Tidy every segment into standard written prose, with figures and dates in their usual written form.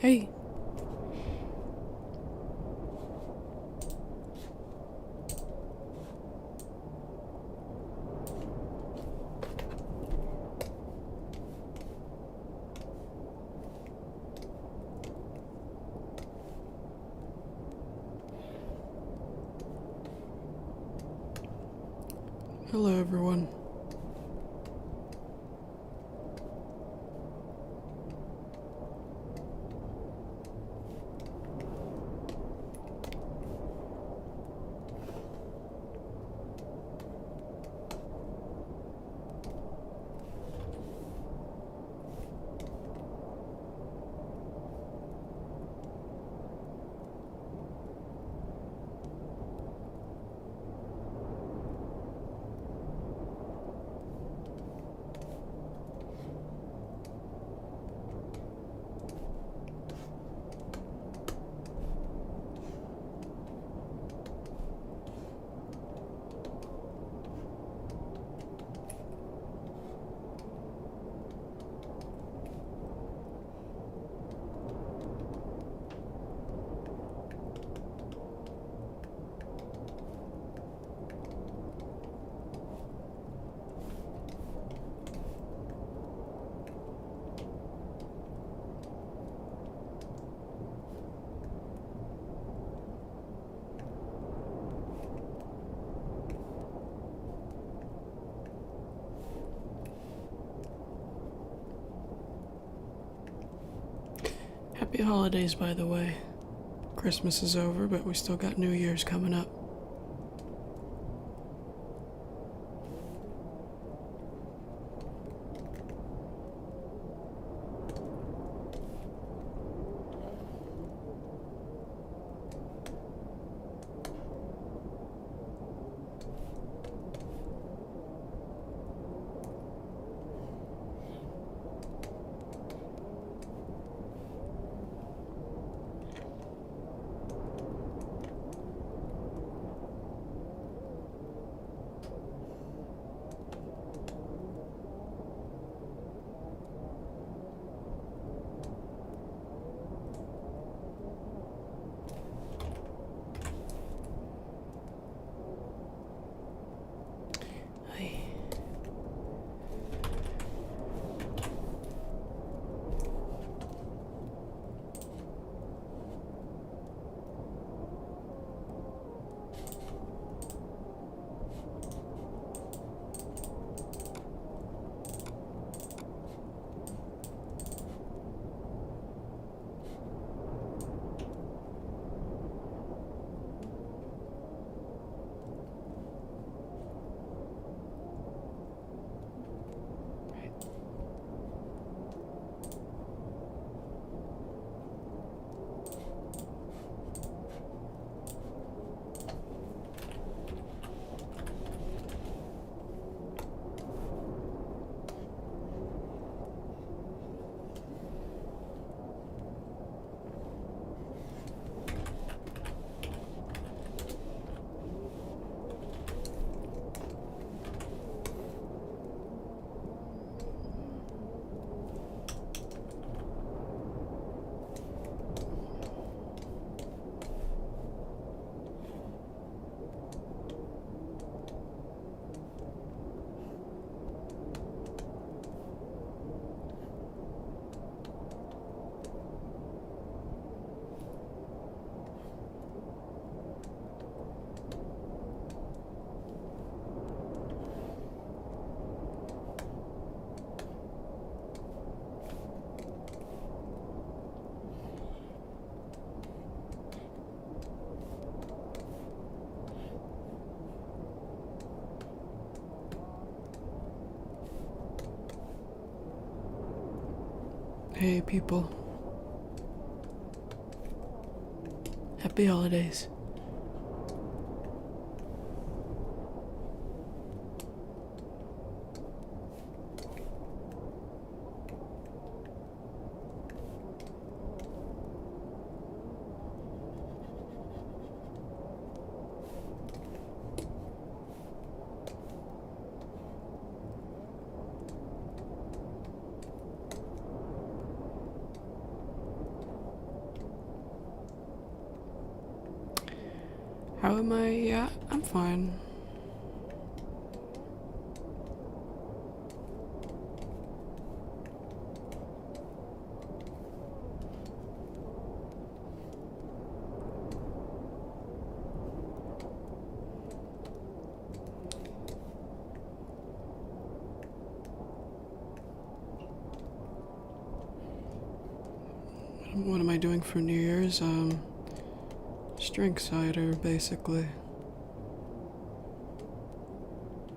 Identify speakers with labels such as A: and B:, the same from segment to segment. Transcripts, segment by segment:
A: Hey. Hello, everyone. Happy holidays, by the way. Christmas is over, but we still got New Year's coming up. Hey, people. Happy holidays. How am I? Yeah, I'm fine. What am I doing for New Year's? Just drink cider, basically.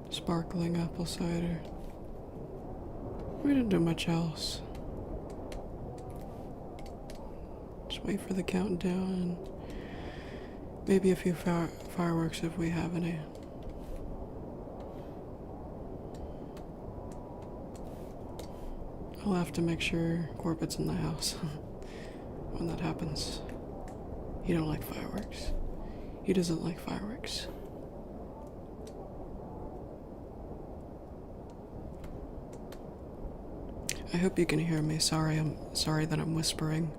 A: Sparkling apple cider. We didn't do much else. Just wait for the countdown and maybe a few fireworks if we have any. I'll have to make sure Corbett's in the house when that happens. He don't like fireworks. He doesn't like fireworks. I hope you can hear me. I'm sorry that I'm whispering.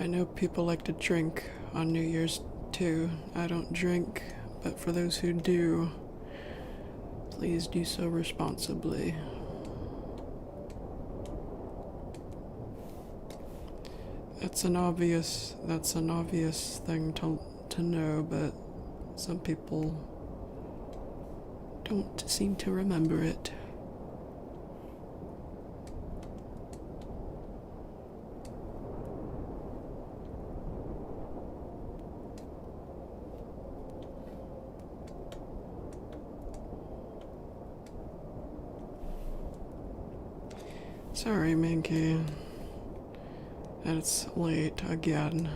A: I know people like to drink on New Year's too. I don't drink, but for those who do, please do so responsibly. That's an obvious thing to know, but some people don't seem to remember it. Sorry, Minky, that it's late again.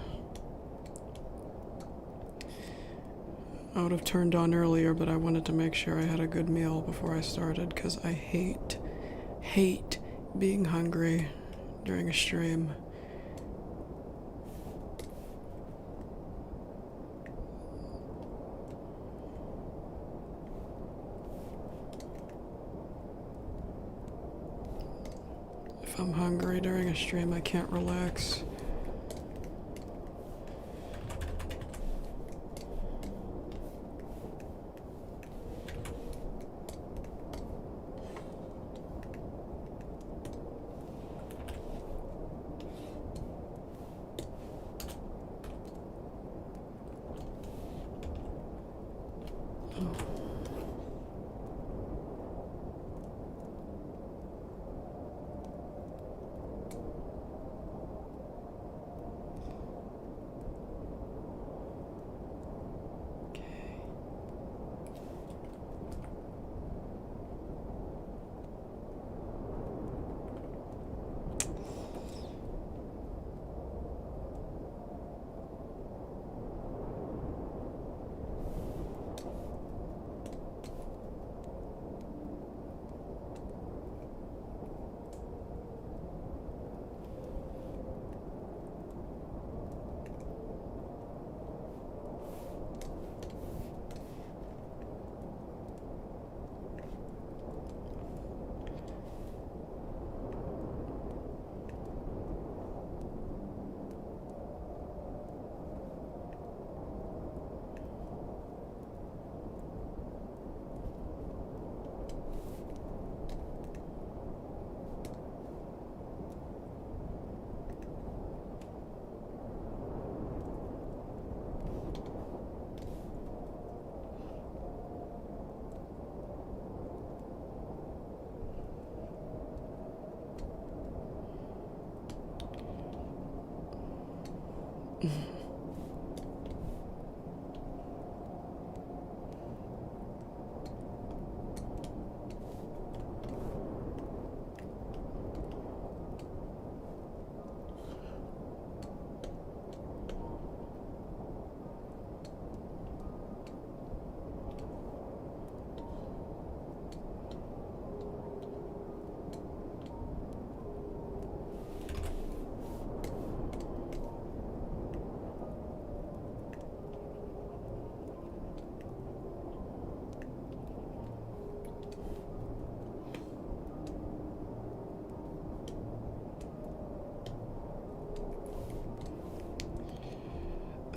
A: I would have turned on earlier, but I wanted to make sure I had a good meal before I started, because I hate being hungry during a stream. If I'm hungry during a stream, I can't relax.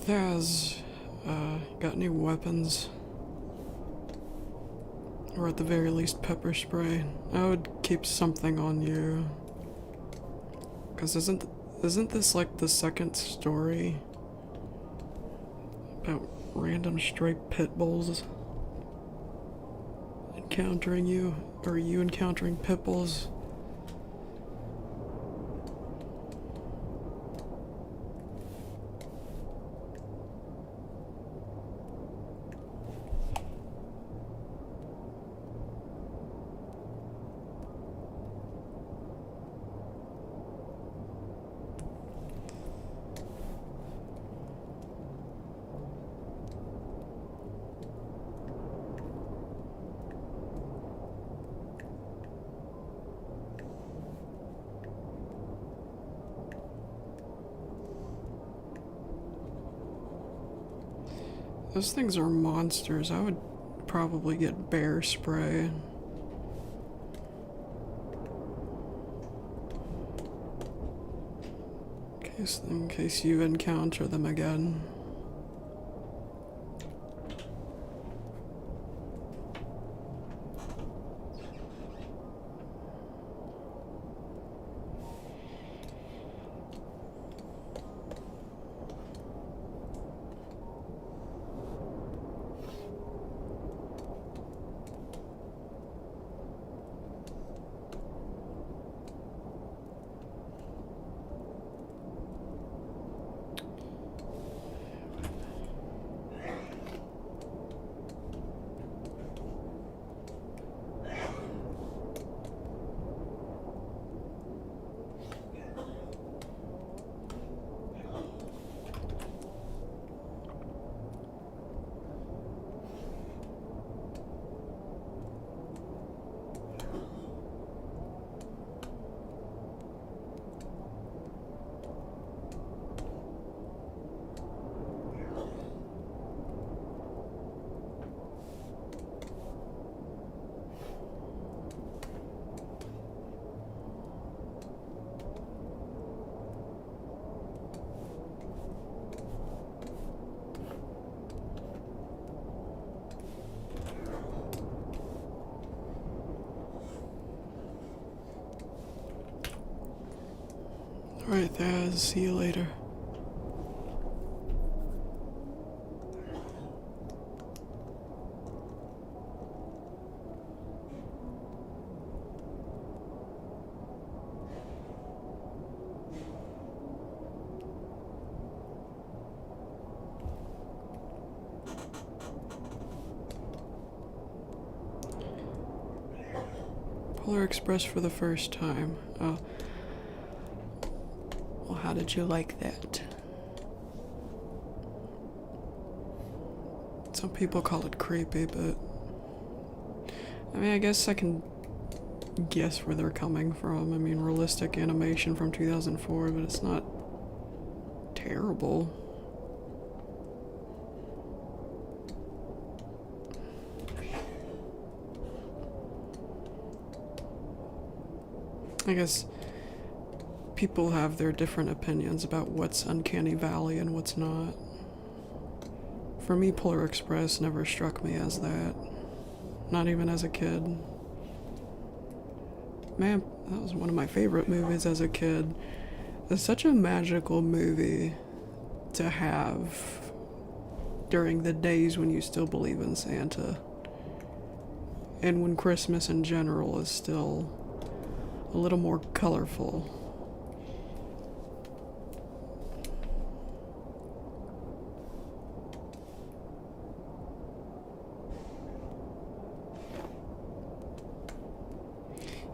A: Thaz, got any weapons? Or at the very least pepper spray. I would keep something on you. Cause isn't this like the second story? About random stray pit bulls encountering you? Or you encountering pit bulls? Those things are monsters. I would probably get bear spray. In case you encounter them again. Alright, Thaz, see you later. Polar Express for the first time. Oh. Well, how did you like that? Some people call it creepy, but I mean, I guess I can guess where they're coming from. I mean, realistic animation from 2004, but it's not terrible. I guess people have their different opinions about what's Uncanny Valley and what's not. For me, Polar Express never struck me as that. Not even as a kid. Man, that was one of my favorite movies as a kid. It's such a magical movie to have during the days when you still believe in Santa. And when Christmas in general is still a little more colorful.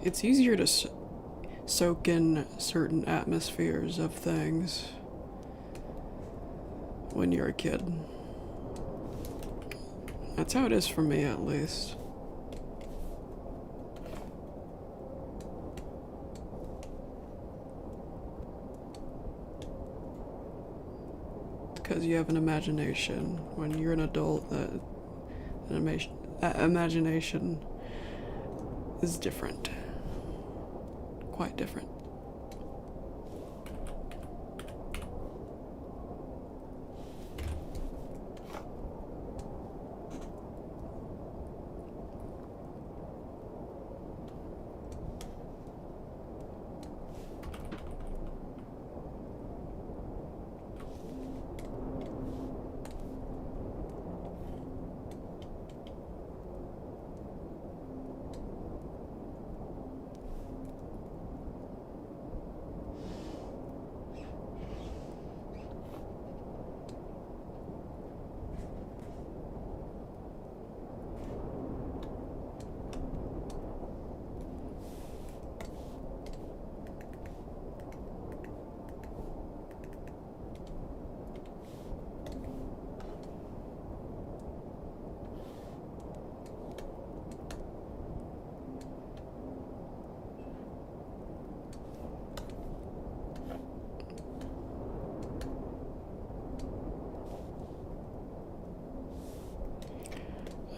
A: It's easier to soak in certain atmospheres of things when you're a kid. That's how it is for me, at least. Because you have an imagination. When you're an adult, that imagination is different. Quite different.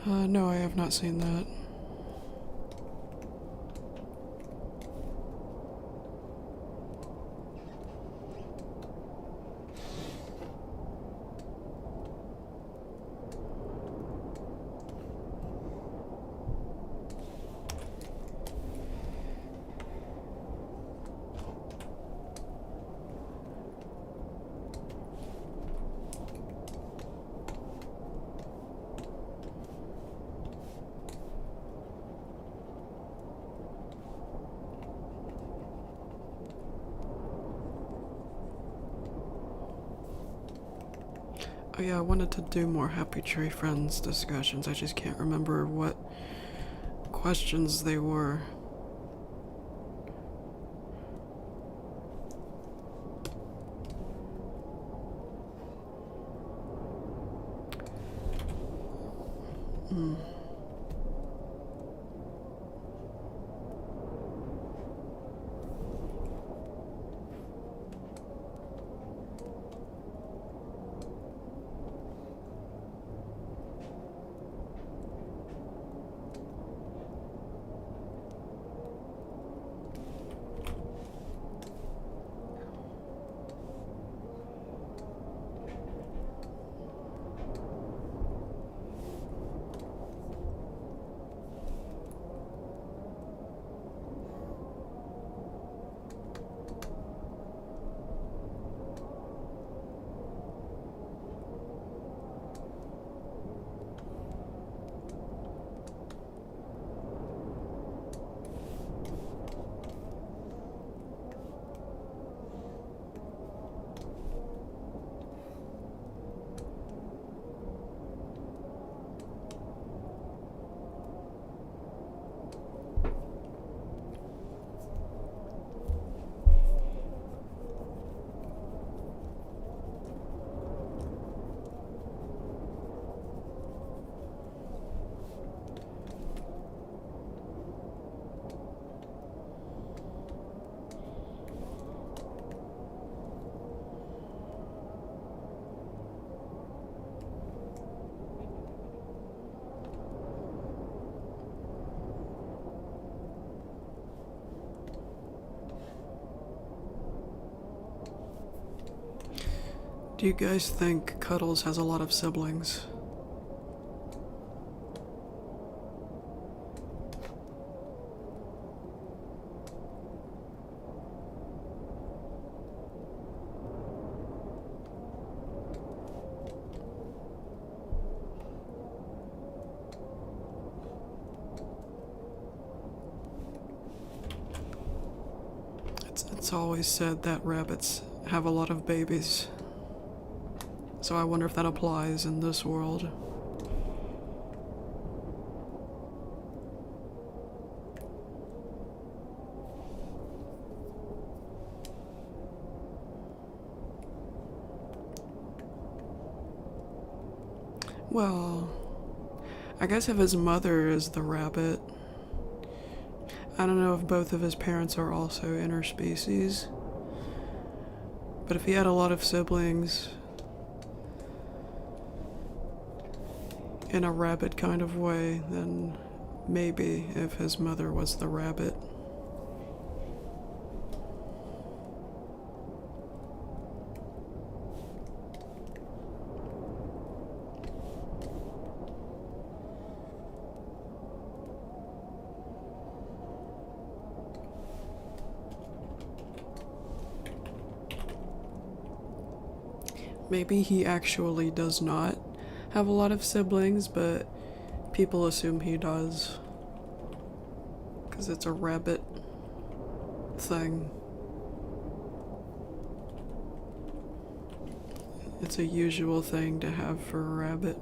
A: No, I have not seen that. Oh yeah, I wanted to do more Happy Tree Friends discussions. I just can't remember what questions they were. Do you guys think Cuddles has a lot of siblings? It's always said that rabbits have a lot of babies. So I wonder if that applies in this world. Well, I guess if his mother is the rabbit, I don't know if both of his parents are also interspecies. But if he had a lot of siblings in a rabbit kind of way, then maybe if his mother was the rabbit. Maybe he actually does not have a lot of siblings, but people assume he does. Because it's a rabbit thing. It's a usual thing to have for a rabbit.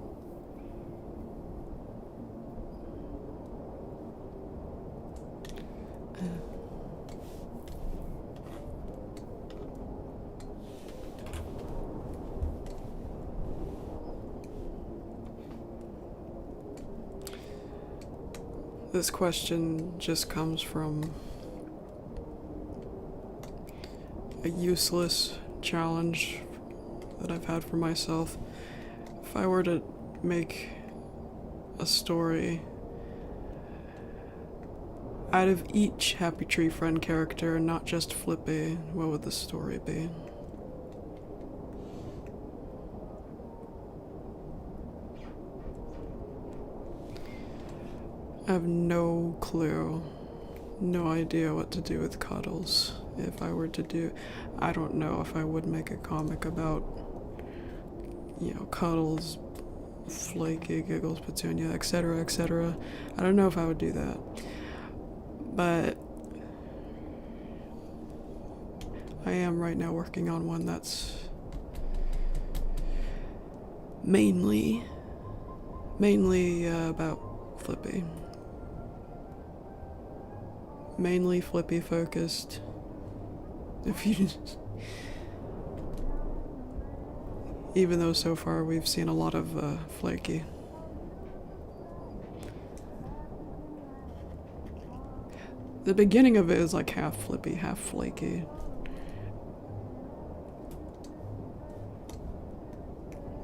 A: This question just comes from a useless challenge that I've had for myself. If I were to make a story out of each Happy Tree Friend character, not just Flippy, what would the story be? I have no clue. No idea what to do with Cuddles. If I were to do... I don't know if I would make a comic about, you know, Cuddles, Flaky, Giggles, Petunia, etc., etc. I don't know if I would do that. But I am right now working on one that's mainly about Flippy. Mainly Flippy focused. If you just... Even though so far we've seen a lot of Flaky. The beginning of it is like half Flippy, half Flaky.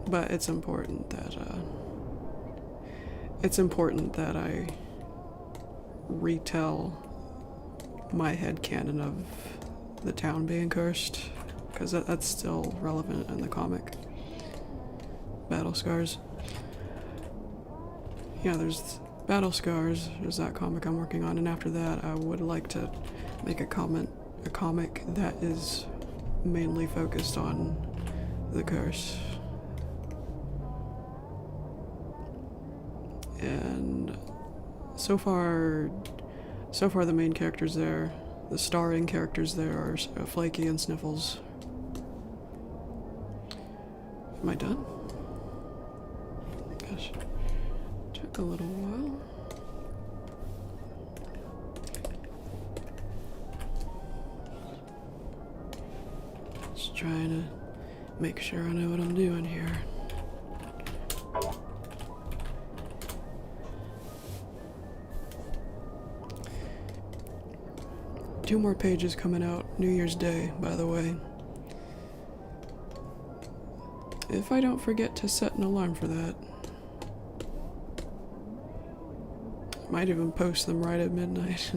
A: But it's important that I retell my headcanon of the town being cursed, because that's still relevant in the comic. Battle Scars. Yeah, there's Battle Scars, there's that comic I'm working on, and after that I would like to make a comic that is mainly focused on the curse. And so far the main characters there, the starring characters there are Flaky and Sniffles. Am I done? Gosh, took a little while. Just trying to make sure I know what I'm doing here. Two more pages coming out New Year's Day, by the way. If I don't forget to set an alarm for that. Might even post them right at midnight.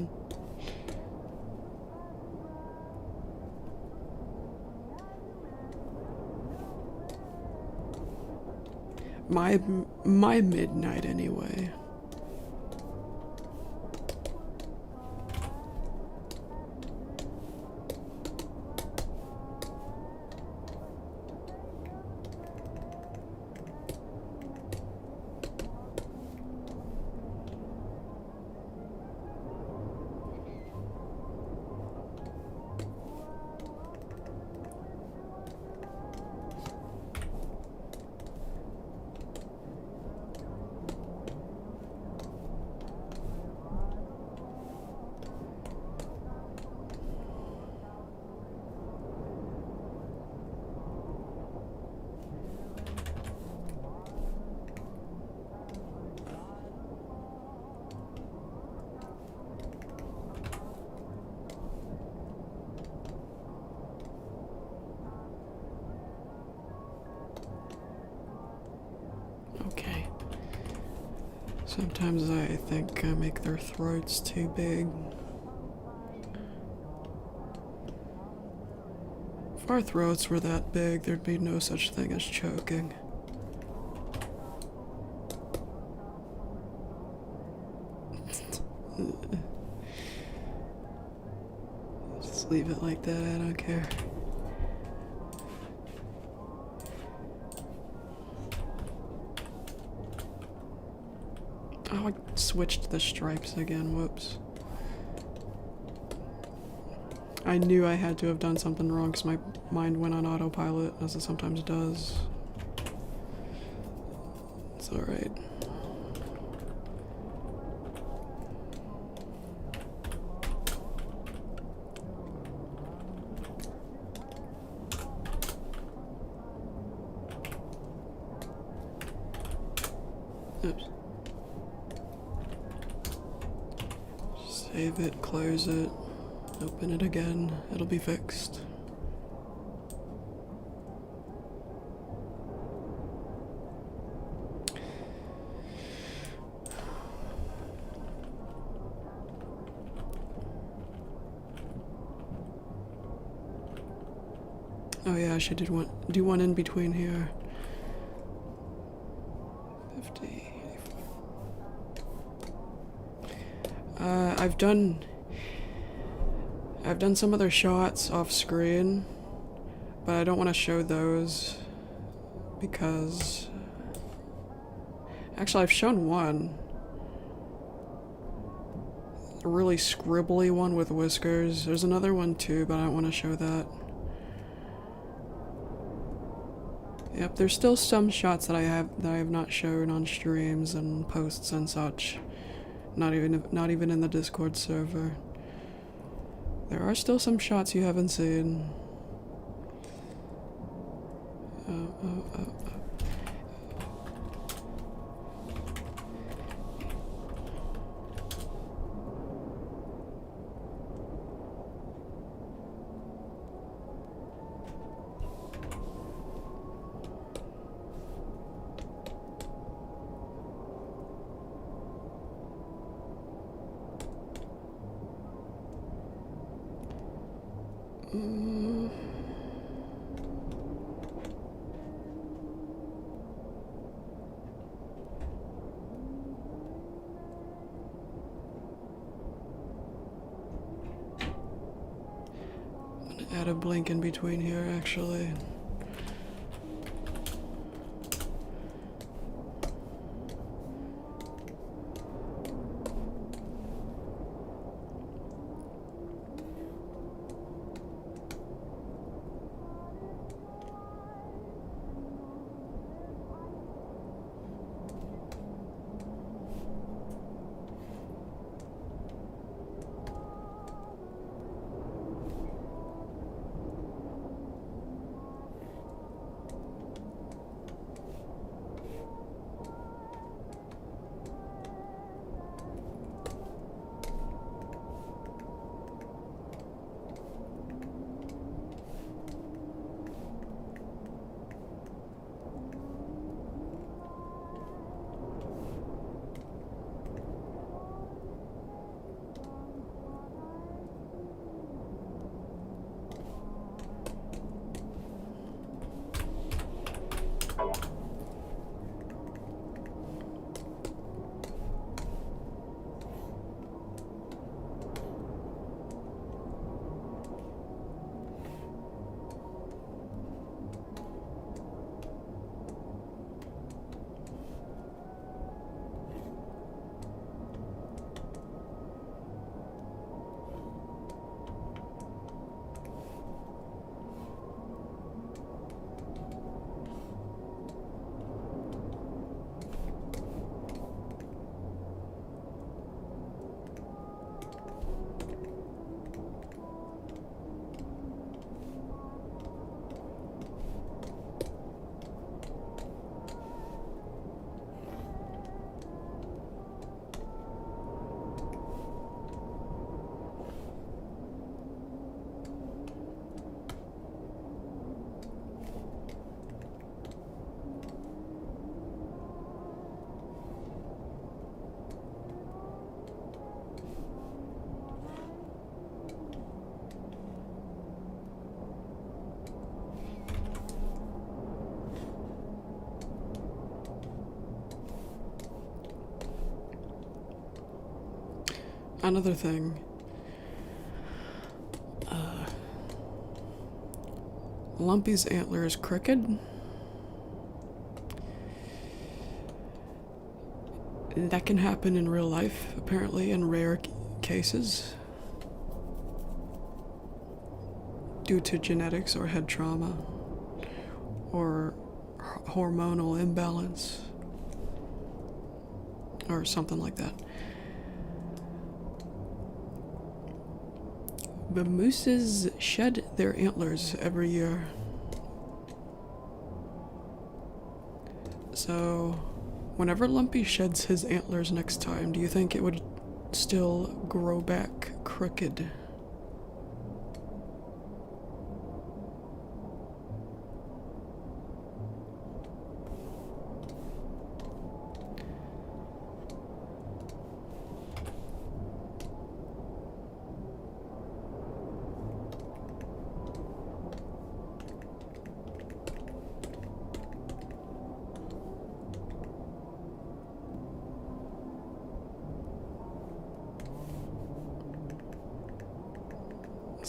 A: My midnight anyway. Okay. Sometimes I think I make their throats too big. If our throats were that big, there'd be no such thing as choking. Just leave it like that, I don't care. Oh, I switched the stripes again, whoops. I knew I had to have done something wrong because my mind went on autopilot, as it sometimes does. It's alright. Oops. Save it, close it, open it again, it'll be fixed. Oh yeah, I should do one in between here. 50, 84. I've done some other shots off screen, but I don't want to show those because actually I've shown one. A really scribbly one with whiskers. There's another one too, but I don't want to show that. Yep, there's still some shots that I have not shown on streams and posts and such. Not even in the Discord server. There are still some shots you haven't seen. Oh. Add a blink in between here, actually. Another thing. Lumpy's antler is crooked. That can happen in real life, apparently, in rare cases. Due to genetics or head trauma. Or hormonal imbalance. Or something like that. But mooses shed their antlers every year. So, whenever Lumpy sheds his antlers next time, do you think it would still grow back crooked?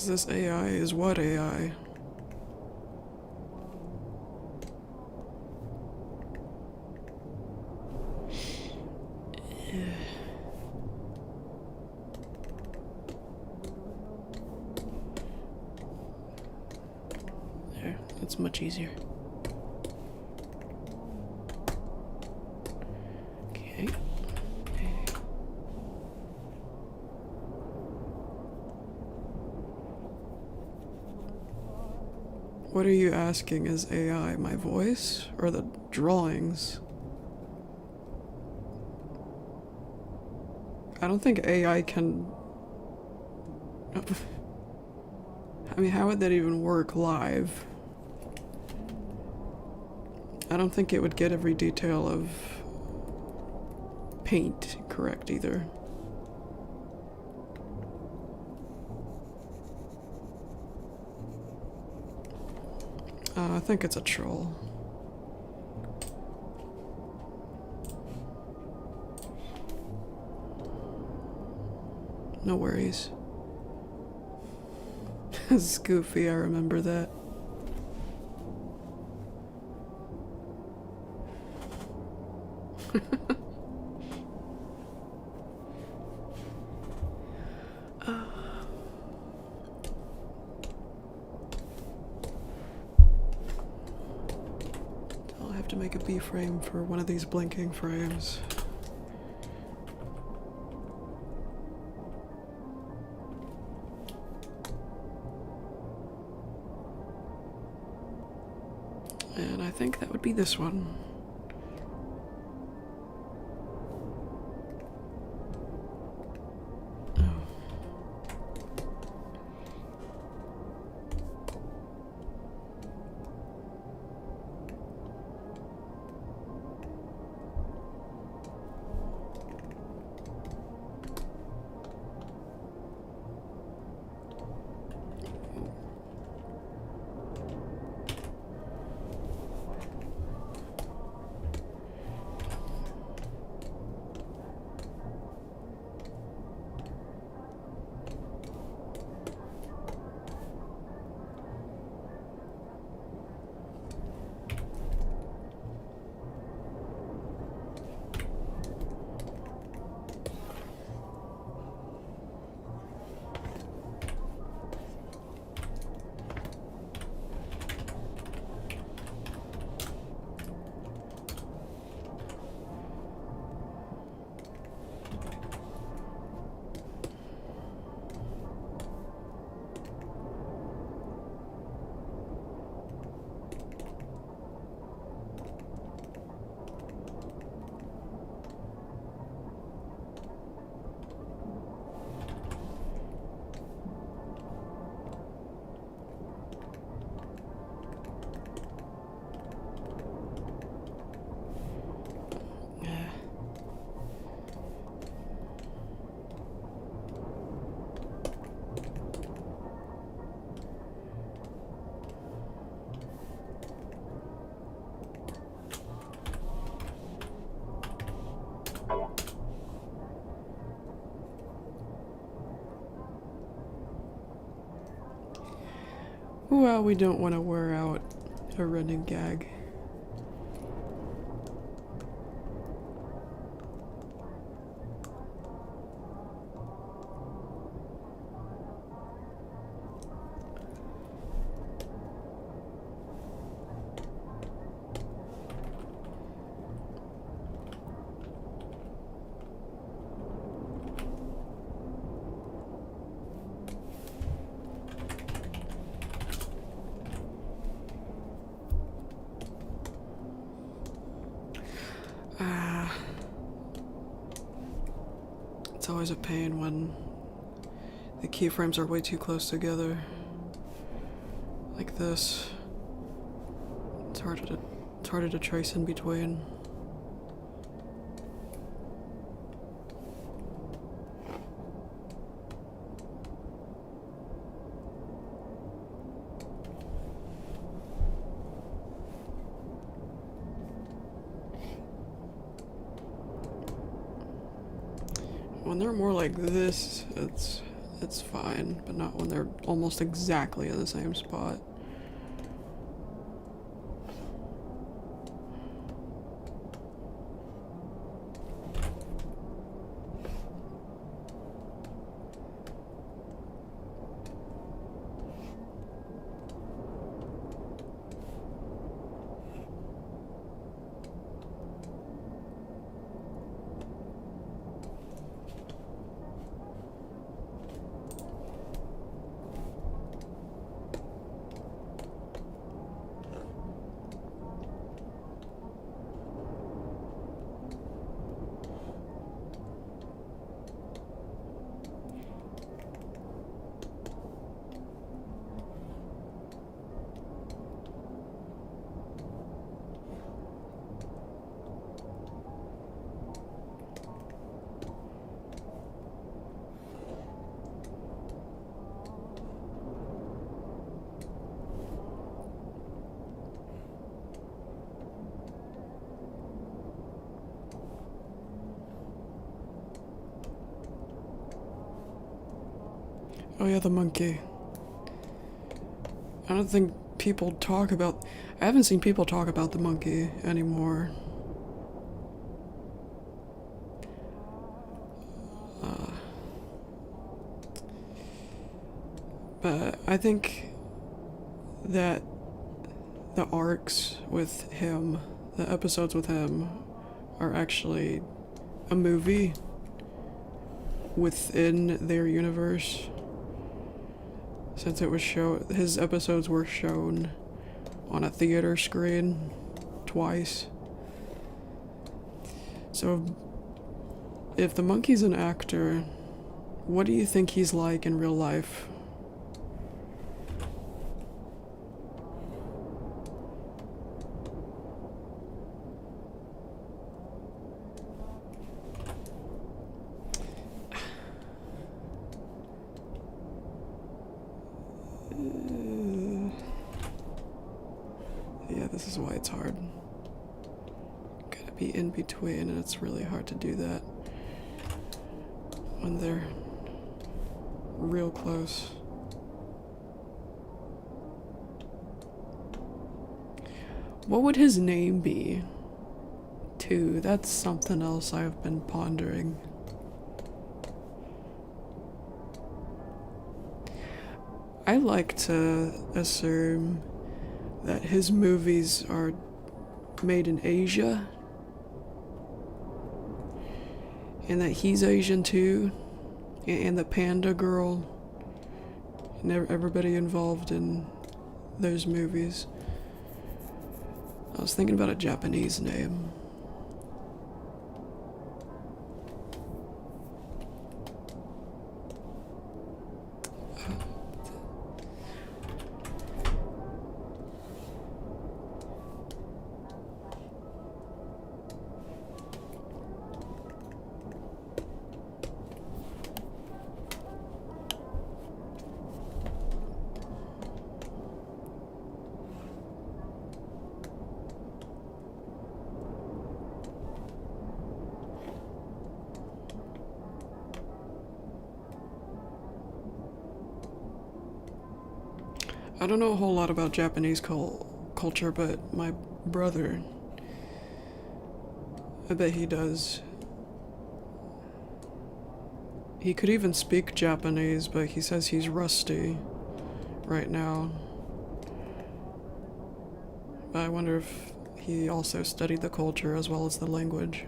A: Because this AI is what AI? There, that's much easier. Okay. What are you asking is AI? My voice? Or the drawings? I don't think AI can... I mean, how would that even work live? I don't think it would get every detail of paint correct either. I think it's a troll. No worries. It's goofy, I remember that. I'll have to make a B-frame for one of these blinking frames. And I think that would be this one. Well, we don't want to wear out a running gag. It's always a pain when the keyframes are way too close together. Like this. It's harder to trace in between. When they're more like this, it's it's fine, but not when they're almost exactly in the same spot. Oh yeah, the monkey. I don't think people talk about... I haven't seen people talk about the monkey anymore. But I think that the arcs with him, the episodes with him, are actually a movie within their universe. Since it was his episodes were shown on a theater screen twice. So if the monkey's an actor, what do you think he's like in real life? Yeah, this is why it's hard. Gotta be in between, and it's really hard to do that when they're real close. What would his name be, too? That's something else I've been pondering. I like to assume that his movies are made in Asia, and that he's Asian too, and the panda girl, and everybody involved in those movies. I was thinking about a Japanese name. I don't know a whole lot about Japanese culture, but my brother, I bet he does. He could even speak Japanese, but he says he's rusty right now. But I wonder if he also studied the culture as well as the language.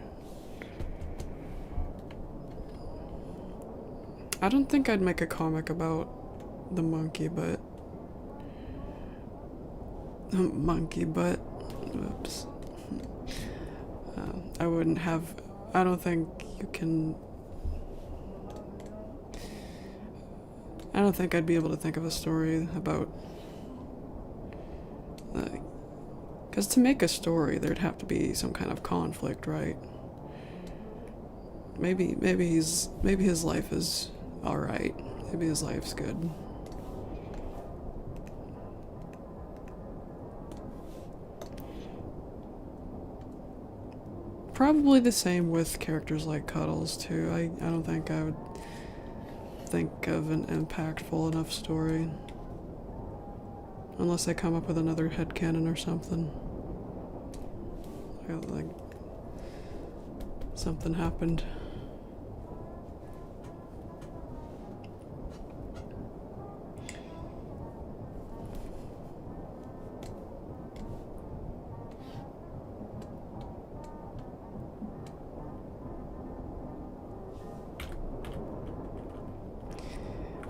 A: I don't think I'd make a comic about the monkey, but... monkey butt. Oops. I wouldn't have... I don't think you can... I don't think I'd be able to think of a story about... because to make a story, there'd have to be some kind of conflict, right? Maybe his life is alright. Maybe his life's good. Probably the same with characters like Cuddles, too. I don't think I would... think of an impactful enough story. Unless they come up with another headcanon or something. Like, something happened.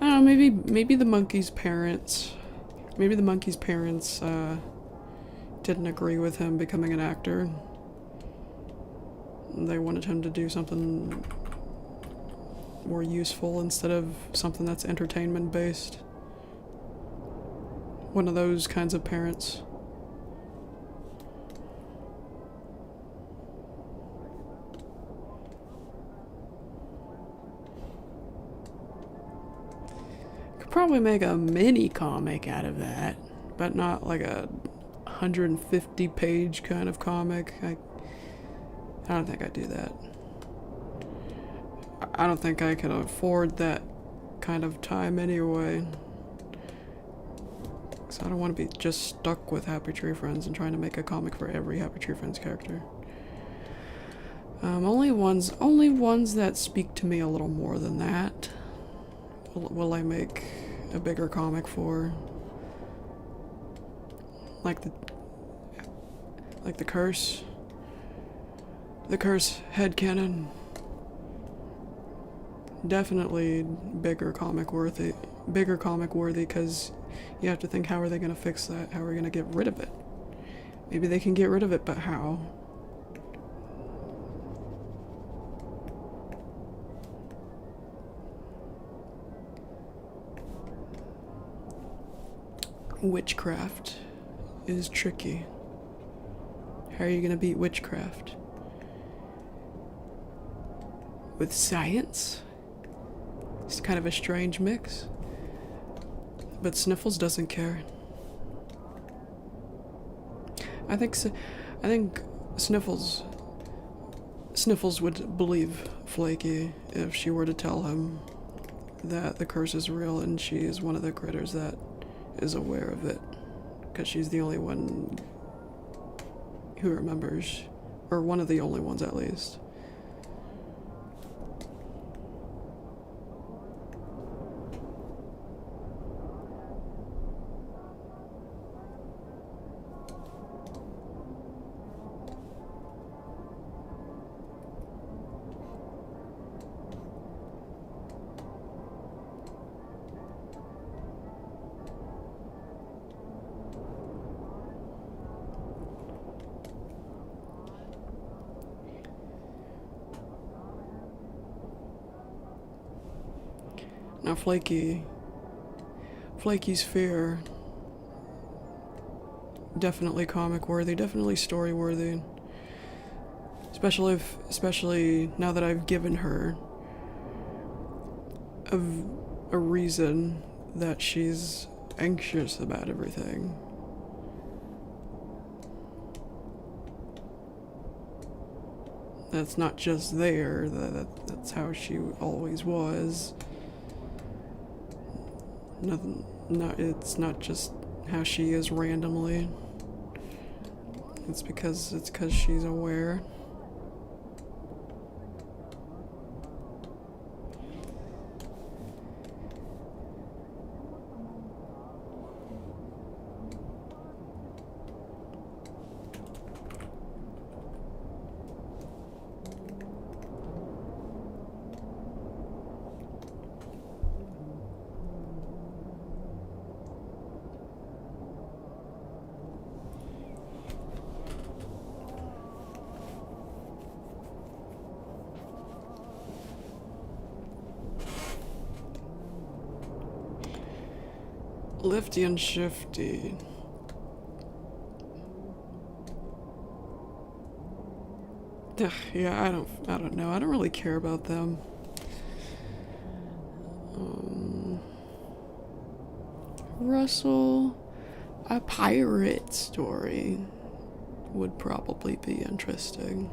A: I don't know, maybe the monkey's parents... Maybe the monkey's parents, didn't agree with him becoming an actor. They wanted him to do something more useful instead of something that's entertainment-based. One of those kinds of parents. Probably make a mini comic out of that, but not like a 150-page kind of comic. I don't think I'd do that. I don't think I could afford that kind of time anyway. So I don't want to be just stuck with Happy Tree Friends and trying to make a comic for every Happy Tree Friends character. Only ones that speak to me a little more than that. Will I make a bigger comic for? Like the curse. The curse headcanon. Definitely bigger comic worthy because you have to think, how are they going to fix that? How are we going to get rid of it? Maybe they can get rid of it, but how? Witchcraft is tricky. How are you going to beat witchcraft? With science? It's kind of a strange mix. But Sniffles doesn't care. I think Sniffles would believe Flaky if she were to tell him that the curse is real and she is one of the critters that is aware of it, because she's the only one who remembers, or one of the only ones at least. Now Flaky's fear, definitely comic worthy, definitely story worthy. Especially now that I've given her a reason that she's anxious about everything. That's not just there, that's how she always was. It's not just how she is randomly. It's because she's aware. Lifty and Shifty. Yeah, I don't know. I don't really care about them. Russell, a pirate story would probably be interesting.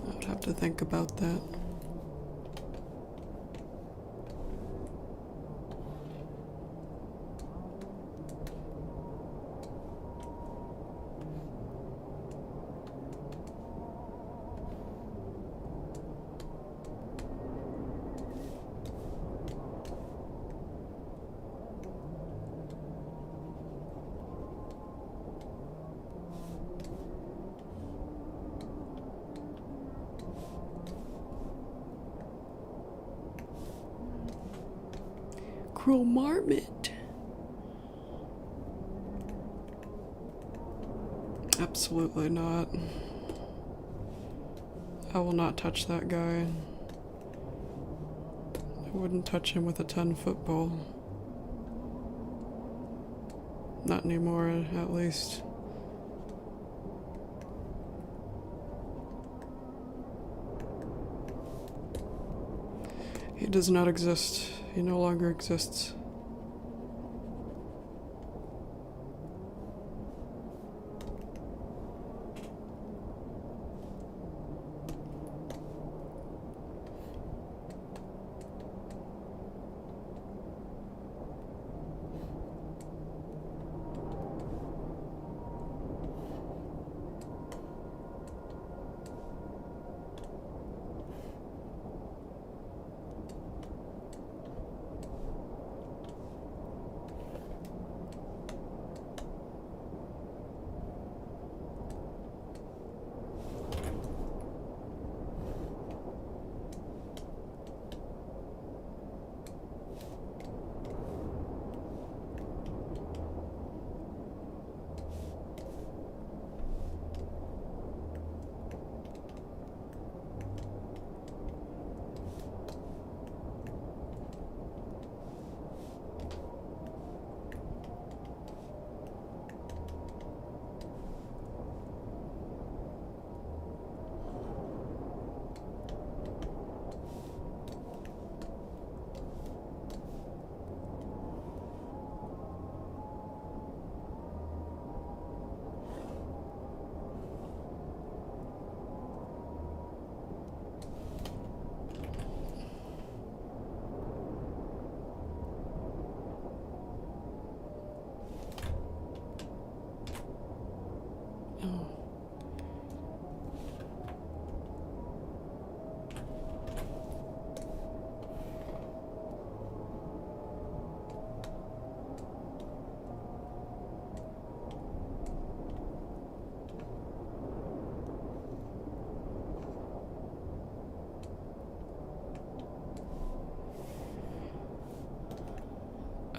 A: I would have to think about that. cruel marmot. Absolutely not. I will not touch that guy. I wouldn't touch him with a 10-foot pole. Not anymore, at least. He does not exist. He no longer exists.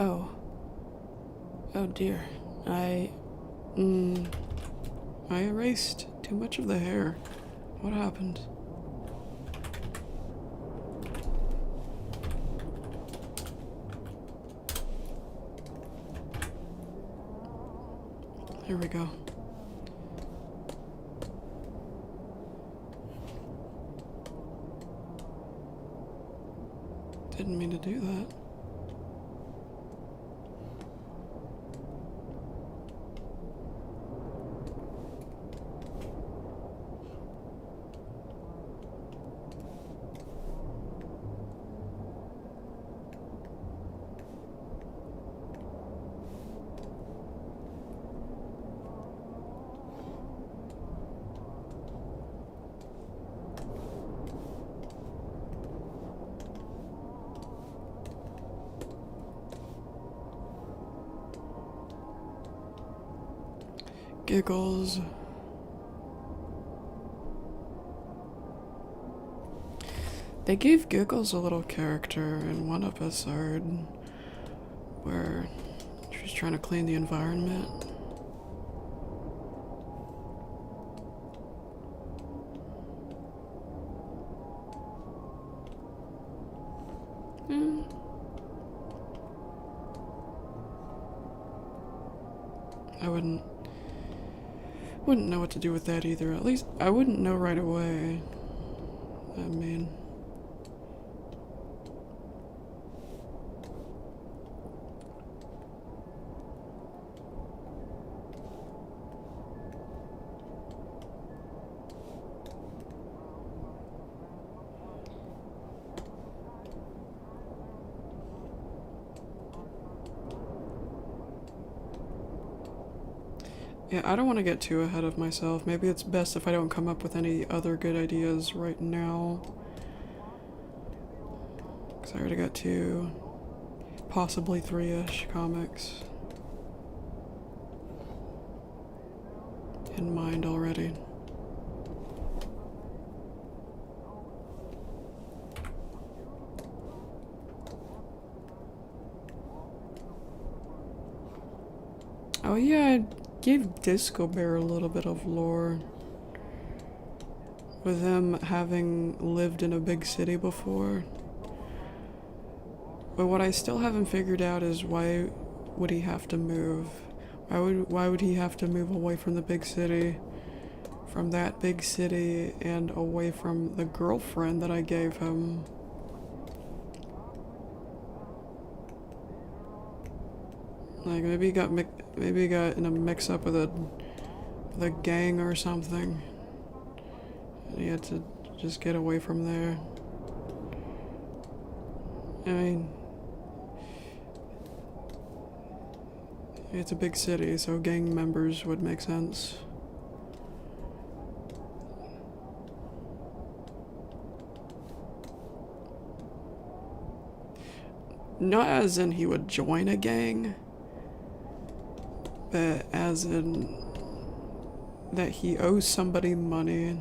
A: Oh. Oh dear. I erased too much of the hair. What happened? Here we go. Didn't mean to do that. Giggles. They gave Giggles a little character in one episode where she was trying to clean the environment. I wouldn't know what to do with that either. At least I wouldn't know right away. I mean, yeah, I don't want to get too ahead of myself. Maybe it's best if I don't come up with any other good ideas right now. Because I already got 2, possibly 3-ish comics in mind already. Oh yeah, I gave Disco Bear a little bit of lore. With him having lived in a big city before. But what I still haven't figured out is why would he have to move? Why would he have to move away from the big city? From that big city and away from the girlfriend that I gave him? Like maybe he got in a mix-up with a gang or something. And he had to just get away from there. I mean, it's a big city, so gang members would make sense. Not as in he would join a gang, but as in that he owes somebody money.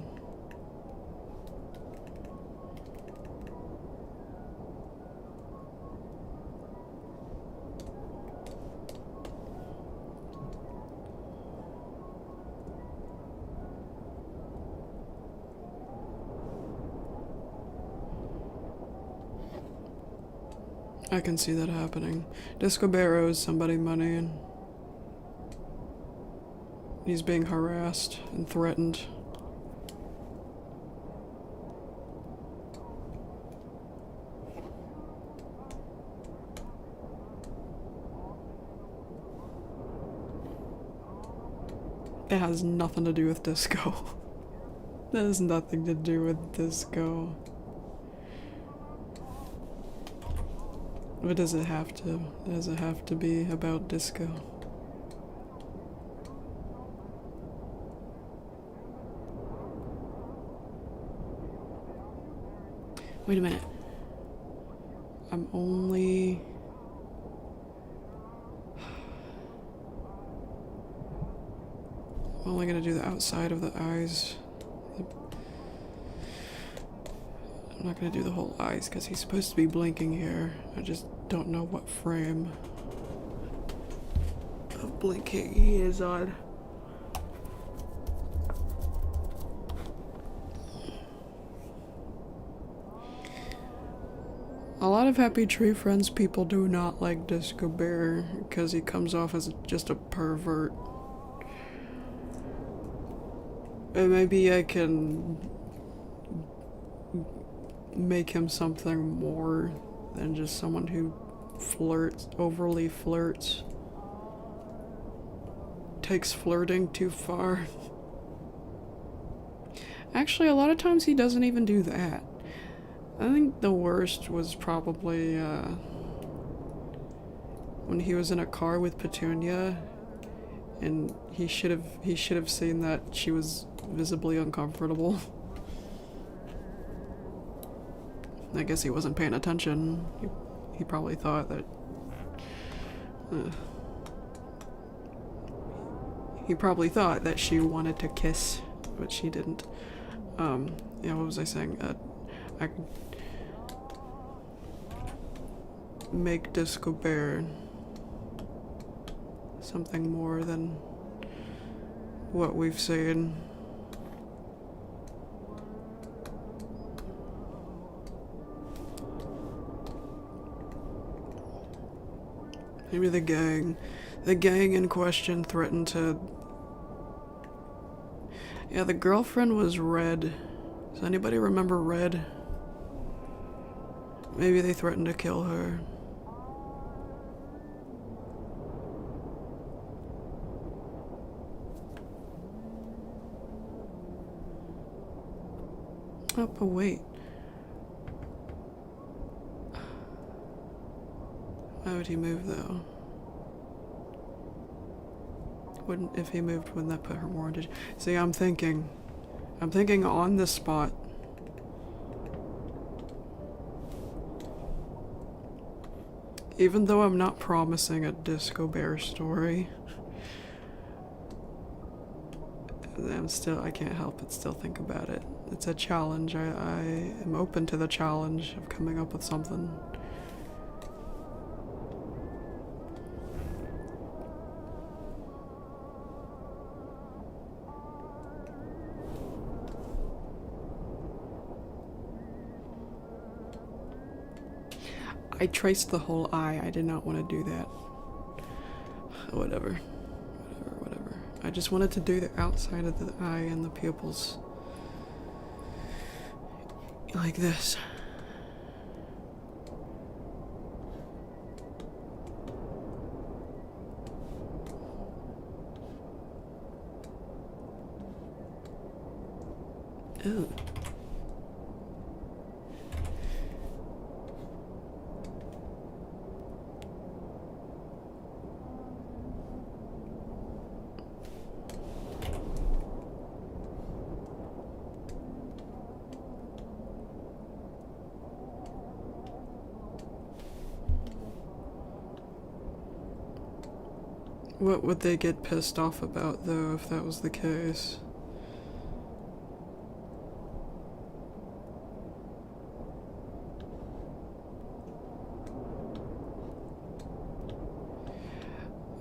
A: I can see that happening. Disco Bear owes somebody money and he's being harassed and threatened. It has nothing to do with Disco. That has nothing to do with Disco. But does it have to? Does it have to be about Disco? Wait a minute. I'm only gonna do the outside of the eyes. I'm not gonna do the whole eyes because he's supposed to be blinking here. I just don't know what frame of blinking he is on. A lot of Happy Tree Friends people do not like Disco Bear because he comes off as just a pervert. And maybe I can make him something more than just someone who overly flirts, takes flirting too far. Actually, a lot of times he doesn't even do that. I think the worst was probably when he was in a car with Petunia, and he should have seen that she was visibly uncomfortable. I guess he wasn't paying attention. He probably thought that he probably thought that she wanted to kiss, but she didn't. Yeah, what was I saying? I could make Disco Bear something more than what we've seen. Maybe the gang in question threatened to... Yeah, the girlfriend was Red. Does anybody remember Red? Maybe they threatened to kill her. Oh, but wait. Why would he move though? If he moved, wouldn't that put her more into... See, I'm thinking on the spot. Even though I'm not promising a Disco Bear story, I can't help but still think about it. It's a challenge. I am open to the challenge of coming up with something. I traced the whole eye. I did not want to do that. Whatever. I just wanted to do the outside of the eye and the pupils. Like this. Ooh. What would they get pissed off about, though, if that was the case?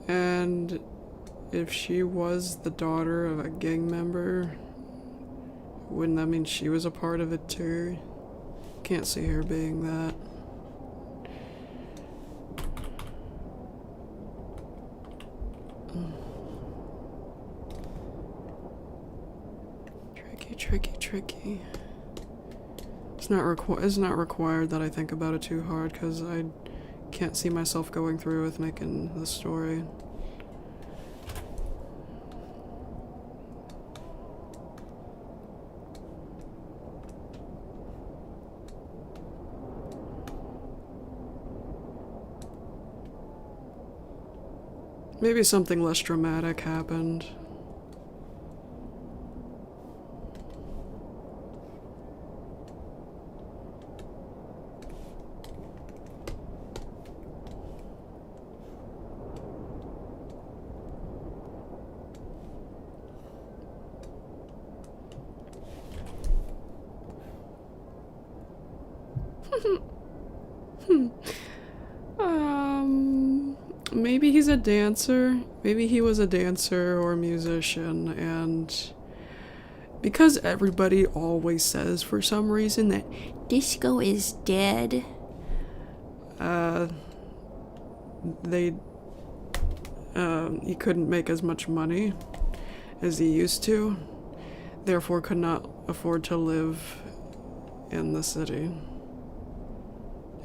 A: And if she was the daughter of a gang member, wouldn't that mean she was a part of it too? Can't see her being that. Tricky. It's not required that I think about it too hard, because I can't see myself going through with making the story. Maybe something less dramatic happened. Maybe he's a dancer. Maybe he was a dancer or a musician, and because everybody always says for some reason that disco is dead, he couldn't make as much money as he used to, therefore could not afford to live in the city.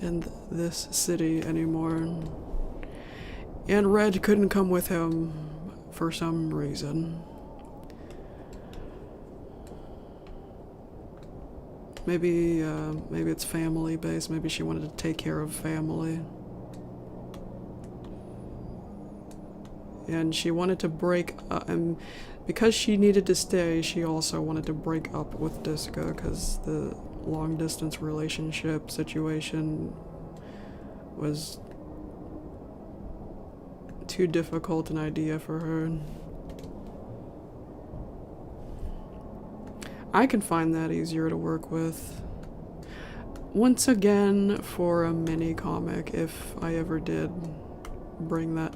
A: In this city anymore. And Red couldn't come with him for some reason. Maybe it's family based. Maybe she wanted to take care of family. And she wanted to break up, and because she needed to stay, she also wanted to break up with Disco because the long distance relationship situation was too difficult an idea for her. I can find that easier to work with. Once again, for a mini comic, if I ever did bring that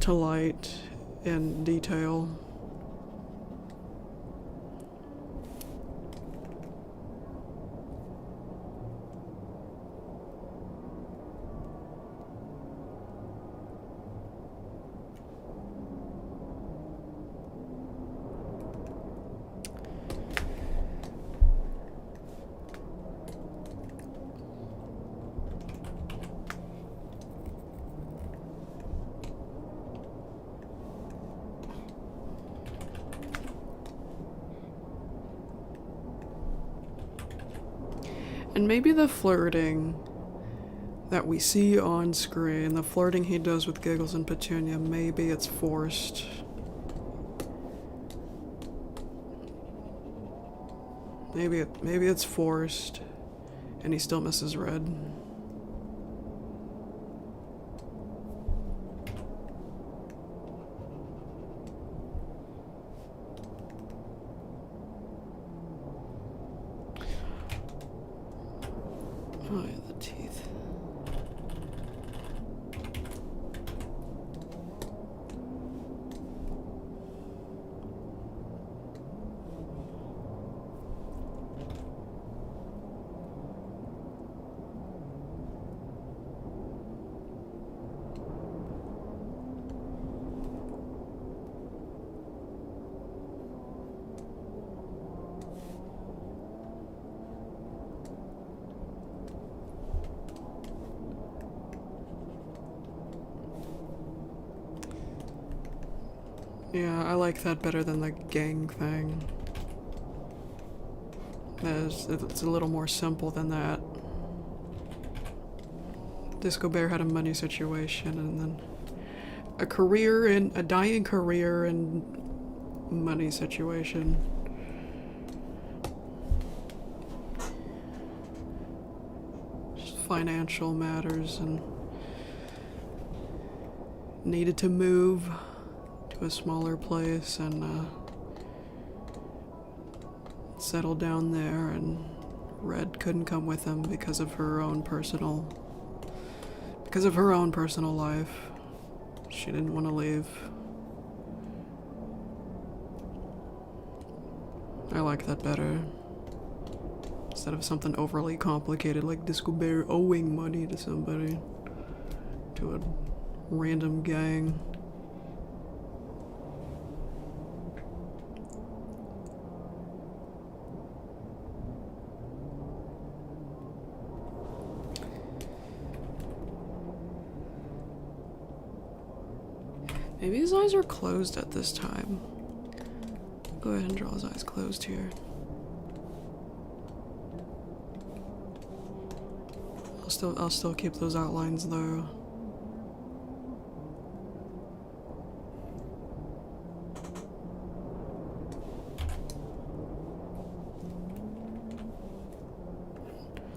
A: to light in detail. And maybe the flirting that we see on screen, the flirting he does with Giggles and Petunia, maybe it's forced. Maybe it's forced, and he still misses Red. Oh, yeah, the teeth. Yeah, I like that better than the gang thing. It's a little more simple than that. Disco Bear had a money situation and then a dying career and money situation. Just financial matters, and needed to move to a smaller place and settle down there, and Red couldn't come with him because of her own personal life. She didn't want to leave. I like that better. Instead of something overly complicated like Disco Bear owing money to somebody. To a random gang. Maybe his eyes are closed at this time. Go ahead and draw his eyes closed here. I'll still keep those outlines though.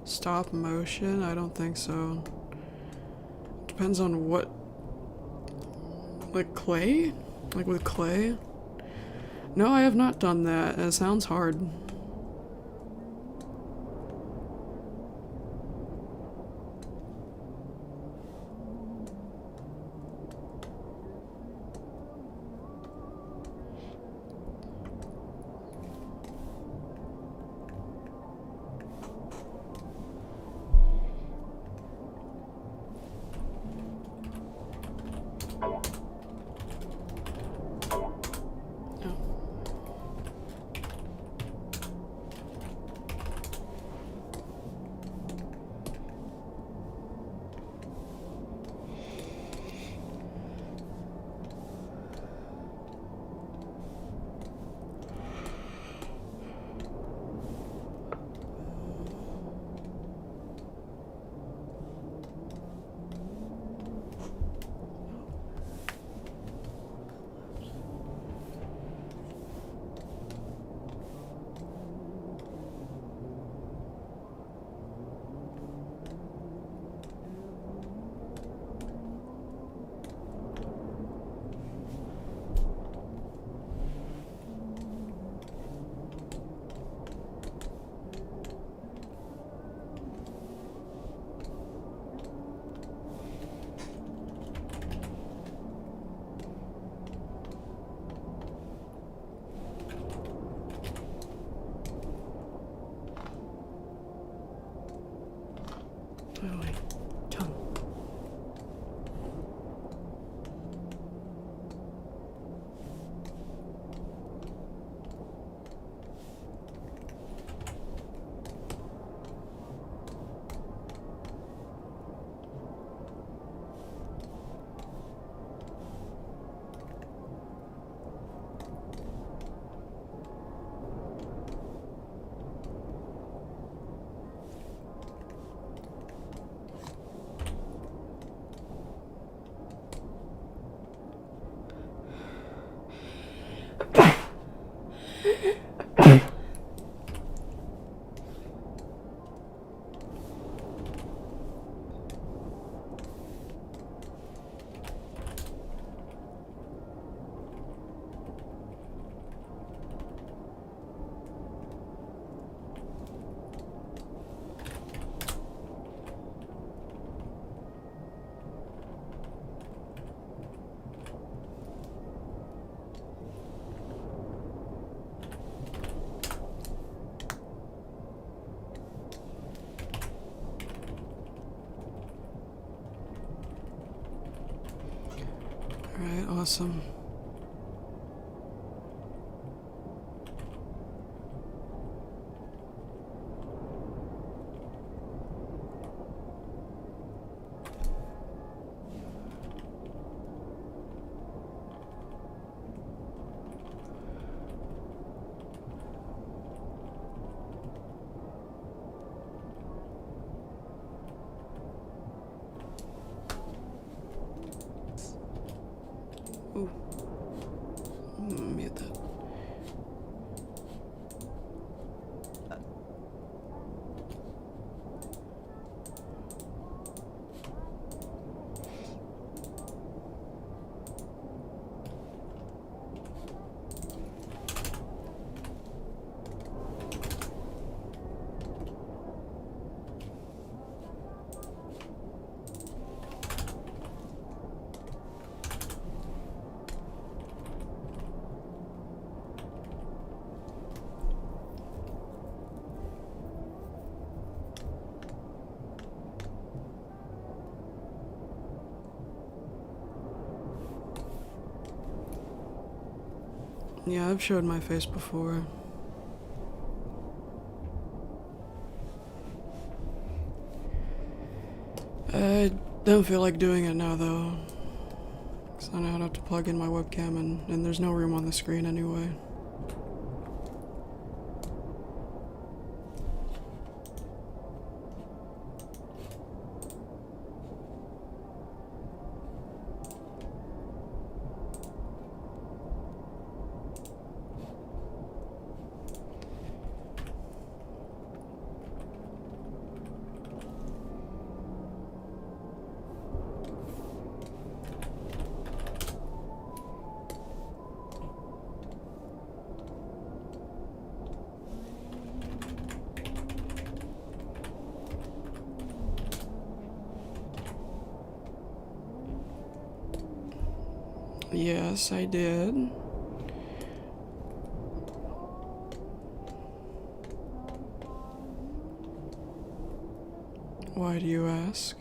A: Stop motion? I don't think so. Depends on what. Like clay? Like with clay? No, I have not done that. It sounds hard. Oh, wait. Tongue. Alright, awesome. Yeah, I've showed my face before. I don't feel like doing it now, though. Because I know I'd have to plug in my webcam, and there's no room on the screen anyway. Yes, I did. Why do you ask?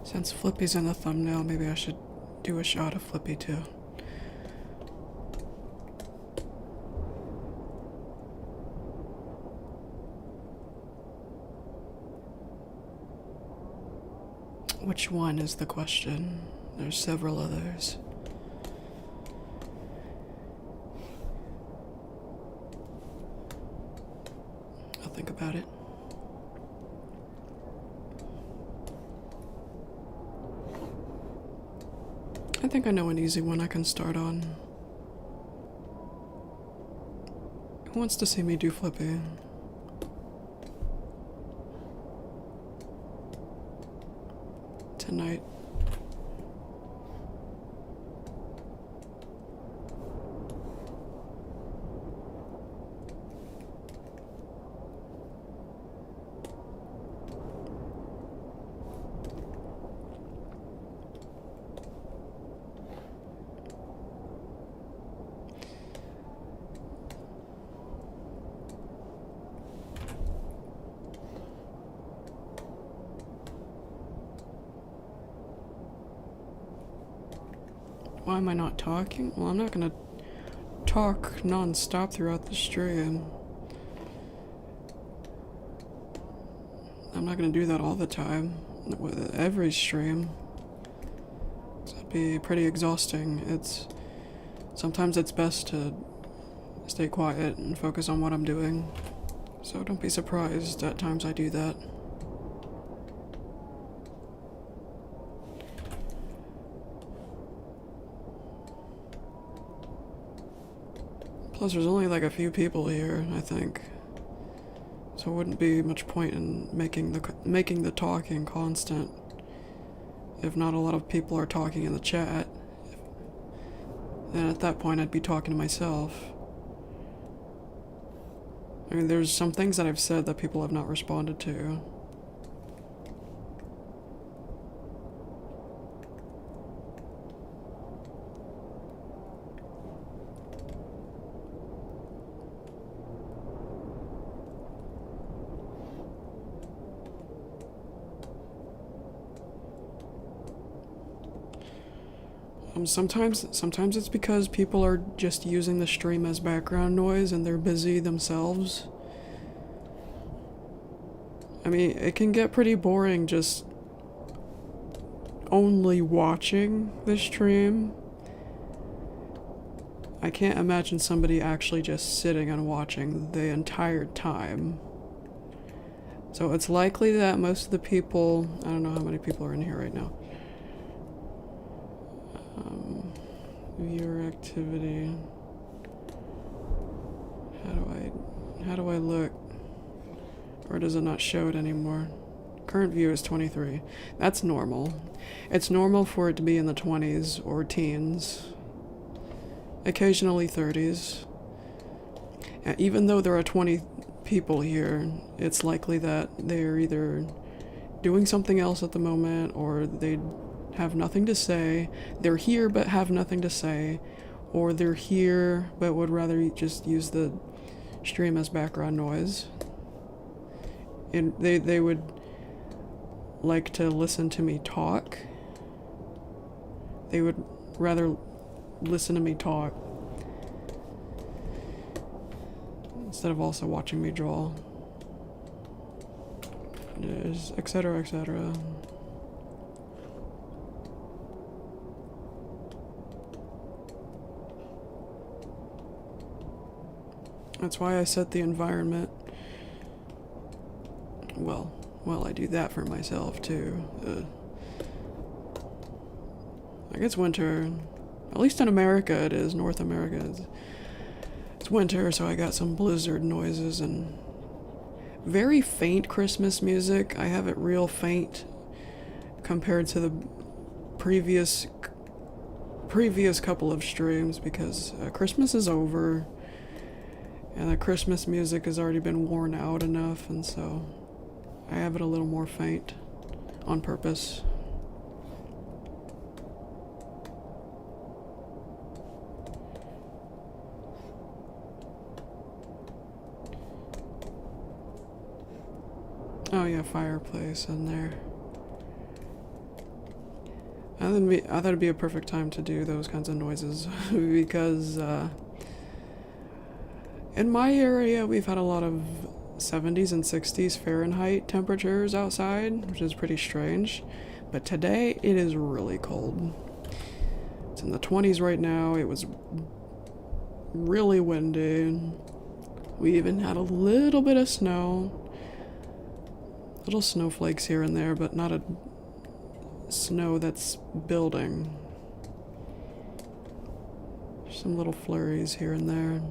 A: Since Flippy's in the thumbnail, maybe I should do a shot of Flippy too. Which one is the question? There's several others. I'll think about it. I think I know an easy one I can start on. Who wants to see me do Flippy? Tonight. Why am I not talking? Well, I'm not gonna talk non-stop throughout the stream. I'm not gonna do that all the time with every stream. It'd be pretty exhausting. Sometimes it's best to stay quiet and focus on what I'm doing. So don't be surprised at times I do that. Plus, there's only like a few people here, I think. So it wouldn't be much point in making the talking constant if not a lot of people are talking in the chat. Then at that point, I'd be talking to myself. I mean, there's some things that I've said that people have not responded to. Sometimes it's because people are just using the stream as background noise and they're busy themselves. I mean, it can get pretty boring just only watching the stream. I can't imagine somebody actually just sitting and watching the entire time. So it's likely that most of the people, I don't know how many people are in here right now. Viewer activity. How do I look? Or does it not show it anymore? Current view is 23. That's normal. It's normal for it to be in the 20s or teens. Occasionally 30s. Even though there are 20 people here, it's likely that they're either doing something else at the moment or they have nothing to say. They're here but have nothing to say, or they're here but would rather just use the stream as background noise. And they would like to listen to me talk. They would rather listen to me talk instead of also watching me draw. Etc., etc. That's why I set the environment. Well, I do that for myself too. Like it's winter. At least in America it is. North America. It's winter, so I got some blizzard noises and very faint Christmas music. I have it real faint compared to the previous couple of streams because Christmas is over. And the Christmas music has already been worn out enough, and so I have it a little more faint on purpose. Oh yeah, fireplace in there. I thought it'd be a perfect time to do those kinds of noises because in my area we've had a lot of 70s and 60s Fahrenheit temperatures outside, which is pretty strange. But today it is really cold. It's in the 20s right now. It was really windy. We even had a little bit of snow. Little snowflakes here and there, but not a snow that's building. Some little flurries here and there.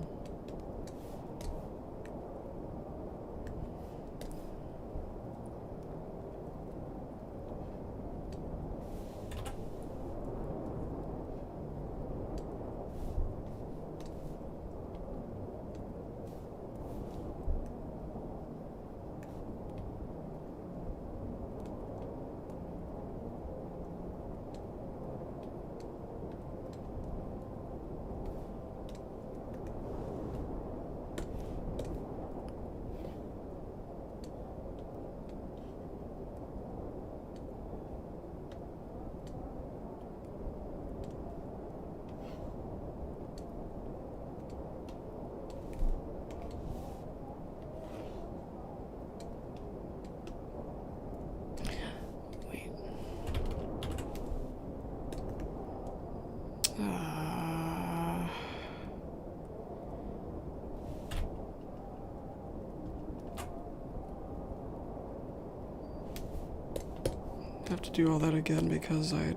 A: Have to do all that again because I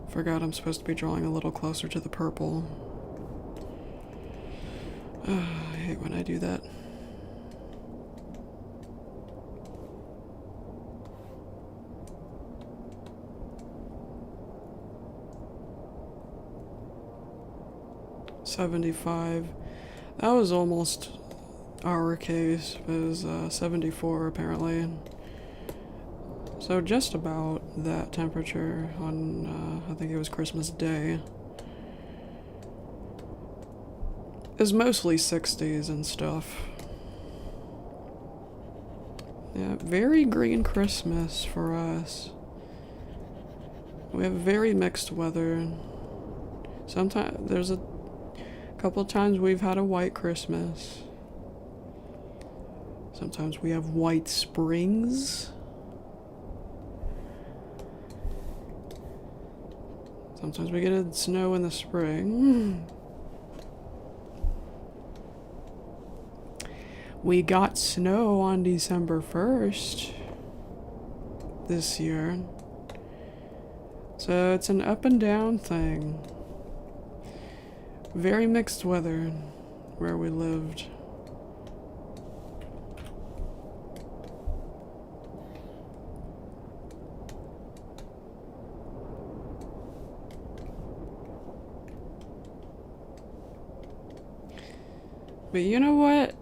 A: forgot I'm supposed to be drawing a little closer to the purple. I hate when I do that. $75. That was almost our case. It was 74 apparently. So just about that temperature on, I think it was Christmas Day. It's mostly 60s and stuff. Yeah, very green Christmas for us. We have very mixed weather. Sometimes there's a couple of times we've had a white Christmas. Sometimes we have white springs. Sometimes we get snow in the spring. We got snow on December 1st this year. So it's an up and down thing. Very mixed weather where we lived. But you know what?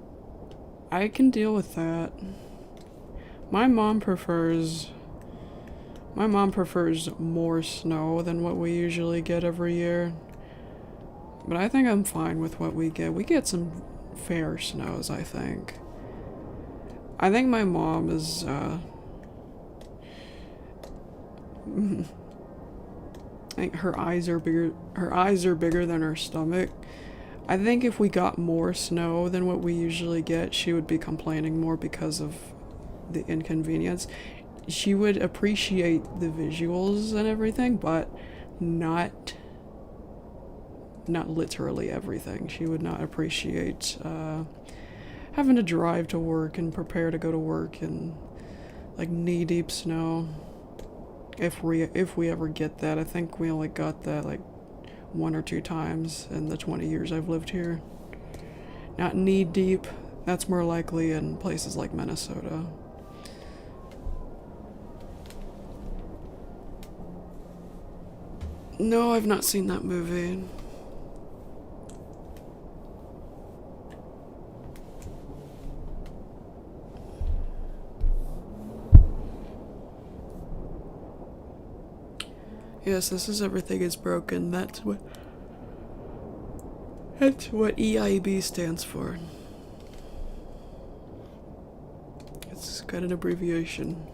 A: I can deal with that. My mom prefers more snow than what we usually get every year. But I think I'm fine with what we get. We get some fair snows, I think. I think my mom is, I think her eyes are bigger than her stomach. I think if we got more snow than what we usually get, she would be complaining more because of the inconvenience. She would appreciate the visuals and everything, but not literally everything. She would not appreciate having to drive to work and prepare to go to work in like knee-deep snow. If we ever get that. I think we only got that like 1 or 2 times in the 20 years I've lived here. Not knee-deep. That's more likely in places like Minnesota. No, I've not seen that movie. Yes, this is Everything is Broken. That's what EIB stands for. It's got an abbreviation.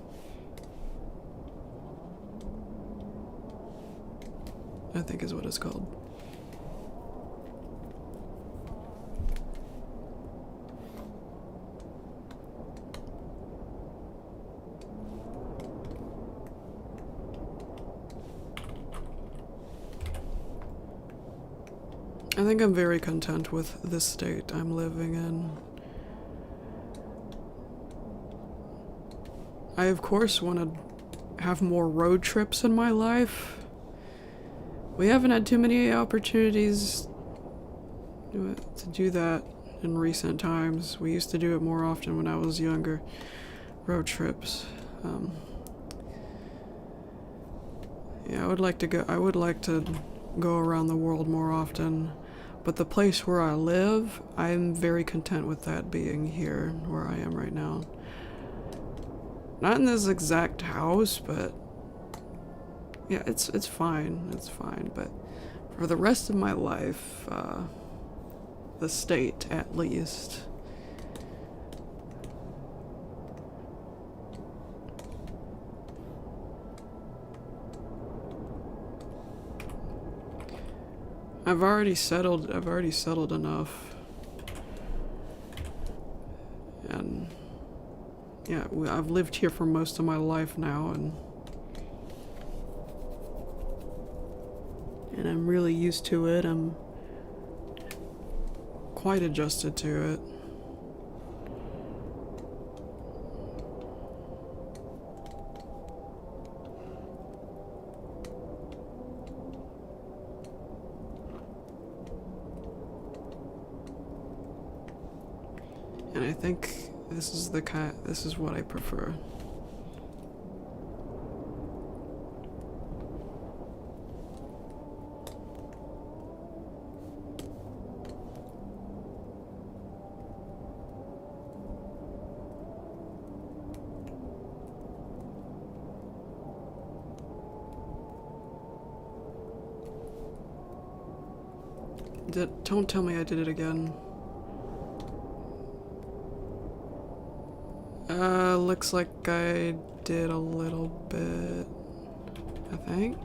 A: I think is what it's called. I think I'm very content with the state I'm living in. I, of course, want to have more road trips in my life. We haven't had too many opportunities to do that in recent times. We used to do it more often when I was younger. Road trips. Yeah, I would like to go around the world more often. But the place where I live, I'm very content with that being here, where I am right now. Not in this exact house, but yeah, it's fine. It's fine. But for the rest of my life, the state at least. I've already settled enough. And yeah, I've lived here for most of my life now, and I'm really used to it. I'm quite adjusted to it. And I think this is what I prefer. Don't tell me I did it again. Looks like I did a little bit, I think.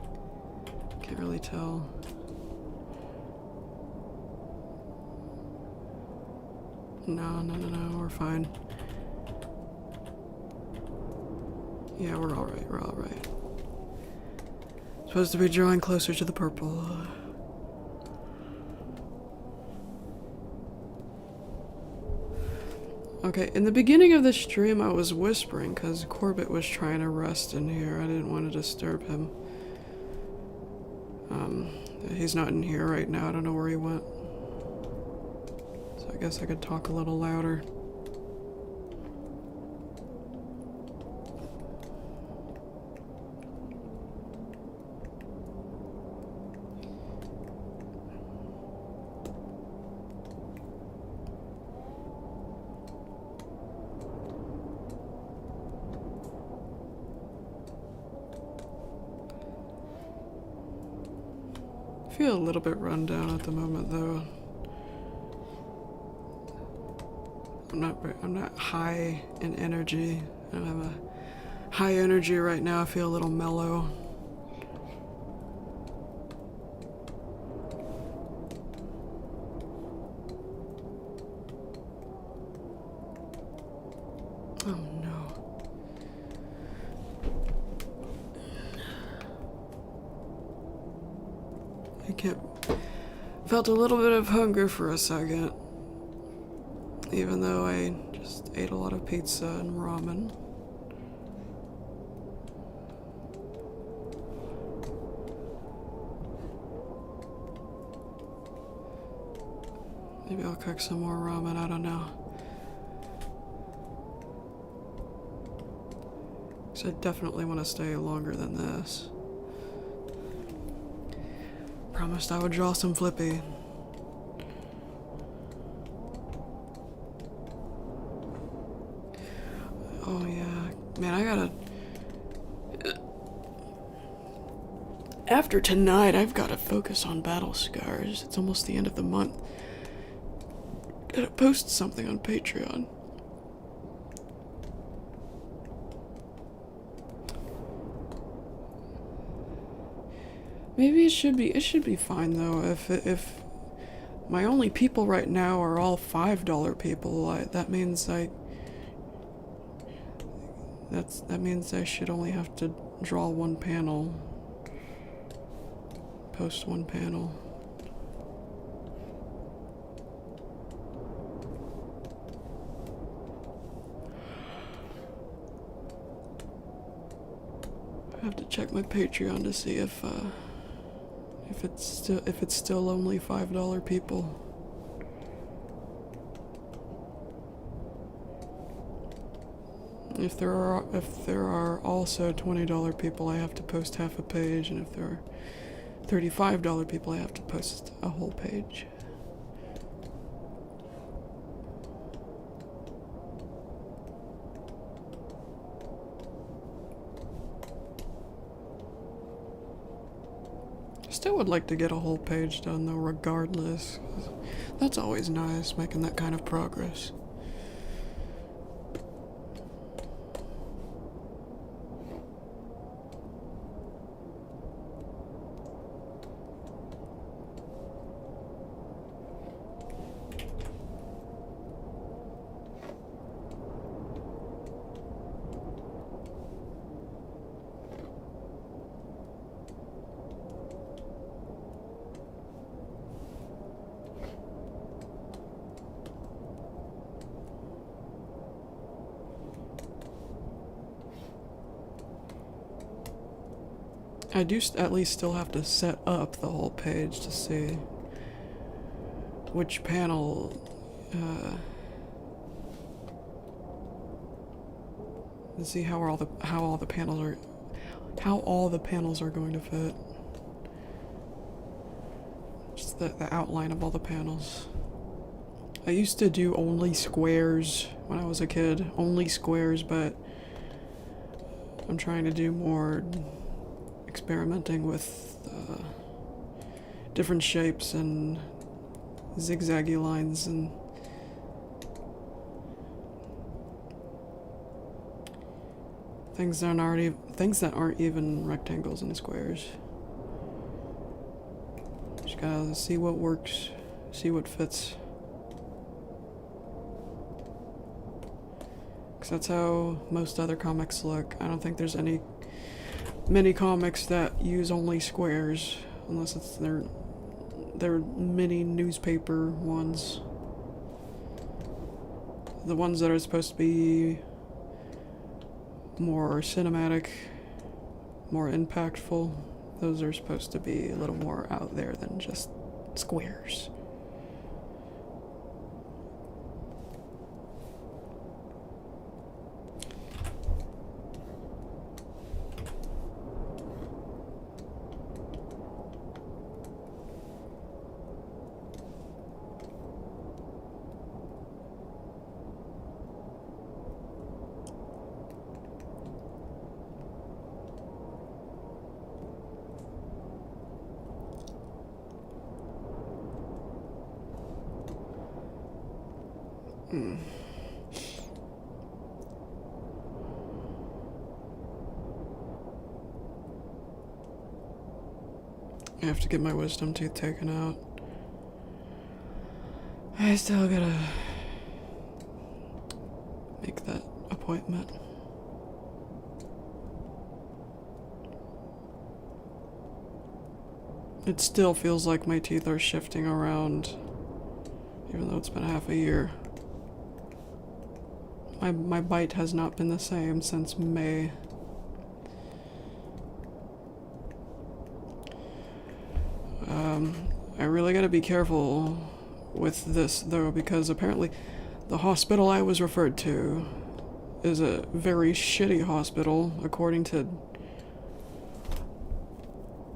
A: Can't really tell. No, we're fine. Yeah, we're alright. Supposed to be drawing closer to the purple. Okay, in the beginning of the stream I was whispering because Corbett was trying to rest in here. I didn't want to disturb him. He's not in here right now. I don't know where he went. So I guess I could talk a little louder. I feel a little bit run down at the moment, though. I'm not high in energy. I don't have a high energy right now. I feel a little mellow. Oh no. Felt a little bit of hunger for a second, even though I just ate a lot of pizza and ramen. Maybe I'll cook some more ramen, I don't know. So I definitely want to stay longer than this. Promised I would draw some Flippy. Oh yeah, man, I gotta... After tonight, I've gotta focus on battle scars. It's almost the end of the month. Gotta post something on Patreon. Maybe it should be fine though if my only people right now are all $5 people. That means that means I should only have to draw one panel, post one panel. I have to check my Patreon to see if it's still only $5 people. If there are also $20 people, I have to post half a page, and if there are $35 people, I have to post a whole page. Still would like to get a whole page done though, regardless. That's always nice, making that kind of progress. I do at least still have to set up the whole page to see which panel, to see how all the panels are going to fit. Just the outline of all the panels. I used to do only squares when I was a kid, only squares, but I'm trying to do more experimenting with different shapes and zigzaggy lines and things that aren't even rectangles and squares. Just gotta see what works, see what fits. 'Cause that's how most other comics look. I don't think there's many comics that use only squares, unless it's their mini newspaper ones. The ones that are supposed to be more cinematic, more impactful, those are supposed to be a little more out there than just squares. I have to get my wisdom teeth taken out. I still gotta make that appointment. It still feels like my teeth are shifting around, even though it's been half a year. My bite has not been the same since May. I really gotta be careful with this though, because apparently the hospital I was referred to is a very shitty hospital, according to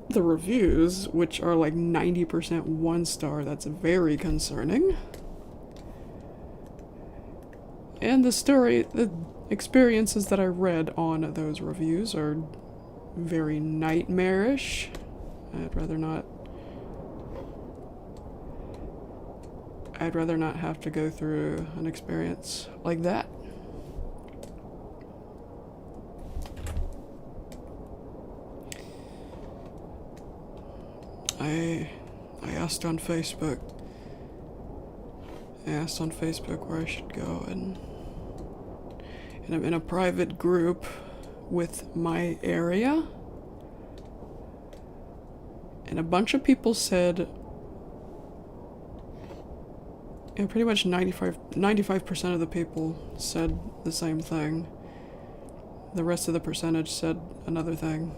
A: the reviews, which are like 90% 1-star. That's very concerning. And the experiences that I read on those reviews are very nightmarish. I'd rather not have to go through an experience like that. I asked on Facebook. I asked on Facebook where I should go, and I'm in a private group with my area, and a bunch of people said, and pretty much 95% of the people said the same thing. The rest of the percentage said another thing.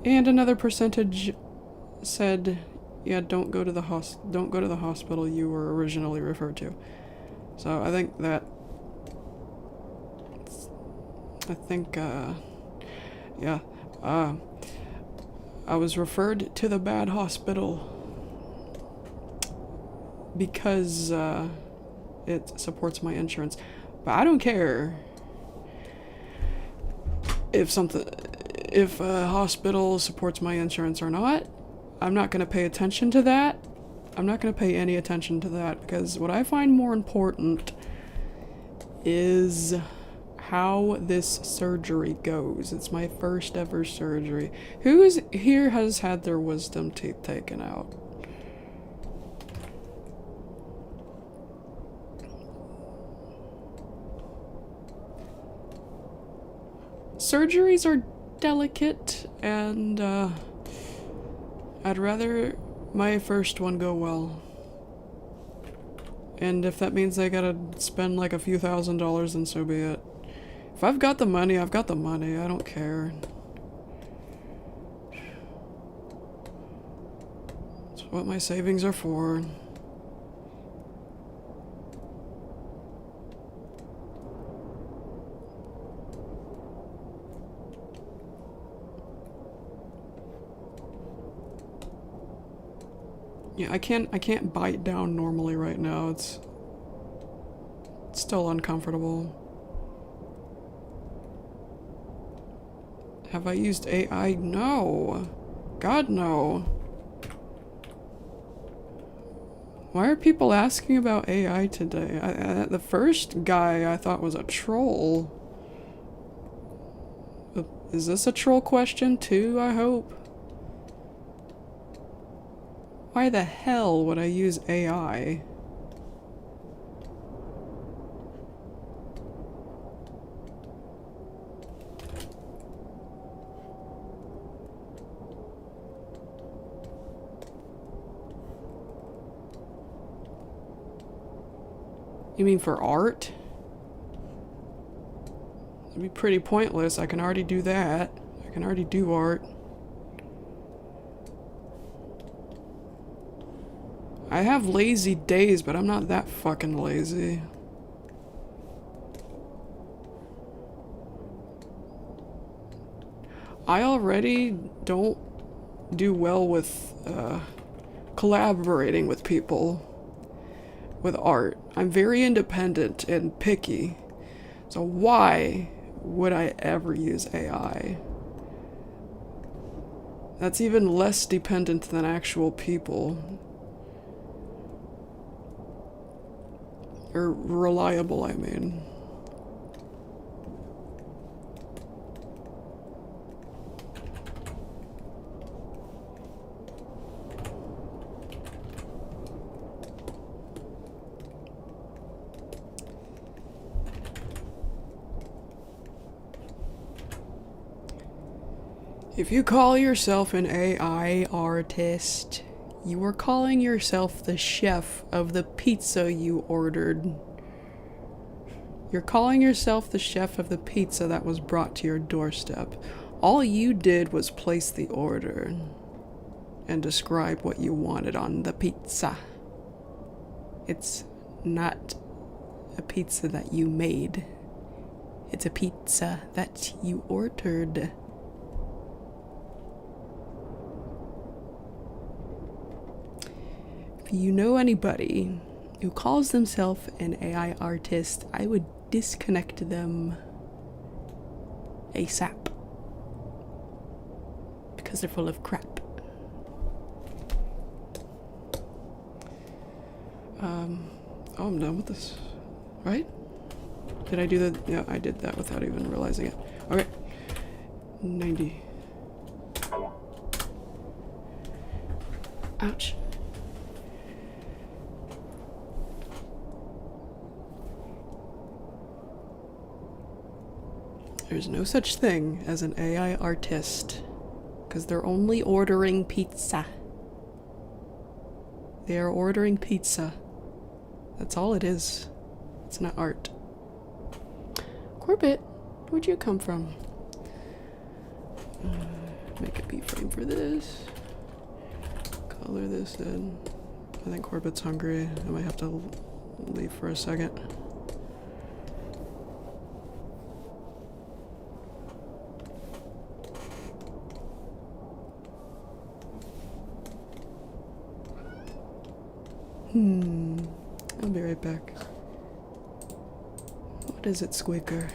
A: And another percentage said, yeah, don't go to the hospital you were originally referred to. So I think yeah, I was referred to the bad hospital because it supports my insurance. But I don't care if a hospital supports my insurance or not. I'm not going to pay attention to that. I'm not going to pay any attention to that, because what I find more important is how this surgery goes. It's my first ever surgery. Who here has had their wisdom teeth taken out? Surgeries are delicate, and I'd rather my first one go well. And if that means I gotta spend like a few $1,000s, then so be it. If I've got the money, I've got the money. I don't care. It's what my savings are for. Yeah, I can't bite down normally right now. It's still uncomfortable. Have I used AI? No. God, no. Why are people asking about AI today? The first guy I thought was a troll. Is this a troll question too, I hope? Why the hell would I use AI? You mean for art? It'd be pretty pointless. I can already do that. I can already do art. I have lazy days, but I'm not that fucking lazy. I already don't do well with collaborating with people with art. I'm very independent and picky. So why would I ever use AI? That's even less dependent than actual people. Or reliable, I mean. If you call yourself an AI artist, you are calling yourself the chef of the pizza you ordered. You're calling yourself the chef of the pizza that was brought to your doorstep. All you did was place the order and describe what you wanted on the pizza. It's not a pizza that you made. It's a pizza that you ordered. If you know anybody who calls themselves an AI artist, I would disconnect them ASAP. Because they're full of crap. Oh, I'm done with this. Right? Did I do that? Yeah, I did that without even realizing it. Okay. 90. Ouch. There's no such thing as an AI artist, because they're only ordering pizza. They are ordering pizza. That's all it is. It's not art. Corbett, where'd you come from? Make a B-frame for this. Color this in. I think Corbett's hungry. I might have to leave for a second. I'll be right back. What is it, Squeaker?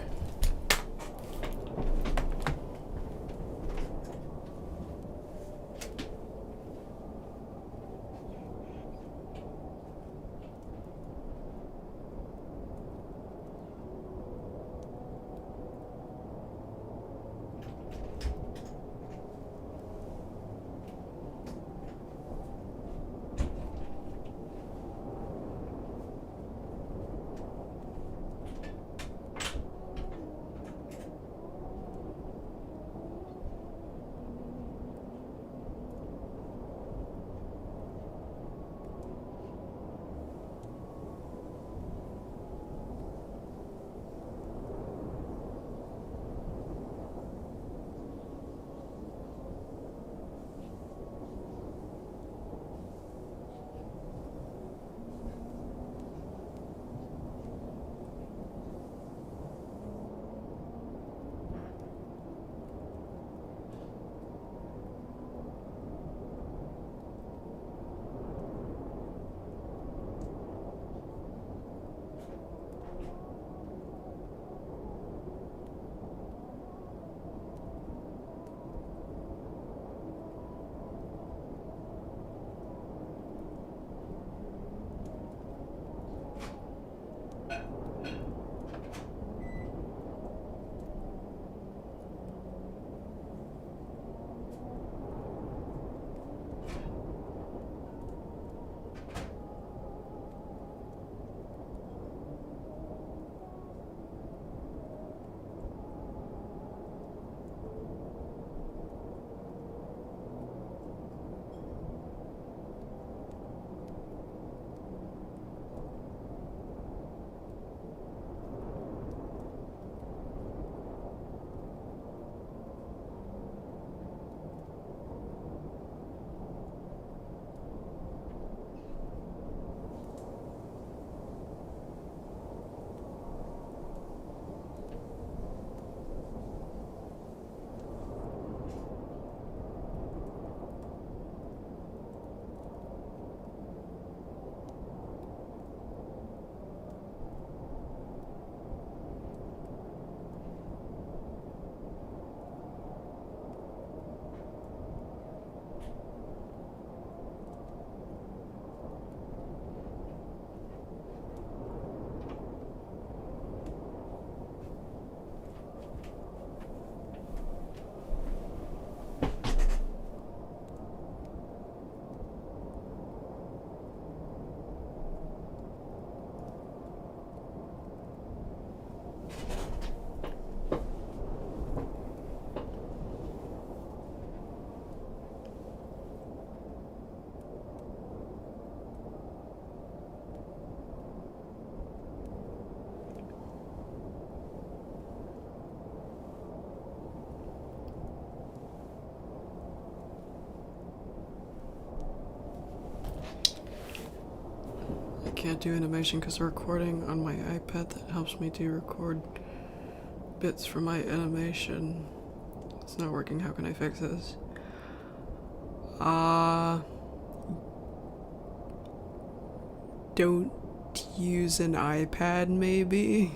A: Can't do animation because the recording on my iPad that helps me do record bits for my animation. It's not working. How can I fix this? Don't use an iPad, maybe?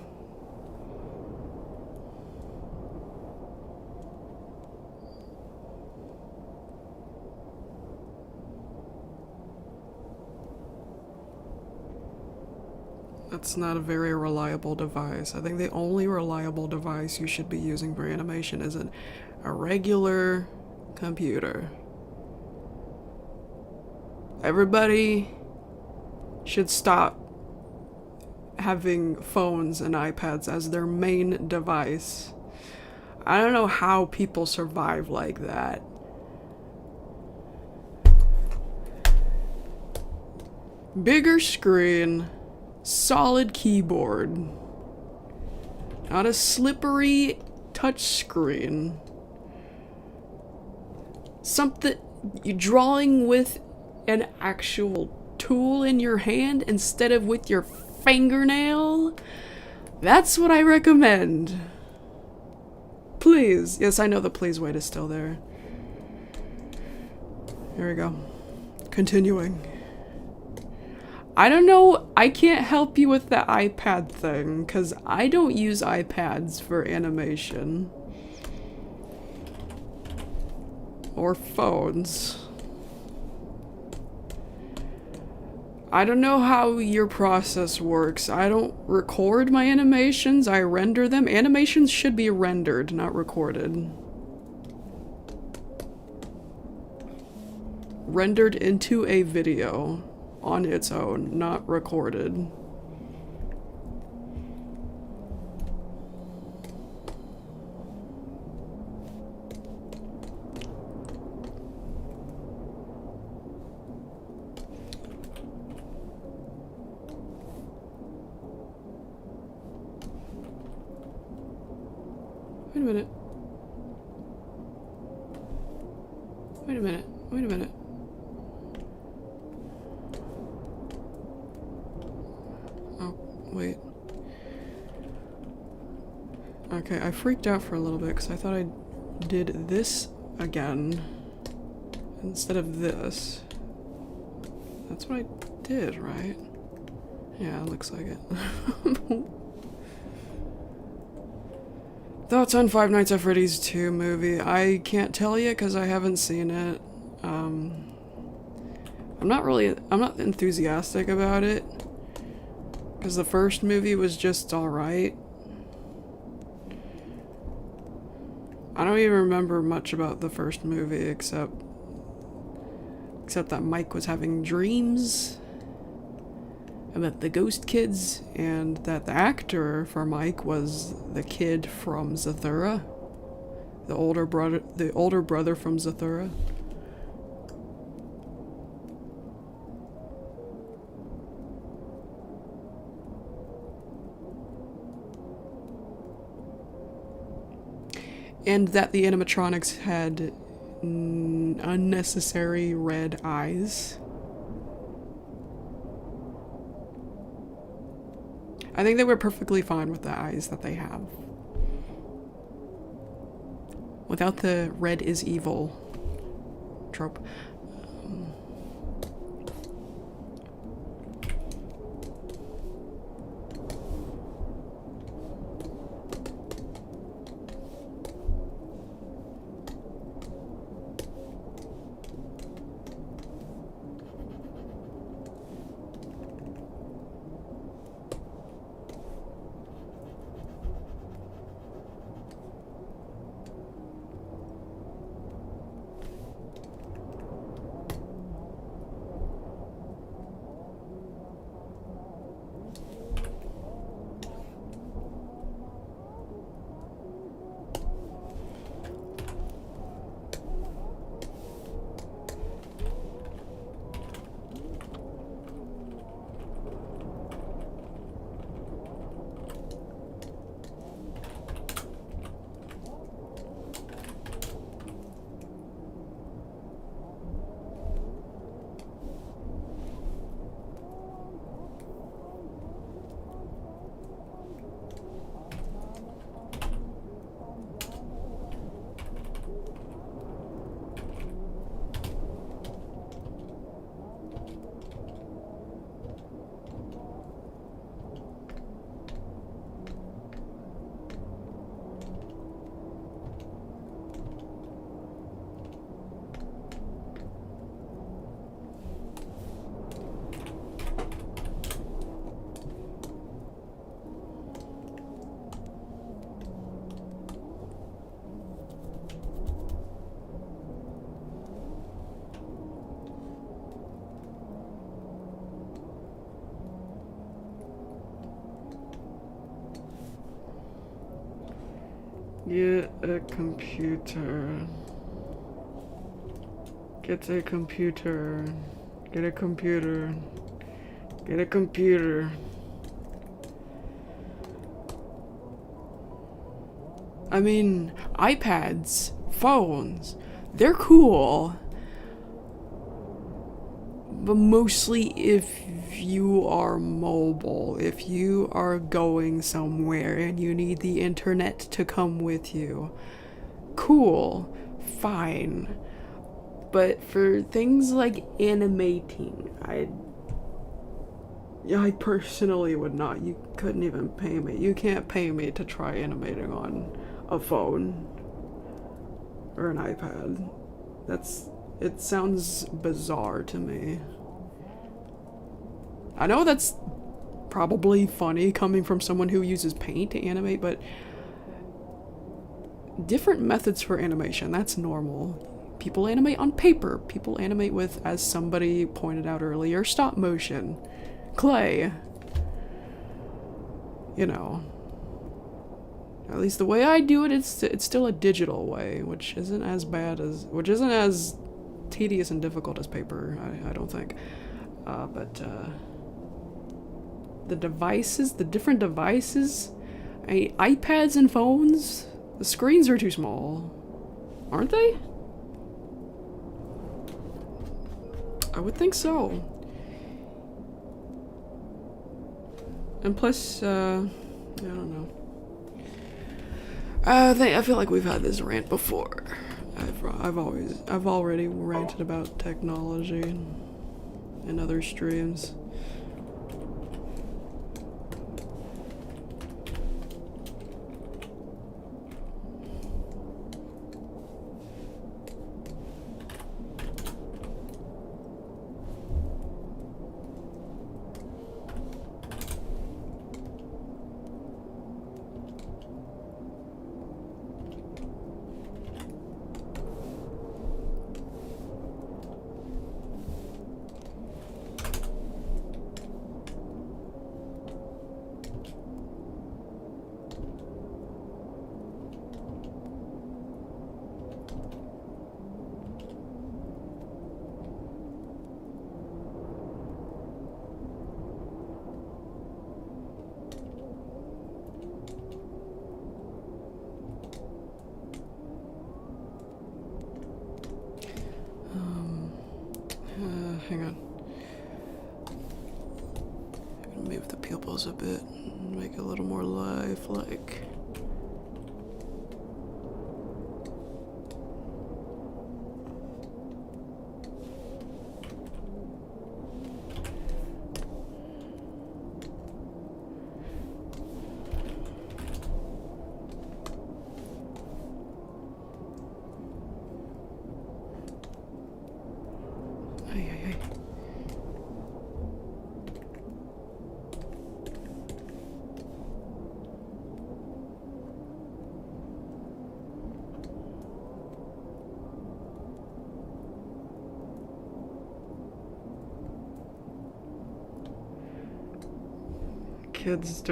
A: That's not a very reliable device. I think the only reliable device you should be using for animation is a regular computer. Everybody should stop having phones and iPads as their main device. I don't know how people survive like that. Bigger screen, solid keyboard, not a slippery touch screen. Something, you're drawing with an actual tool in your hand instead of with your fingernail. That's what I recommend. Please. Yes, I know the please wait is still there. Here we go. Continuing. I don't know, I can't help you with the iPad thing, because I don't use iPads for animation. Or phones. I don't know how your process works. I don't record my animations, I render them. Animations should be rendered, not recorded. Rendered into a video on its own, not recorded. Wait a minute. Wait a minute. Wait a minute. Oh, wait. Okay, I freaked out for a little bit because I thought I did this again instead of this. That's what I did, right? Yeah, it looks like it. Thoughts on Five Nights at Freddy's 2 movie? I can't tell you because I haven't seen it. I'm not enthusiastic about it because the first movie was just alright. I don't even remember much about the first movie except that Mike was having dreams about the ghost kids, and that the actor for Mike was the kid from Zathura, the older brother from Zathura. And that the animatronics had unnecessary red eyes. I think they were perfectly fine with the eyes that they have. Without the red is evil trope. Get a computer. Get a computer. Get a computer. Get a computer. I mean, iPads, phones, they're cool. But mostly if you are mobile, if you are going somewhere and you need the internet to come with you. Cool, fine. But for things like animating, I personally would not. You couldn't even pay me. You can't pay me to try animating on a phone or an iPad. It sounds bizarre to me. I know that's probably funny coming from someone who uses paint to animate, but different methods for animation, that's normal. People animate on paper. People animate with, as somebody pointed out earlier, stop motion, clay. You know. At least the way I do it, it's still a digital way, which isn't as tedious and difficult as paper, I don't think. But the different devices, iPads and phones, the screens are too small, aren't they? I would think so. And plus, I don't know. I feel like we've had this rant before. I've already ranted about technology in other streams. Hang on. Move the pupils a bit, make it a little more lifelike. Kids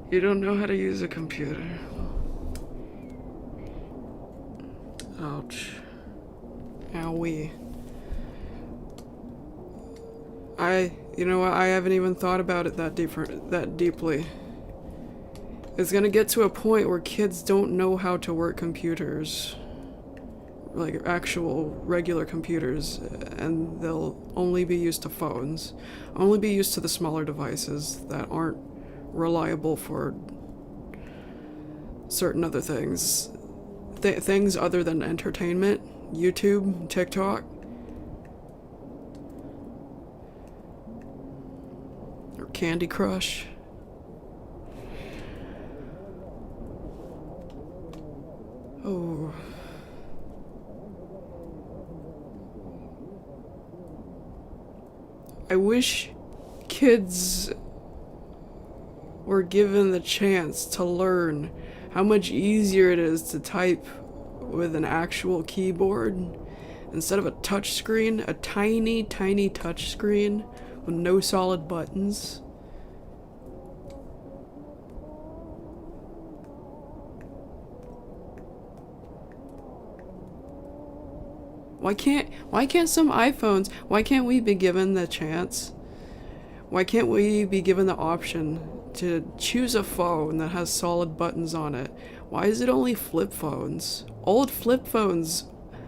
A: you don't know how to use a computer. Ouch. Owie. You know what, I haven't even thought about it that deeply. It's gonna get to a point where kids don't know how to work computers. Like actual regular computers, and they'll only be used to phones, only be used to the smaller devices that aren't reliable for certain other things. Things other than entertainment, YouTube, TikTok, or Candy Crush. Oh. I wish kids were given the chance to learn how much easier it is to type with an actual keyboard instead of a touch screen, a tiny, tiny touch screen with no solid buttons. Why can't some iPhones, why can't we be given the chance? Why can't we be given the option to choose a phone that has solid buttons on it? Why is it only flip phones? Old flip phones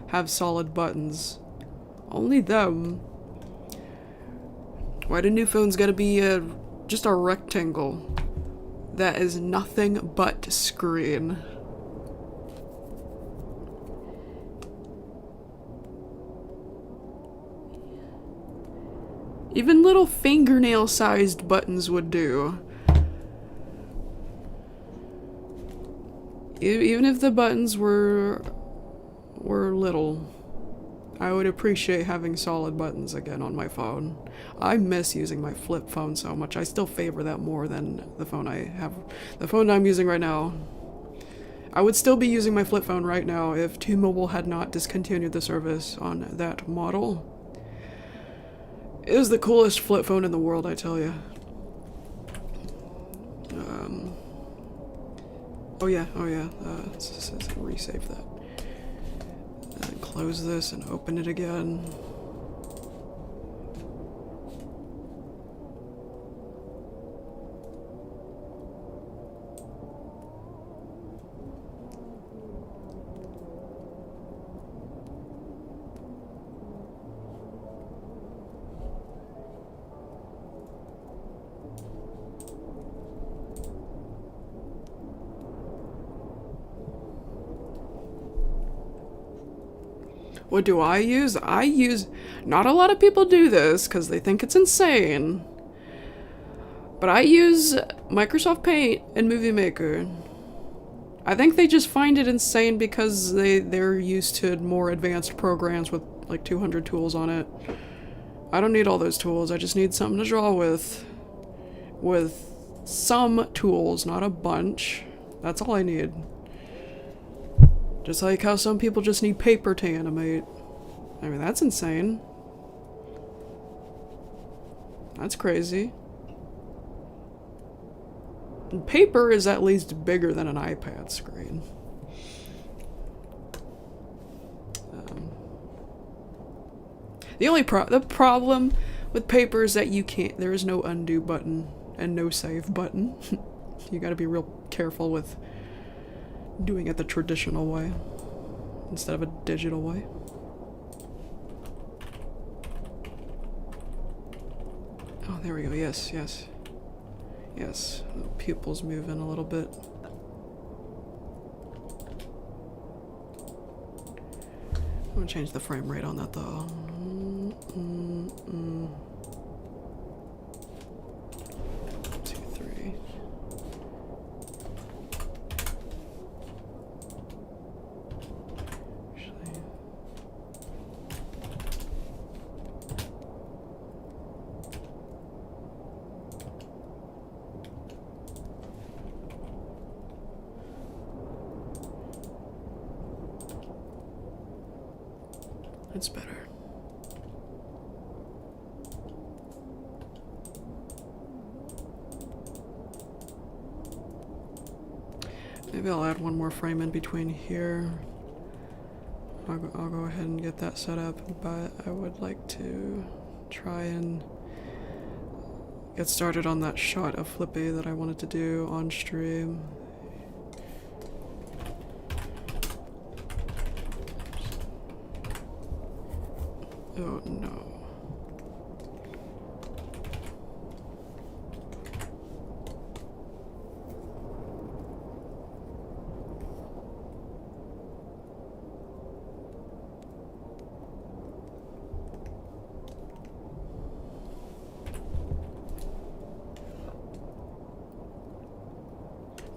A: have solid buttons. Only them. Why do new phones gotta be just a rectangle that is nothing but screen? Even little fingernail-sized buttons would do. Even if the buttons were little, I would appreciate having solid buttons again on my phone. I miss using my flip phone so much. I still favor that more than the phone I have. The phone I'm using right now. I would still be using my flip phone right now if T-Mobile had not discontinued the service on that model. It is the coolest flip phone in the world, I tell you. Oh yeah. Let's resave that. And close this and open it again. What do I use? Not a lot of people do this because they think it's insane. But I use Microsoft Paint and Movie Maker. I think they just find it insane because they're used to more advanced programs with like 200 tools on it. I don't need all those tools. I just need something to draw with. With some tools, not a bunch. That's all I need. Just like how some people just need paper to animate. I mean, that's insane. That's crazy. And paper is at least bigger than an iPad screen. The problem with paper is that there is no undo button and no save button. You gotta be real careful with doing it the traditional way instead of a digital way. Oh, there we go. Yes. The pupils move in a little bit. I'm gonna change the frame rate on that though. 2, 3. It's better. Maybe I'll add one more frame in between here. I'll go ahead and get that set up, but I would like to try and get started on that shot of Flippy that I wanted to do on stream. Oh no.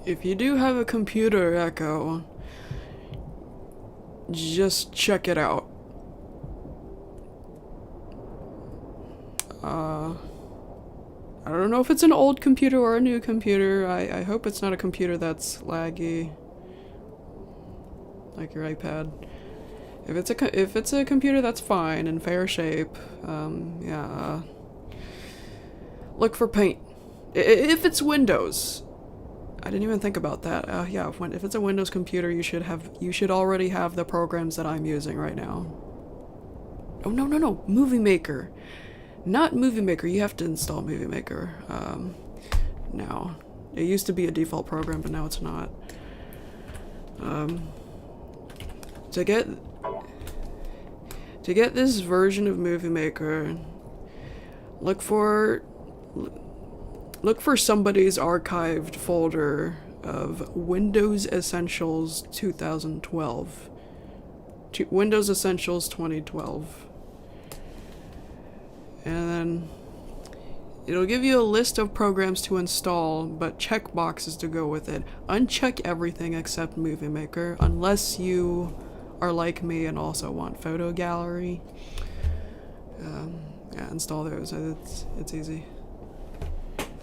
A: If you do have a computer echo, just check it out. I don't know if it's an old computer or a new computer. I hope it's not a computer that's laggy, like your iPad. If it's a computer that's fine and fair shape, yeah. Look for Paint. If it's Windows, I didn't even think about that. Yeah, if it's a Windows computer, you should already have the programs that I'm using right now. Oh, no, Movie Maker. Not Movie Maker, you have to install Movie Maker. Now. It used to be a default program, but now it's not. To get this version of Movie Maker, look for somebody's archived folder of Windows Essentials 2012. Windows Essentials 2012. And then it'll give you a list of programs to install, but check boxes to go with it. Uncheck everything except Movie Maker, unless you are like me and also want Photo Gallery. Yeah, install those. It's easy.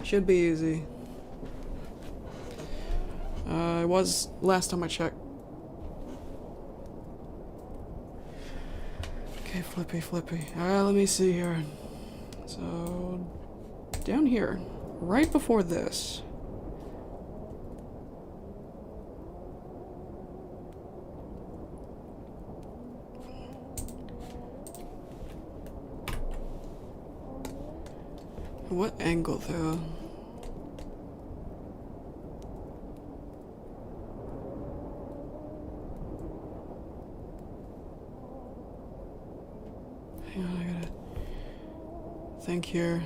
A: Should be easy. It was last time I checked. Okay, flippy. Alright, let me see here. So, down here, right before this. What angle though? Hang on, I gotta think here.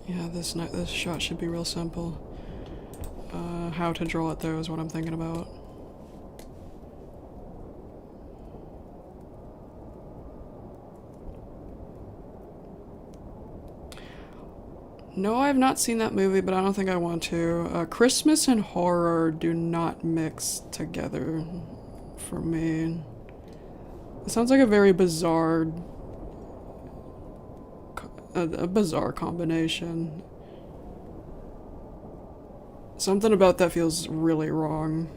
A: Yeah, this shot should be real simple. How to draw it though is what I'm thinking about. No, I have not seen that movie, but I don't think I want to. Christmas and horror do not mix together for me. It sounds like a very bizarre a bizarre combination. Something about that feels really wrong.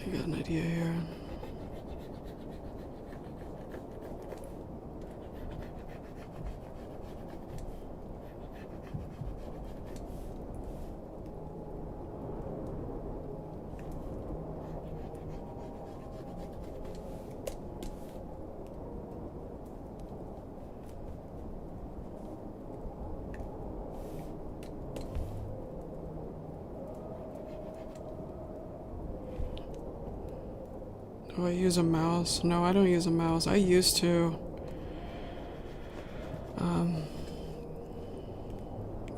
A: I got an idea here. Do I use a mouse? No, I don't use a mouse. I used to.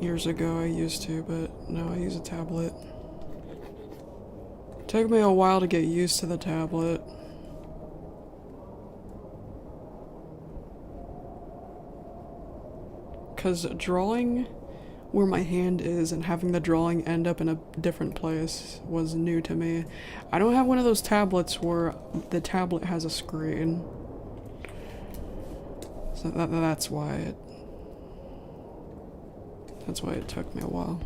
A: Years ago I used to, but now I use a tablet. It took me a while to get used to the tablet. Because drawing where my hand is and having the drawing end up in a different place was new to me. I don't have one of those tablets where the tablet has a screen. So that's why it took me a while.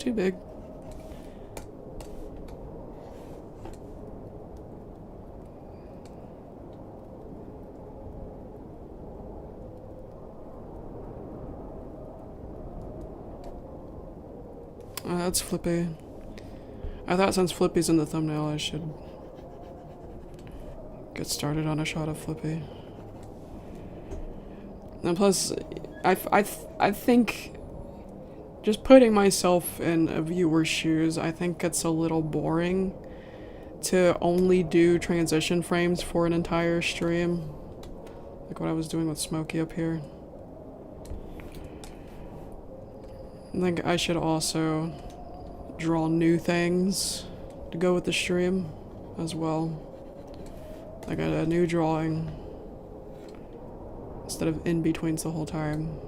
A: too big. That's Flippy. I thought since Flippy's in the thumbnail, I should get started on a shot of Flippy. And plus, I think just putting myself in a viewer's shoes, I think it's a little boring to only do transition frames for an entire stream. Like what I was doing with Smokey up here. I think I should also draw new things to go with the stream as well. Like a new drawing instead of in-betweens the whole time.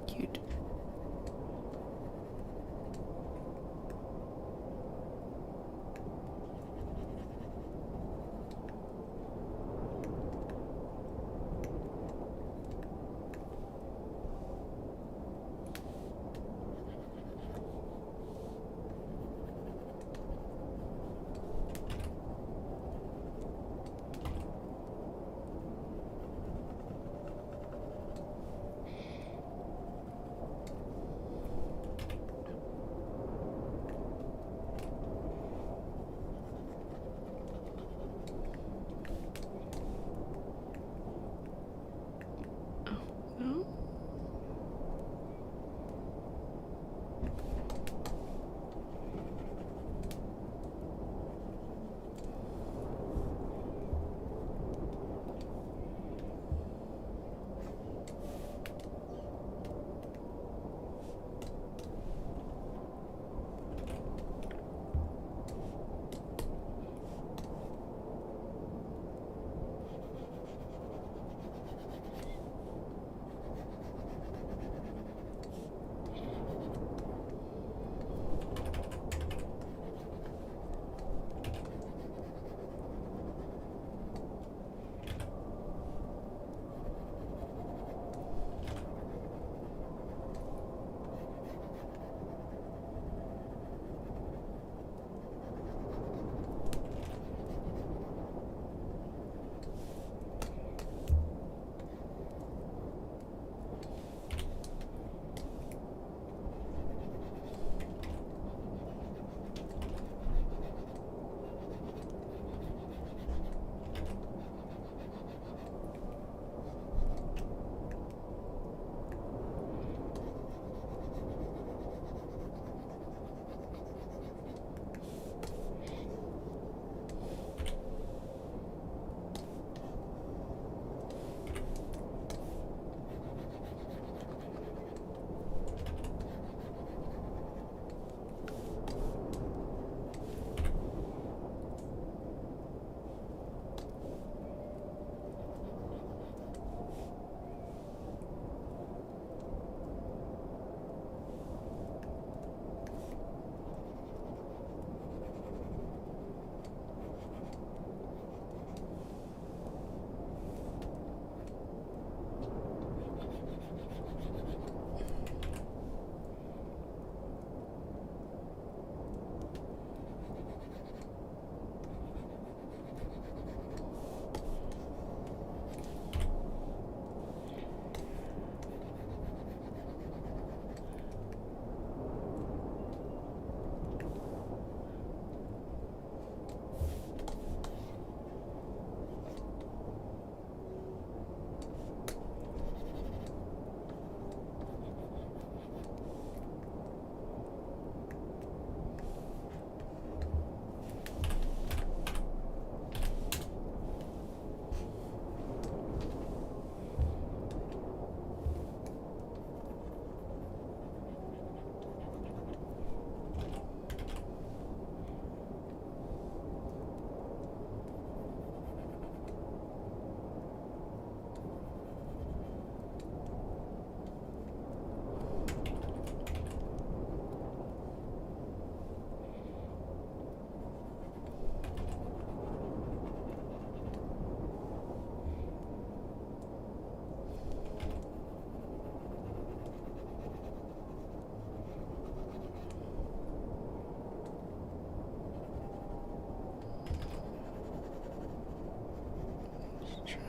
A: Cute.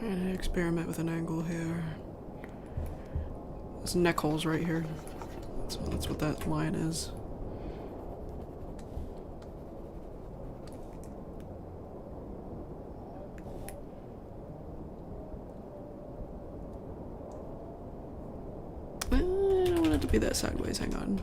A: Trying to experiment with an angle here. This neck hole's right here. That's what that line is. I don't want it to be that sideways, hang on.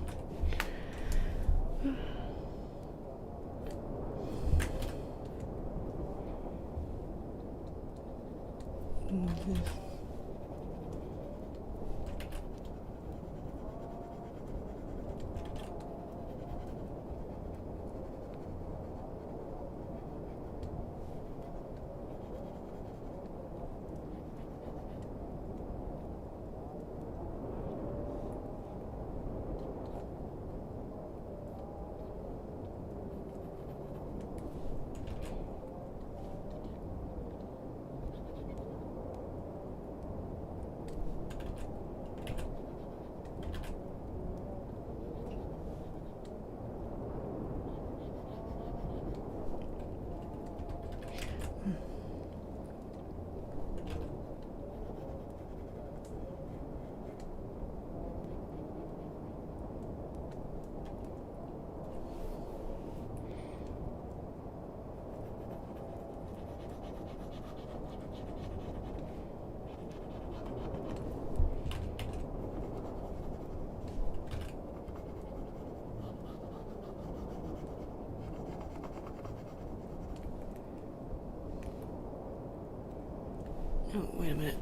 A: Oh, wait a minute.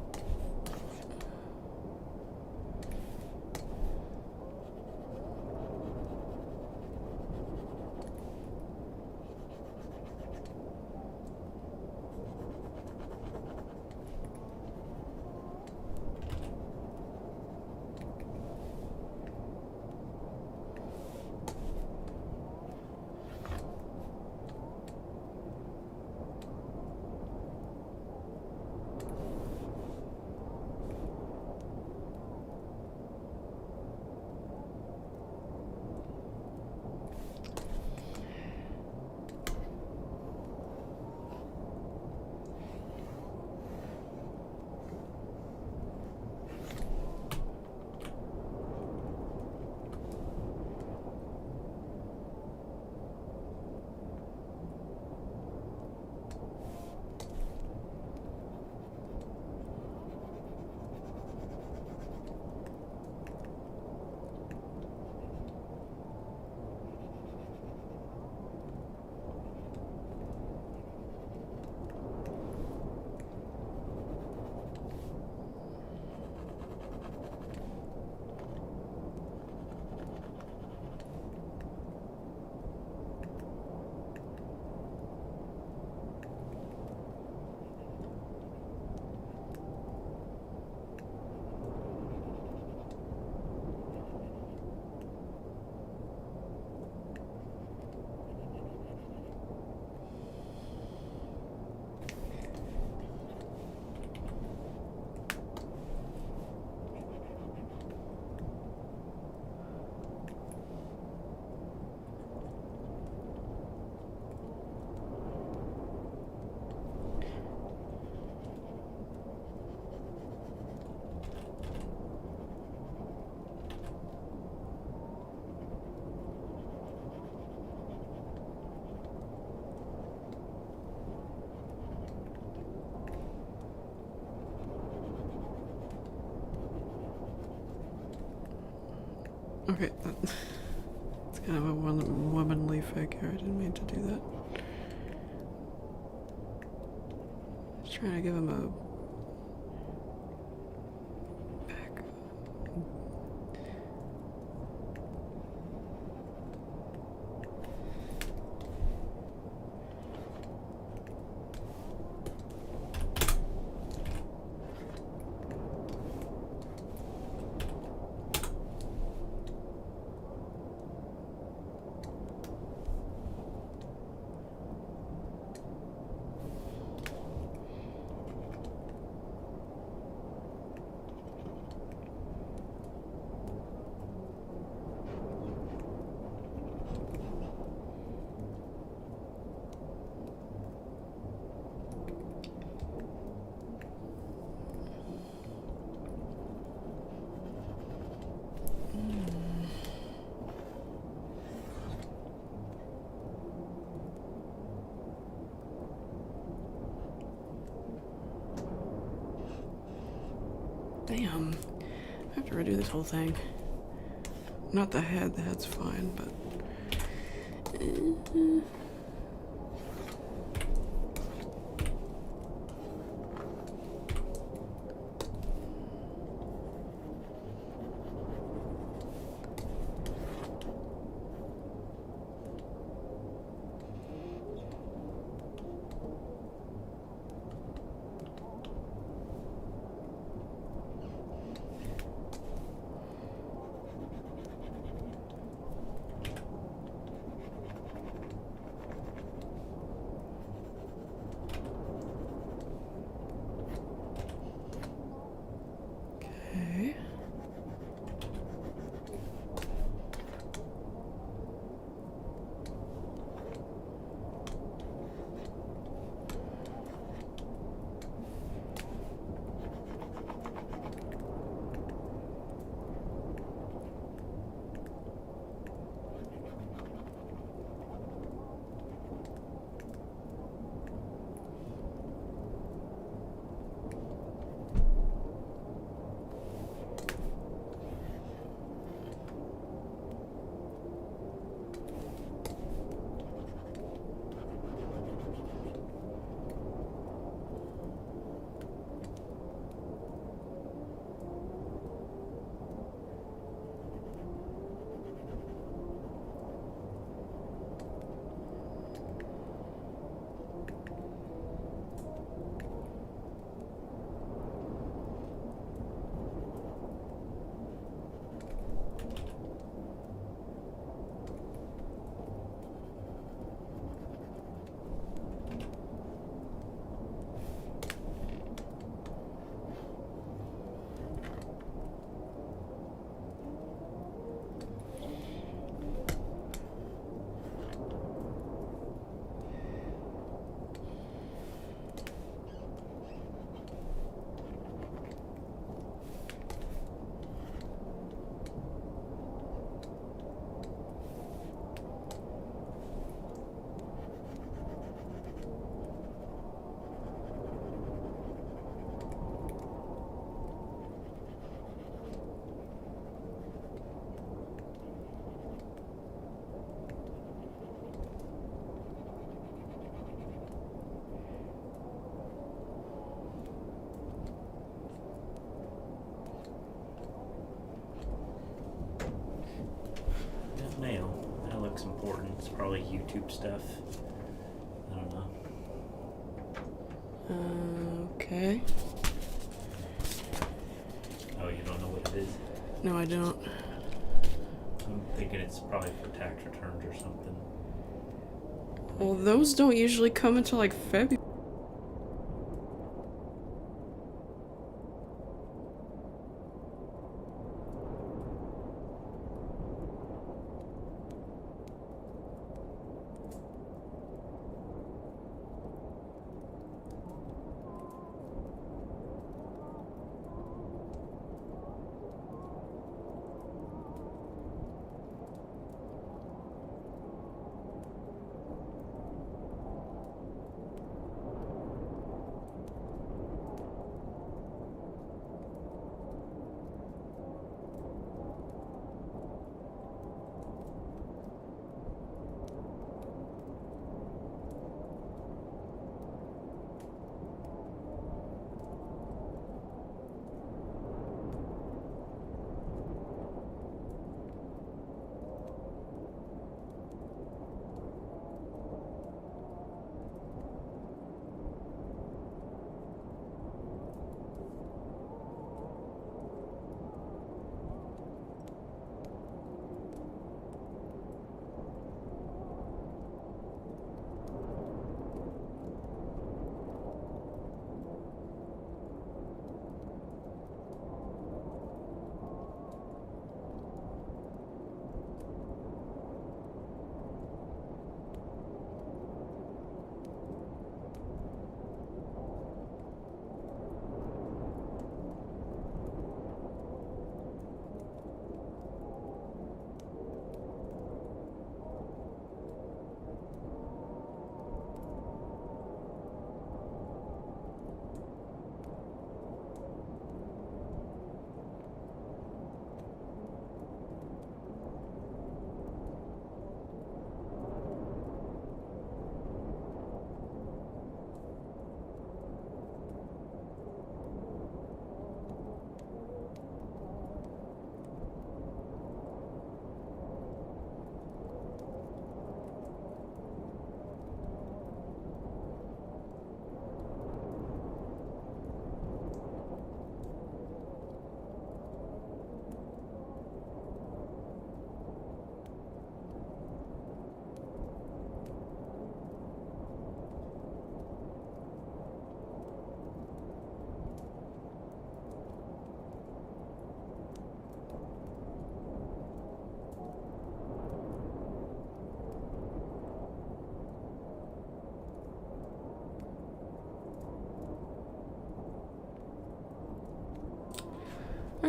A: Okay, it's kind of a womanly figure. I didn't mean to do that. Just trying to give him a back. Damn. I have to redo this whole thing. Not the head. The head's fine, but... Okay.
B: Nail. That looks important. It's probably YouTube stuff. I don't know.
A: Okay.
B: Oh, you don't know what it is?
A: No, I don't.
B: I'm thinking it's probably for tax returns or something.
A: Well, those don't usually come until like February.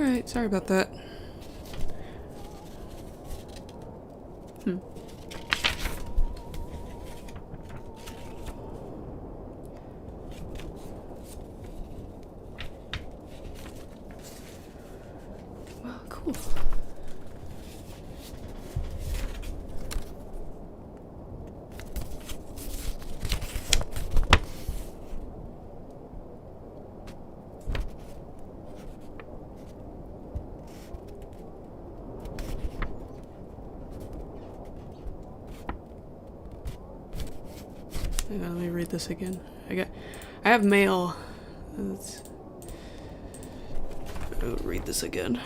A: alright. Sorry about that. Well, cool. Hang on, let me read this again. I have mail. I'll read this again.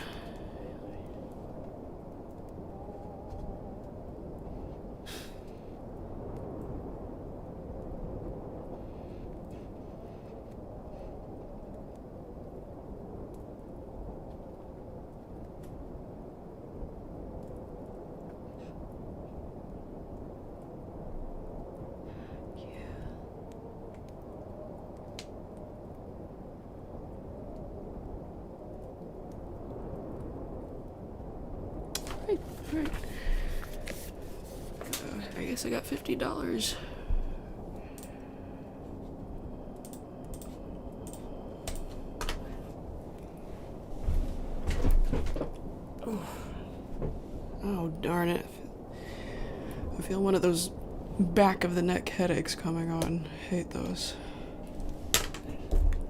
A: Alright. I guess I got $50. Oh, darn it. I feel one of those back of the neck headaches coming on. I hate those.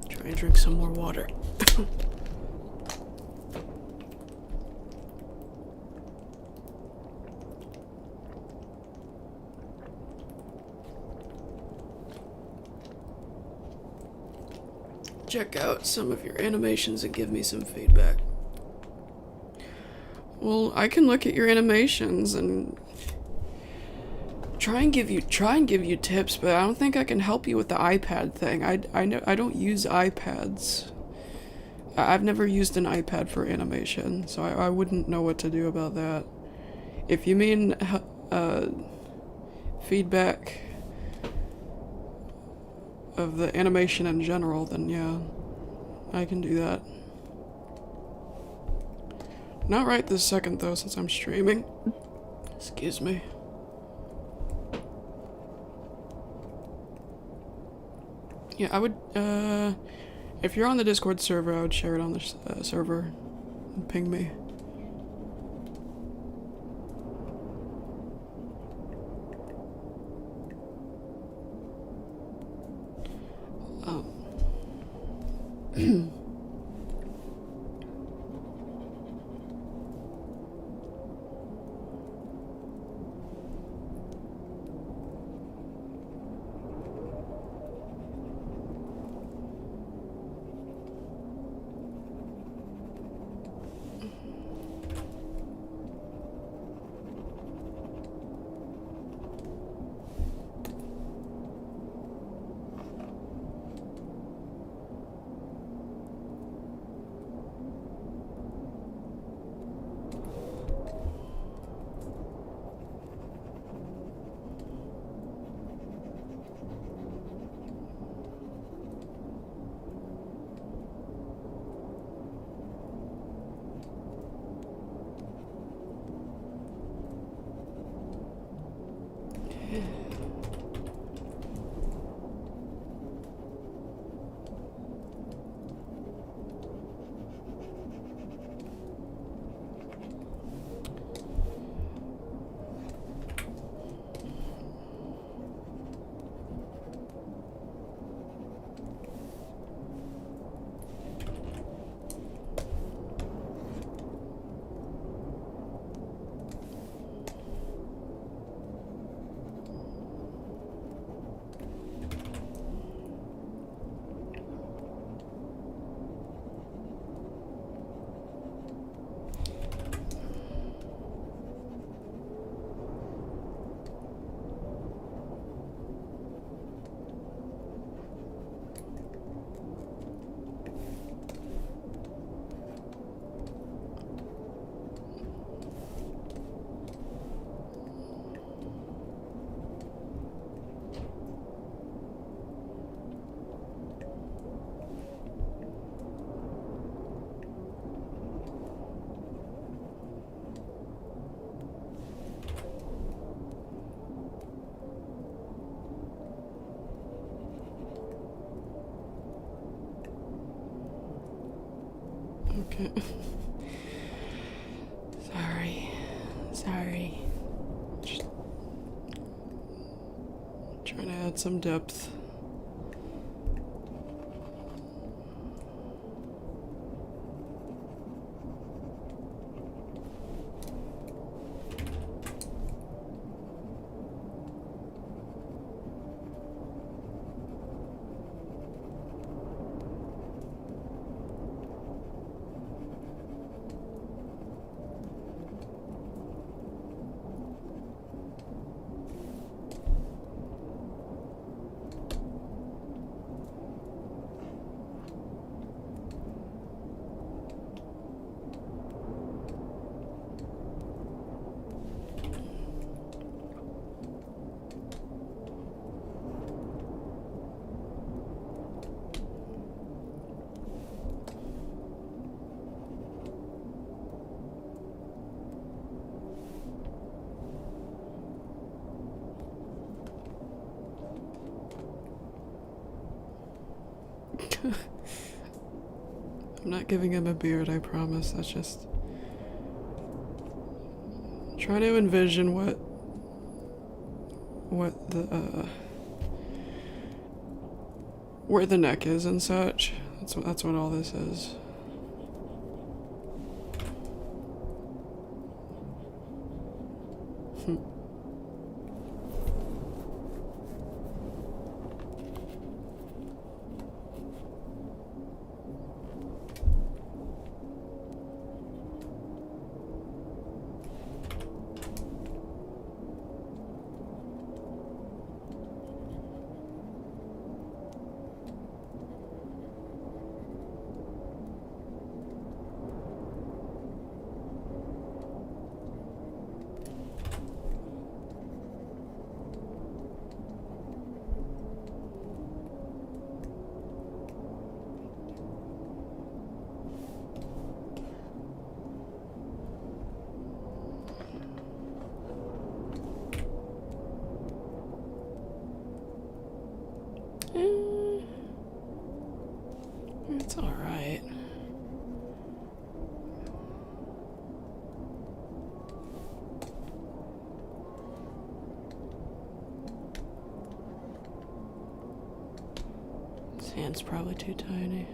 A: Try and drink some more water. Check out some of your animations and give me some feedback. Well, I can look at your animations and try and give you tips, but I don't think I can help you with the iPad thing. I don't use iPads. I've never used an iPad for animation, so I wouldn't know what to do about that. If you mean feedback of the animation in general, then yeah, I can do that. Not right this second though, since I'm streaming. Excuse me. Yeah, I would, if you're on the Discord server, I would share it on the server and ping me. Sorry. Just trying to add some depth. I'm not giving him a beard, I promise. That's just trying to envision what the where the neck is and such. That's what all this is. It's all right. His hand's probably too tiny.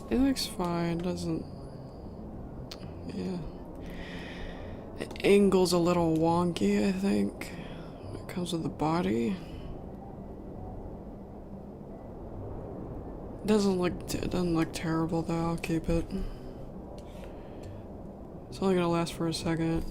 A: It looks fine, doesn't... Yeah. The angle's a little wonky, I think, when it comes to the body. It doesn't look terrible though, I'll keep it. It's only gonna last for a second.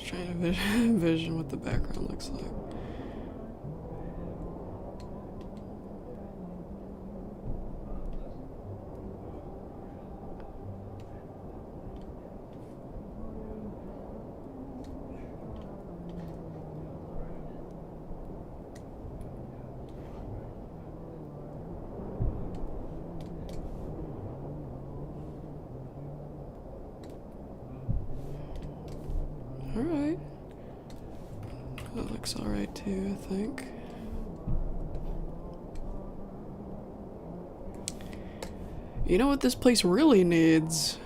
A: Trying to envision what the background looks like. Alright. That looks alright too, I think. You know what this place really needs?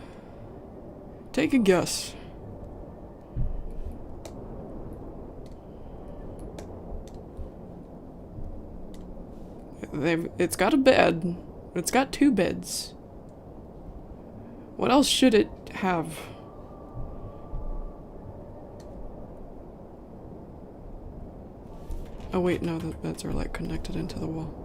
A: Take a guess. It's got a bed. It's got 2 beds. What else should it have? Oh wait, no, the beds are like connected into the wall.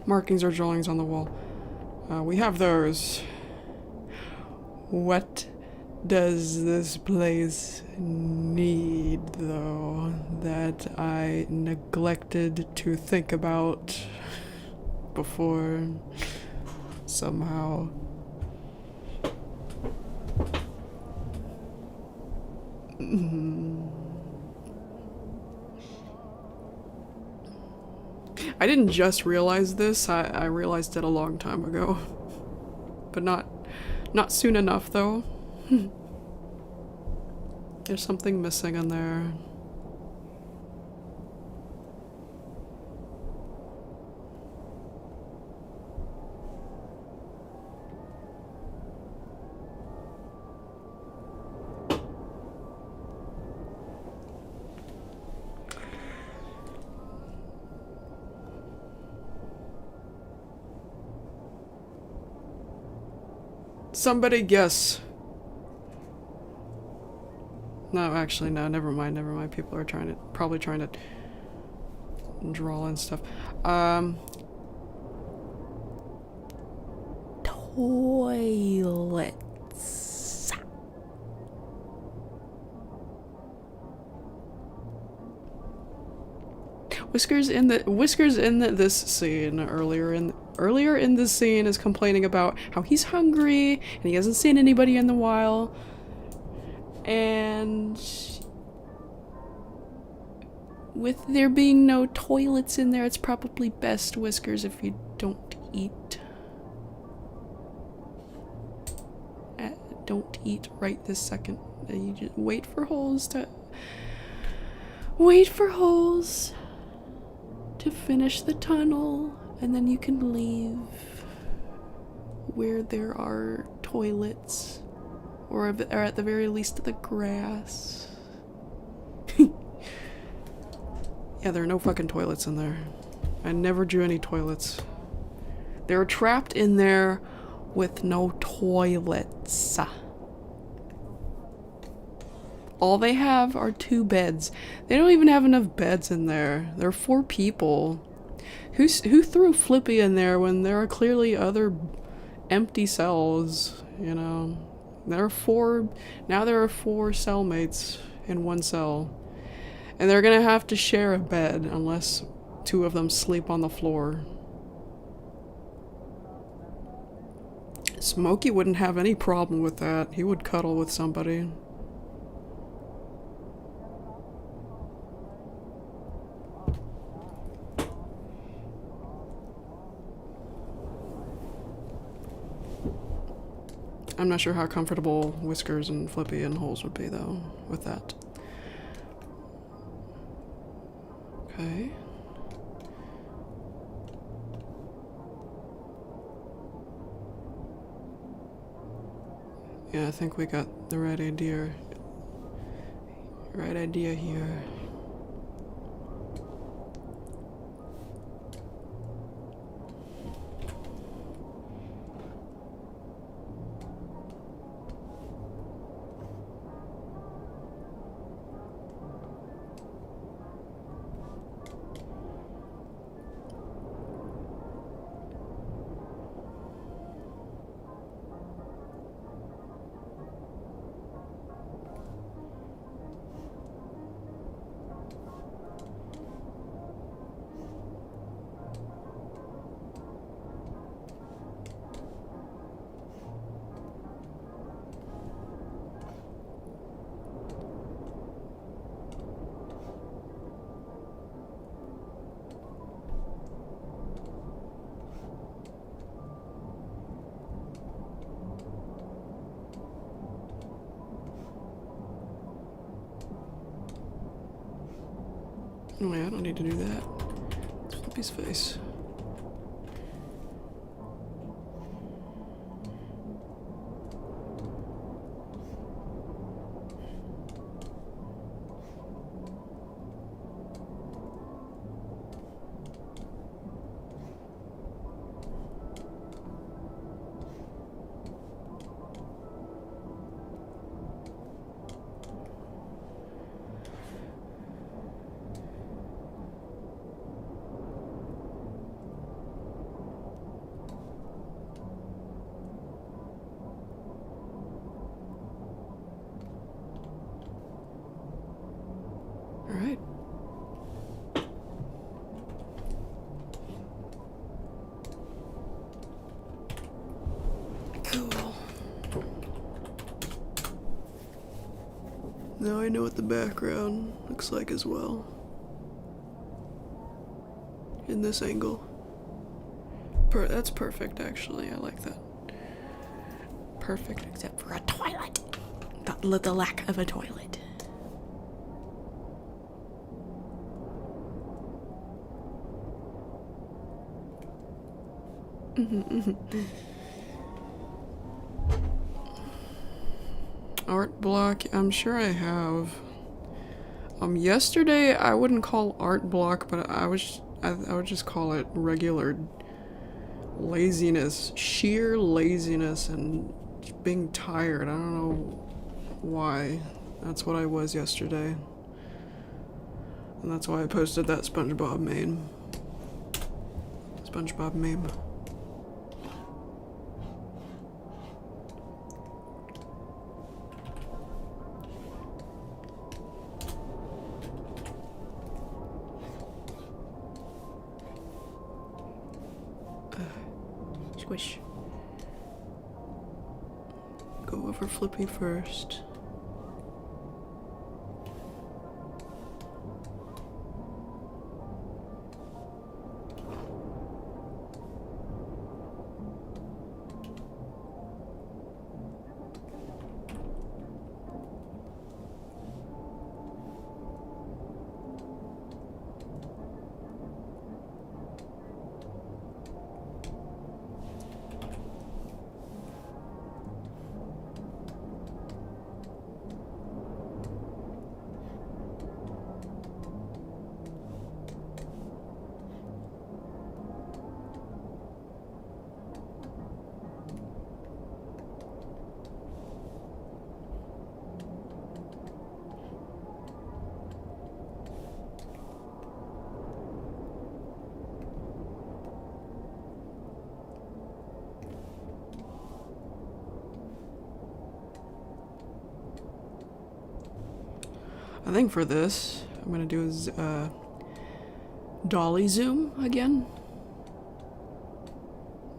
A: Markings or drawings on the wall. We have those. What does this place need, though, that I neglected to think about before somehow? I didn't just realize this, I realized it a long time ago. But not soon enough, though. There's something missing in there. Somebody guess. No, actually, no, never mind. People are probably trying to draw and stuff. Toilets. Whiskers in this scene earlier in this scene is complaining about how he's hungry and he hasn't seen anybody in a while. And with there being no toilets in there, it's probably best, Whiskers, if you don't eat. Don't eat right this second. You just wait for holes to Wait for holes to finish the tunnel, and then you can leave where there are toilets, or at the very least the grass. Yeah, there are no fucking toilets in there. I never drew any toilets. They're trapped in there with no toilets. All they have are 2 beds. They don't even have enough beds in there. There are 4 people. Who threw Flippy in there when there are clearly other empty cells, you know? There are 4 cellmates in one cell. And they're gonna have to share a bed unless 2 of them sleep on the floor. Smokey wouldn't have any problem with that. He would cuddle with somebody. I'm not sure how comfortable Whiskers and Flippy and Holes would be, though, with that. Okay. Yeah, I think we got the right idea. Right idea here. No way, I don't need to do that. It's Flippy's face. Alright. Cool. Now I know what the background looks like as well. In this angle. That's perfect, actually. I like that. Perfect, except for a toilet. The lack of a toilet. Art block, I'm sure I have. Yesterday I wouldn't call art block, but I would just call it regular laziness, sheer laziness, and being tired. I don't know why. That's what I was yesterday. And that's why I posted that SpongeBob meme. SpongeBob meme. Squish. Go over Flippy first. I think for this, I'm gonna do is dolly zoom again.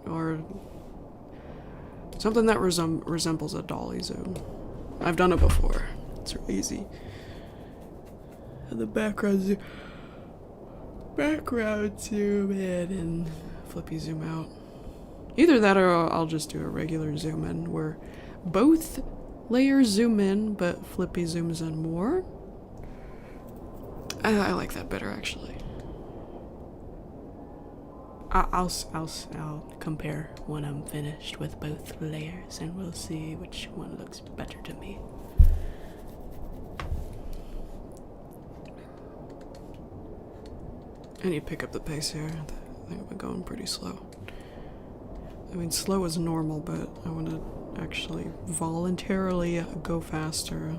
A: Or something that resembles a dolly zoom. I've done it before. It's really easy. And the background zoom in and flippy zoom out. Either that or I'll just do a regular zoom in where both layers zoom in but flippy zooms in more. I like that better actually. I'll compare when I'm finished with both layers and we'll see which one looks better to me. I need to pick up the pace here. I think I've been going pretty slow. I mean, slow is normal, but I want to actually voluntarily go faster.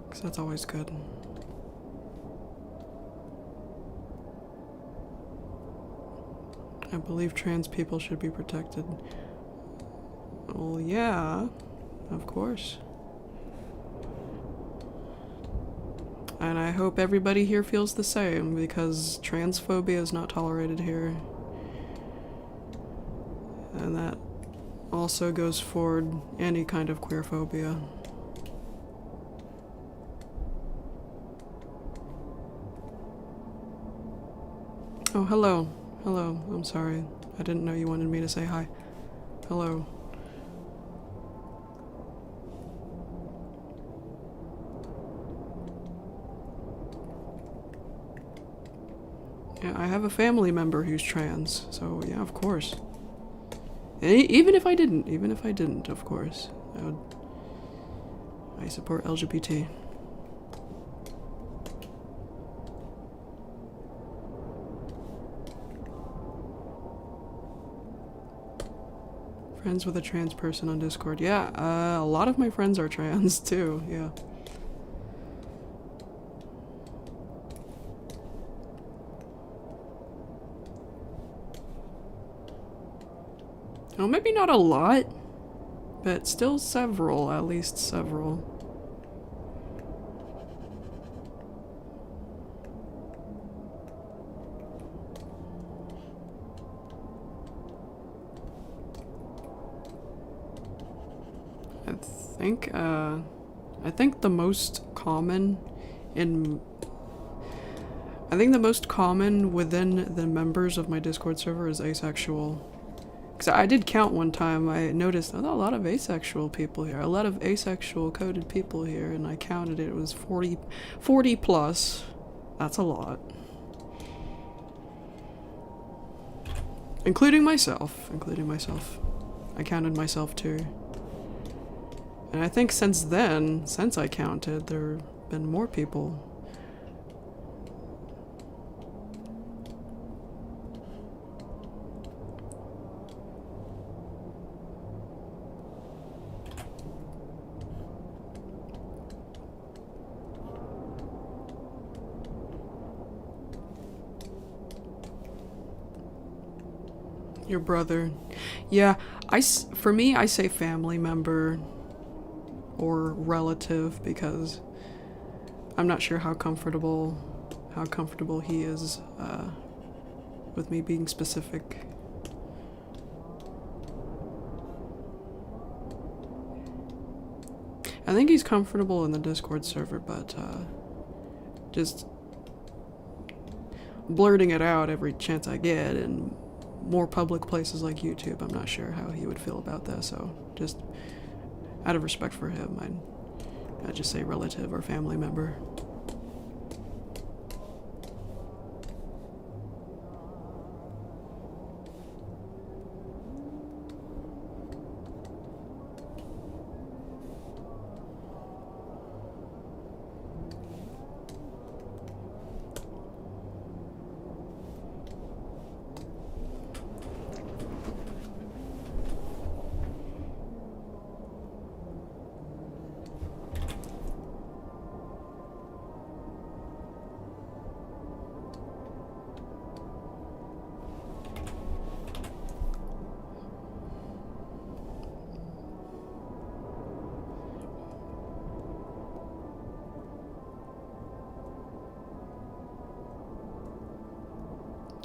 A: Because that's always good. I believe trans people should be protected. Well, yeah, of course. And I hope everybody here feels the same, because transphobia is not tolerated here. And that also goes for any kind of queerphobia. Oh, hello. Hello. I'm sorry. I didn't know you wanted me to say hi. Hello. Yeah, I have a family member who's trans, so yeah, of course. Even if I didn't, of course. I support LGBT. Friends with a trans person on Discord. Yeah, a lot of my friends are trans too, yeah. Oh, maybe not a lot, but still several, at least several. I think the most common within the members of my Discord server is asexual. Because I did count one time, I noticed a lot of asexual people here, a lot of asexual coded people here, and I counted it was 40 plus. That's a lot. Including myself. I counted myself too. And I think since I counted, there have been more people. Your brother. Yeah, for me, I say family member or relative because I'm not sure how comfortable he is with me being specific. I think he's comfortable in the Discord server, but just blurting it out every chance I get and more public places like YouTube, I'm not sure how he would feel about that, so just out of respect for him, I'd just say relative or family member.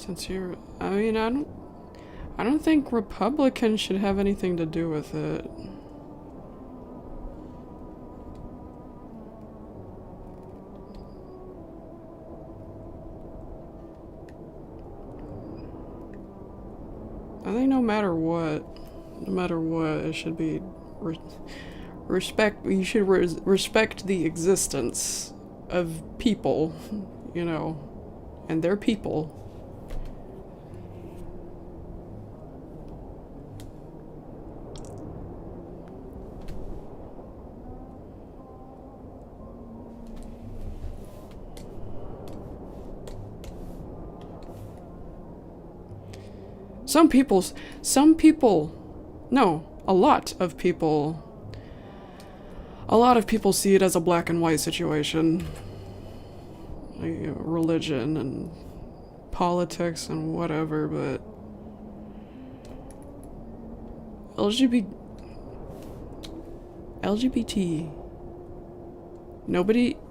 A: Since you're, I mean, I don't think Republicans should have anything to do with it. I think no matter what, it should be respect. You should respect the existence of people, you know, and they're people. Some people, no, a lot of people see it as a black and white situation. Like, you know, religion and politics and whatever, but LGBT,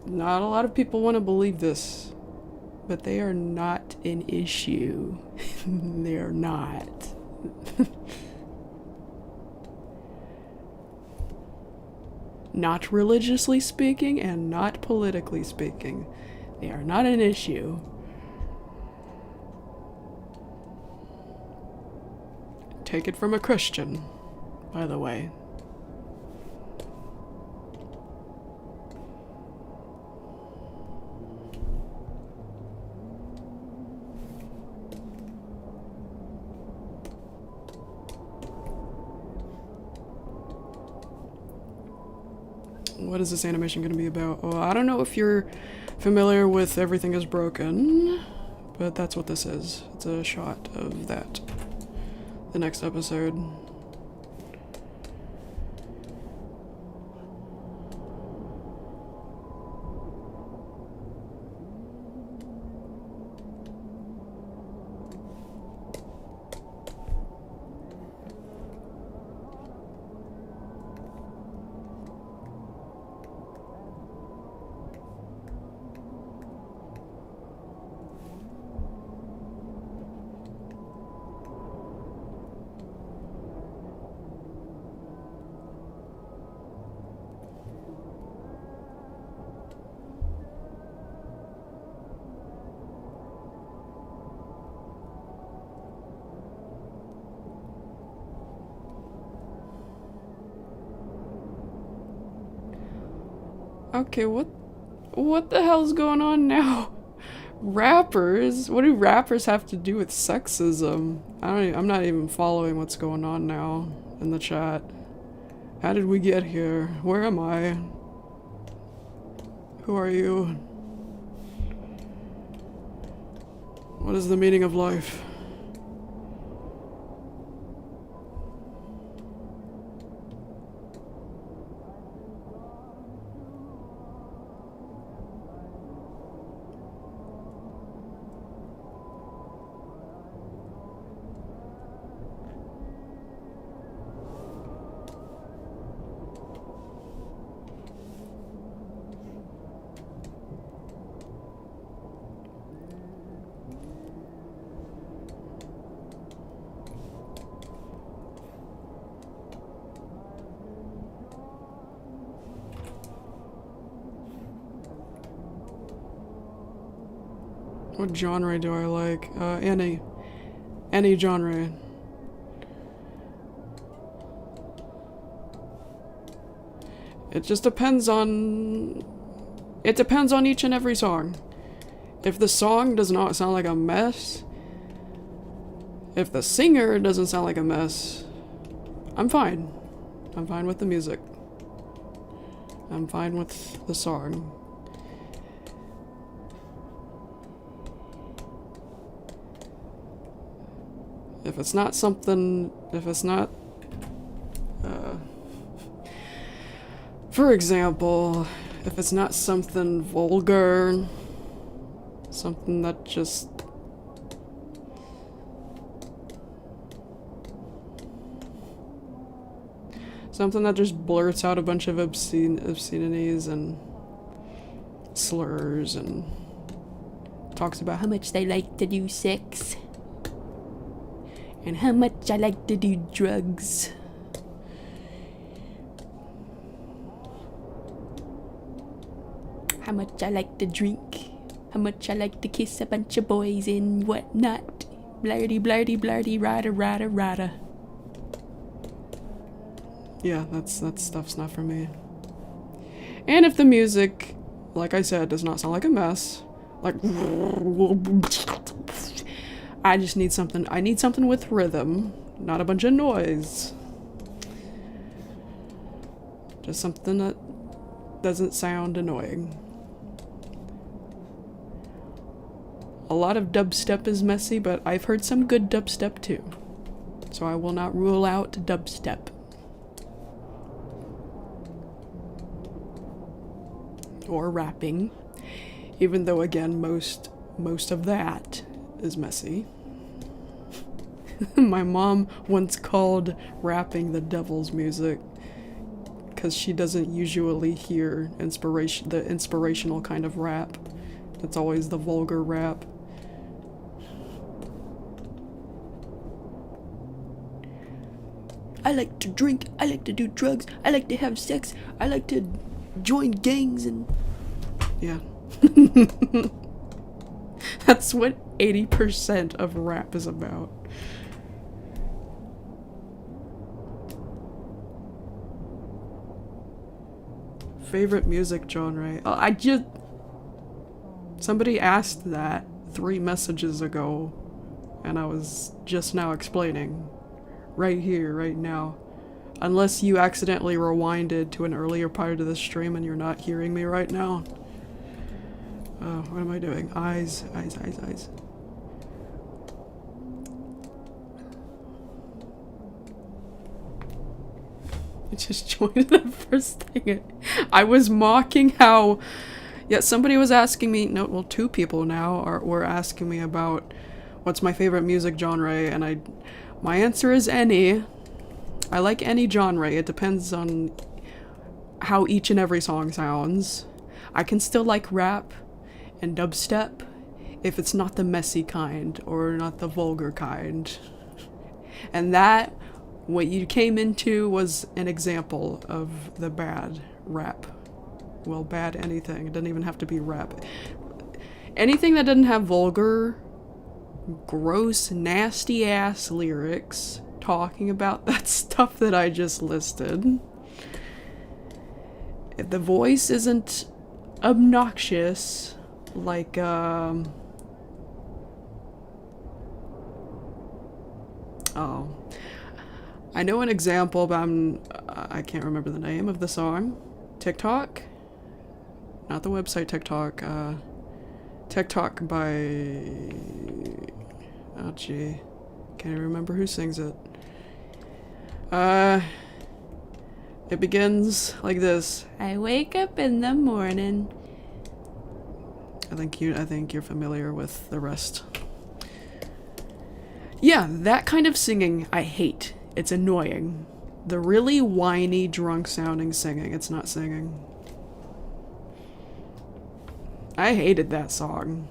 A: not a lot of people want to believe this, but they are not an issue. They're not. Not religiously speaking and not politically speaking. They are not an issue. Take it from a Christian, by the way. What is this animation going to be about? Oh, I don't know if you're familiar with Everything is Broken, but that's what this is. It's a shot of that. The next episode. Okay, what the hell's going on now? Rappers? What do rappers have to do with sexism? I'm not even following what's going on now in the chat. How did we get here? Where am I? Who are you? What is the meaning of life? What genre do I like? Any genre. It just depends on... It depends on each and every song. If the song does not sound like a mess, if the singer doesn't sound like a mess, I'm fine. I'm fine with the music. I'm fine with the song. If it's not something, for example, if it's not something vulgar, something that just, blurts out a bunch of obscenities and slurs and talks about how much they like to do sex. and how much I like to do drugs. How much I like to drink. How much I like to kiss a bunch of boys and whatnot. Blarty, blarty, blarty, rada, rada, rada. Yeah, that stuff's not for me. And if the music, like I said, does not sound like a mess, like I just need something. I need something with rhythm, not a bunch of noise. Just something that doesn't sound annoying. A lot of dubstep is messy, but I've heard some good dubstep too. So I will not rule out dubstep. Or rapping. Even though, again, most of that is messy. My mom once called rapping the devil's music because she doesn't usually hear the inspirational kind of rap. It's always the vulgar rap. I like to drink, I like to do drugs, I like to have sex, I like to join gangs and... Yeah. That's what 80% of rap is about. Favorite music genre? Somebody asked that 3 messages ago, and I was just now explaining. Right here, right now. Unless you accidentally rewinded to an earlier part of the stream and you're not hearing me right now. What am I doing? Eyes. I just joined the first thing. I was mocking how... Yeah, somebody was asking me... No, well, 2 people now were asking me about what's my favorite music genre, and my answer is any. I like any genre. It depends on how each and every song sounds. I can still like rap and dubstep if it's not the messy kind or not the vulgar kind. And that, what you came into, was an example of the bad rap. Well, bad anything. It doesn't even have to be rap. Anything that doesn't have vulgar, gross, nasty-ass lyrics talking about that stuff that I just listed. If the voice isn't obnoxious, like, oh. I know an example, but I can't remember the name of the song. TikTok? Not the website TikTok, TikTok by... Oh gee, can't remember who sings it. It begins like this. I wake up in the morning. I think you're familiar with the rest. Yeah, that kind of singing I hate. It's annoying. The really whiny, drunk sounding singing. It's not singing. I hated that song.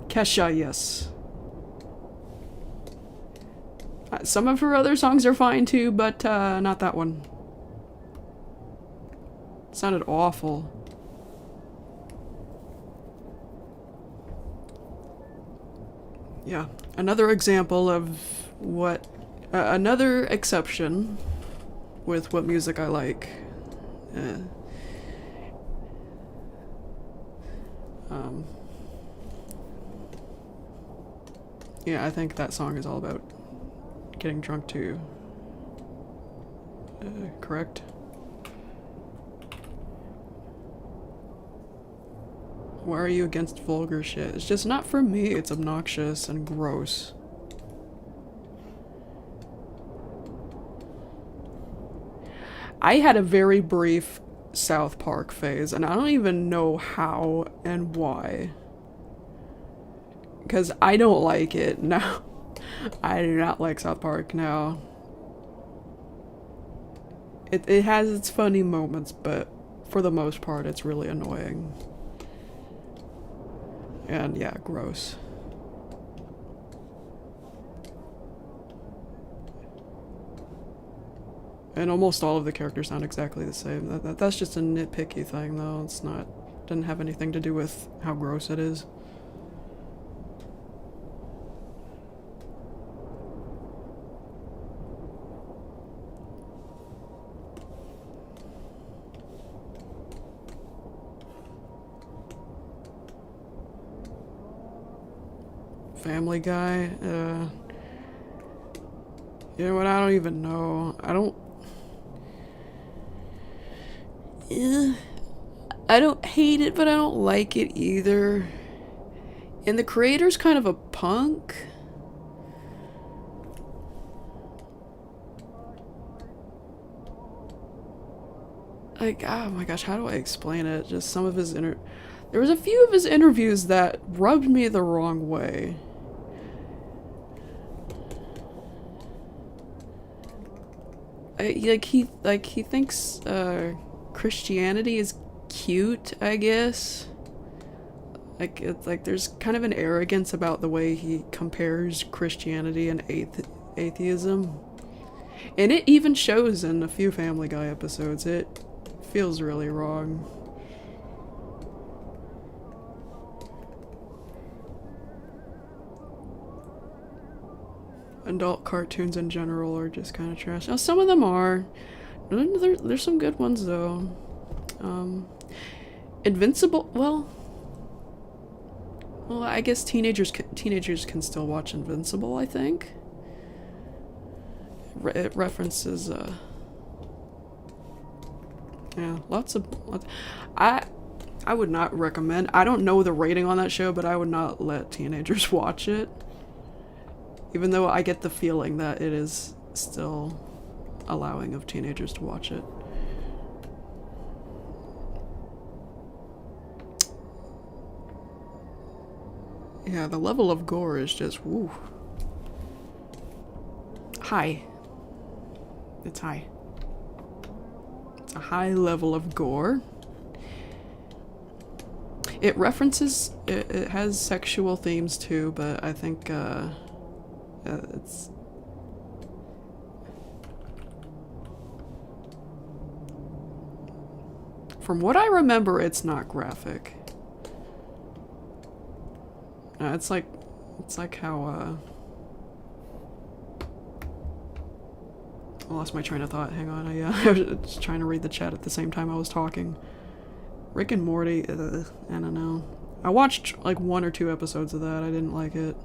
A: Kesha, yes. Some of her other songs are fine too, but not that one. It sounded awful. Yeah, another example of what... another exception with what music I like. Yeah, I think that song is all about getting drunk too. Correct? Why are you against vulgar shit? It's just not for me. It's obnoxious and gross. I had a very brief South Park phase, and I don't even know how and why. Because I don't like it, no. I do not like South Park, no. It has its funny moments, but for the most part, it's really annoying. And yeah, gross. And almost all of the characters sound exactly the same. That's just a nitpicky thing, though. It's not, doesn't have anything to do with how gross it is. Family Guy, you know what, I don't even know. I don't hate it, but I don't like it either. And the creator's kind of a punk. Like, oh my gosh, how do I explain it? Just some of his there was a few of his interviews that rubbed me the wrong way. He thinks Christianity is cute, I guess. Like, it's like there's kind of an arrogance about the way he compares Christianity and atheism. And it even shows in a few Family Guy episodes. It feels really wrong. Adult cartoons in general are just kind of trash. Now, some of them are. There's some good ones, though. Invincible, well, I guess teenagers can still watch Invincible, I think. It references, yeah, lots. I would not recommend, I don't know the rating on that show, but I would not let teenagers watch it. Even though I get the feeling that it is still allowing of teenagers to watch it. Yeah, the level of gore is just, woo. High. It's high. It's a high level of gore. It references, it has sexual themes too, but I think, it's... From what I remember, it's not graphic. It's like how, I lost my train of thought. Hang on, I was trying to read the chat at the same time I was talking. Rick and Morty, I don't know. I watched like 1 or 2 episodes of that. I didn't like it.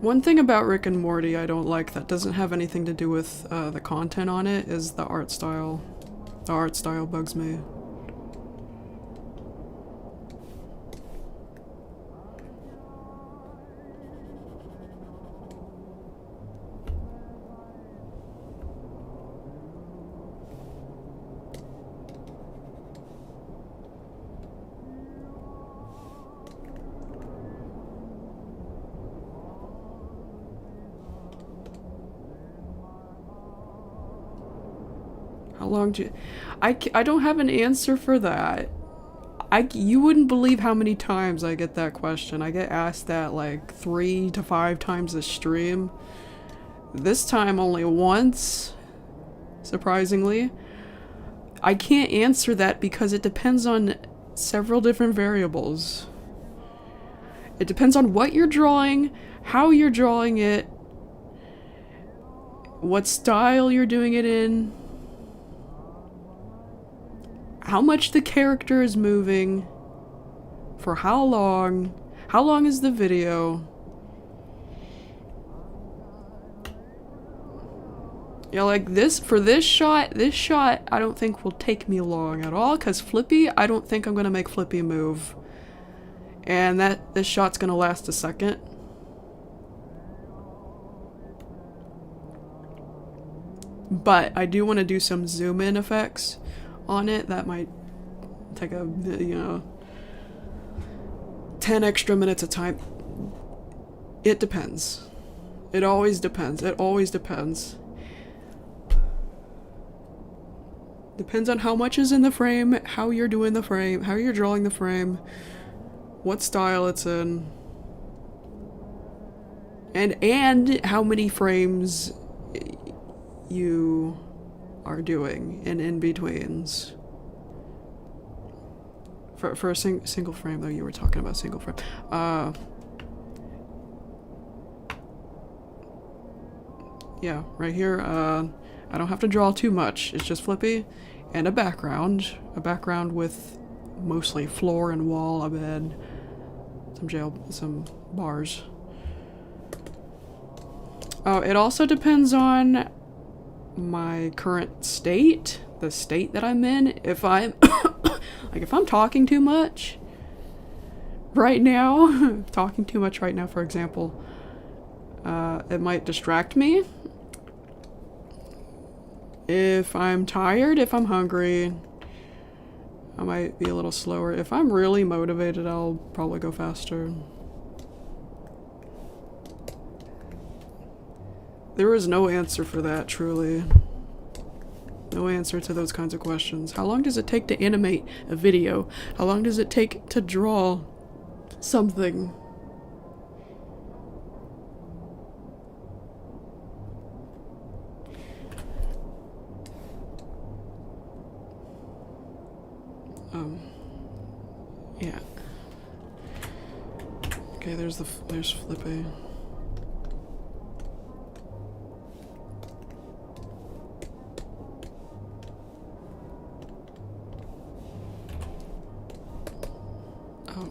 A: One thing about Rick and Morty I don't like that doesn't have anything to do with the content on it is the art style. The art style bugs me. How long do you... I don't have an answer for that. You wouldn't believe how many times I get that question. I get asked that like 3 to 5 times a stream. This time only once, surprisingly. I can't answer that because it depends on several different variables. It depends on what you're drawing, how you're drawing it, what style you're doing it in, how much the character is moving, for how long is the video. Yeah, like this, for this shot I don't think will take me long at all, because Flippy, I don't think I'm gonna make Flippy move. And this shot's gonna last a second. But I do want to do some zoom in effects on it. That might take a, you know, 10 extra minutes of time. It depends. It always depends. It always depends. Depends on how much is in the frame, how you're doing the frame, how you're drawing the frame, what style it's in, and how many frames you are doing and in-betweens. For a single frame, though, you were talking about single frame. Yeah, right here, I don't have to draw too much. It's just flippy and a background with mostly floor and wall, a bed, some bars. Oh, it also depends on my current state, the state that I'm in. If I'm like if I'm talking too much right now, for example, it might distract me. If I'm tired, if I'm hungry, I might be a little slower. If I'm really motivated, I'll probably go faster. There is no answer for that, truly. No answer to those kinds of questions. How long does it take to animate a video? How long does it take to draw something? Yeah. Okay, there's Flippy. Oh.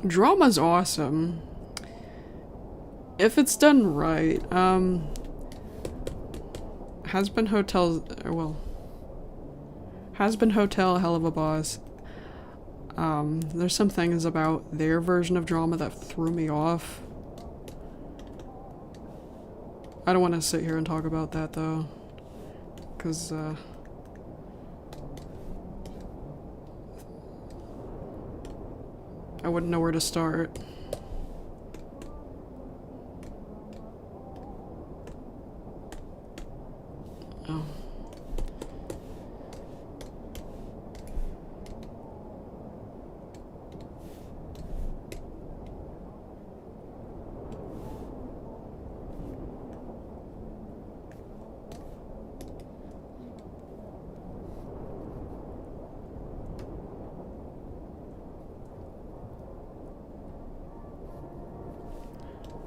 A: Drama's awesome. If it's done right. Has-Been Hotel, Has-Been Hotel, hell of a boss. There's some things about their version of drama that threw me off. I don't want to sit here and talk about that though, because I wouldn't know where to start. Oh.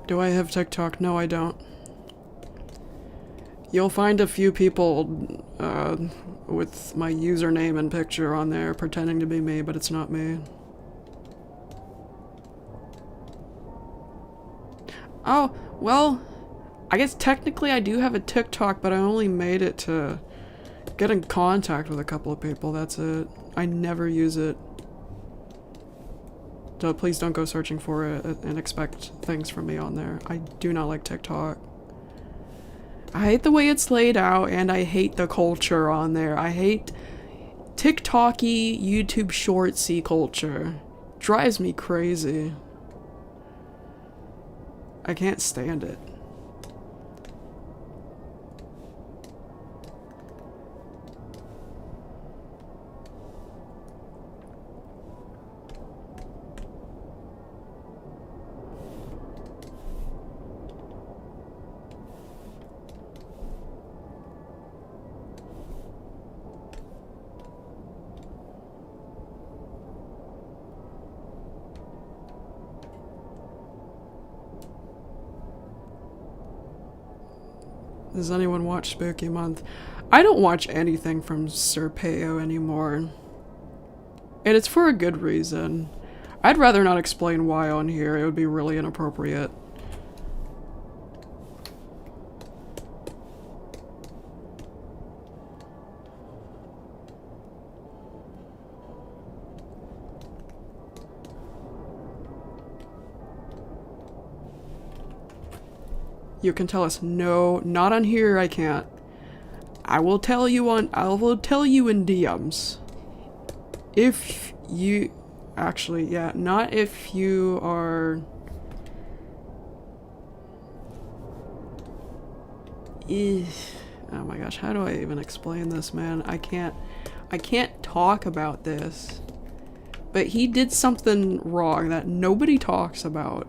A: Do I have TikTok? No, I don't. You'll find a few people with my username and picture on there pretending to be me, but it's not me. Oh, well, I guess technically I do have a TikTok, but I only made it to get in contact with a couple of people, that's it. I never use it. So please don't go searching for it and expect things from me on there. I do not like TikTok. I hate the way it's laid out, and I hate the culture on there. I hate TikTok-y, YouTube shortsy culture. Drives me crazy. I can't stand it. Does anyone watch Spooky Month? I don't watch anything from Serpeo anymore. And it's for a good reason. I'd rather not explain why on here. It would be really inappropriate. You can tell us, no, not on here, I can't. I will tell you in DMs. If you, actually, yeah, not if you are, oh my gosh, how do I even explain this, man? I can't talk about this. But he did something wrong that nobody talks about,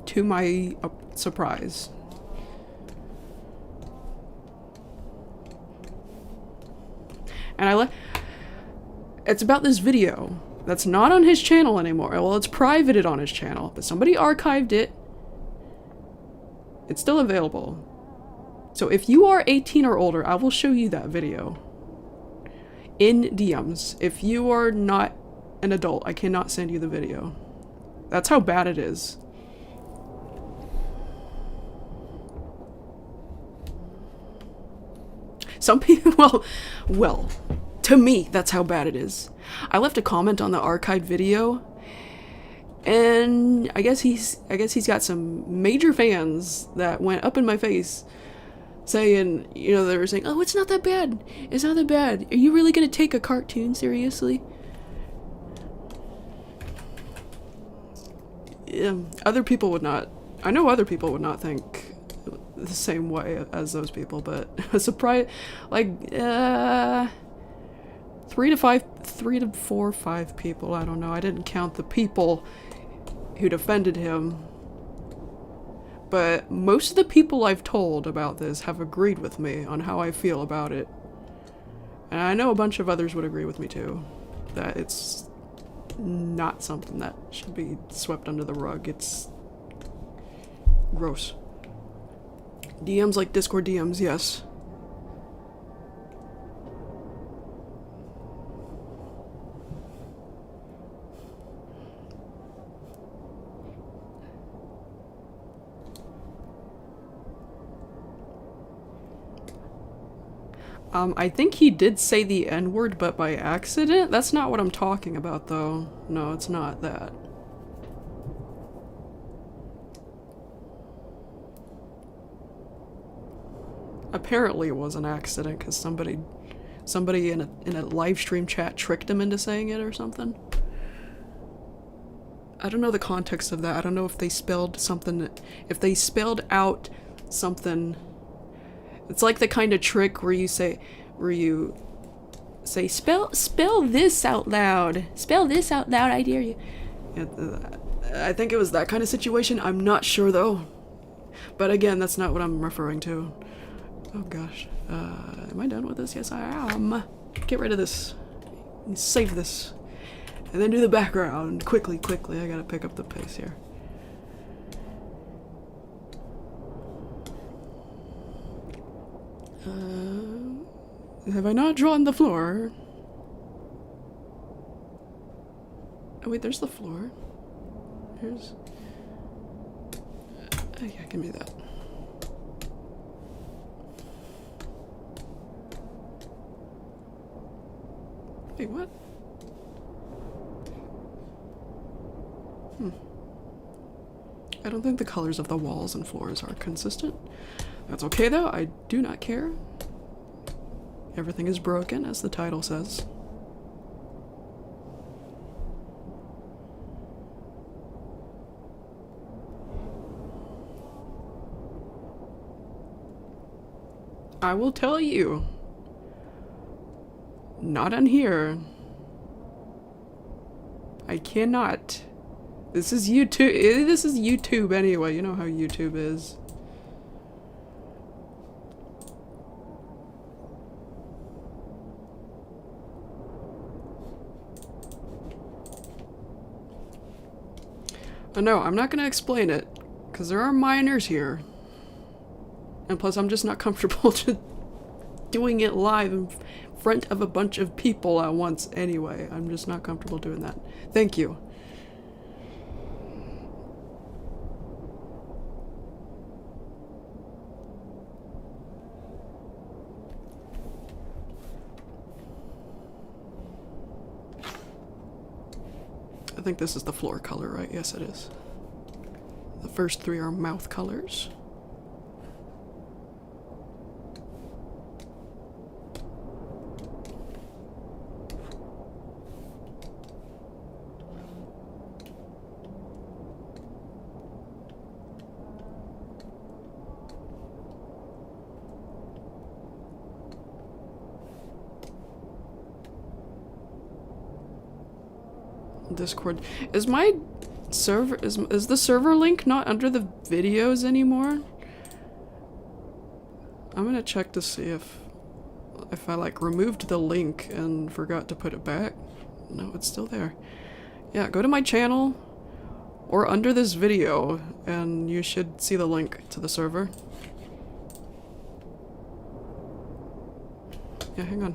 A: to my surprise. And it's about this video that's not on his channel anymore. Well, it's privated on his channel, but somebody archived it. It's still available. So if you are 18 or older, I will show you that video in DMs. If you are not an adult, I cannot send you the video. That's how bad it is. Some people, well, to me, that's how bad it is. I left a comment on the archived video, and I guess he's got some major fans that went up in my face saying, you know, they were saying, oh, it's not that bad. It's not that bad. Are you really gonna take a cartoon seriously? Other people would not. I know other people would not think the same way as those people, but a surprise, like 3 to 4 or 5 people. I don't know. I didn't count the people who defended him, but most of the people I've told about this have agreed with me on how I feel about it, and I know a bunch of others would agree with me too, that it's not something that should be swept under the rug. It's gross. DMs like Discord DMs, yes. I think he did say the N-word, but by accident? That's not what I'm talking about, though. No, it's not that. Apparently it was an accident, because somebody in a live stream chat tricked him into saying it or something. I don't know the context of that. I don't know if they spelled something, if they spelled out something. It's like the kind of trick where you say, spell this out loud. Spell this out loud, I dare you. I think it was that kind of situation. I'm not sure though. But again, that's not what I'm referring to. Oh gosh. Am I done with this? Yes, I am. Get rid of this. Save this. And then do the background. Quickly. I gotta pick up the pace here. Have I not drawn the floor? Oh wait, there's the floor. Here's... Oh yeah, give me that. Wait, what? I don't think the colors of the walls and floors are consistent. That's okay though, I do not care. Everything is broken, as the title says. I will tell you. Not on here. I cannot. This is YouTube. This is YouTube anyway. You know how YouTube is. No, I'm not gonna explain it, because there are minors here. And plus, I'm just not comfortable to doing it live in front of a bunch of people at once anyway. I'm just not comfortable doing that. Thank you. I think this is the floor color, right? Yes, it is. The first 3 are mouth colors. Discord. Is my server is the server link not under the videos anymore? I'm gonna check to see if I like removed the link and forgot to put it back. No, it's still there. Yeah, go to my channel or under this video and you should see the link to the server. Yeah, hang on.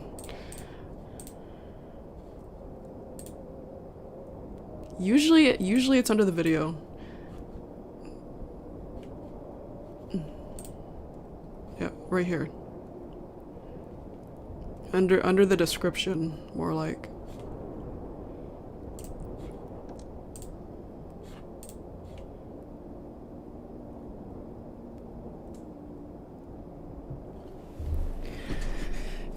A: Usually it's under the video. Yeah, right here. Under the description, more like.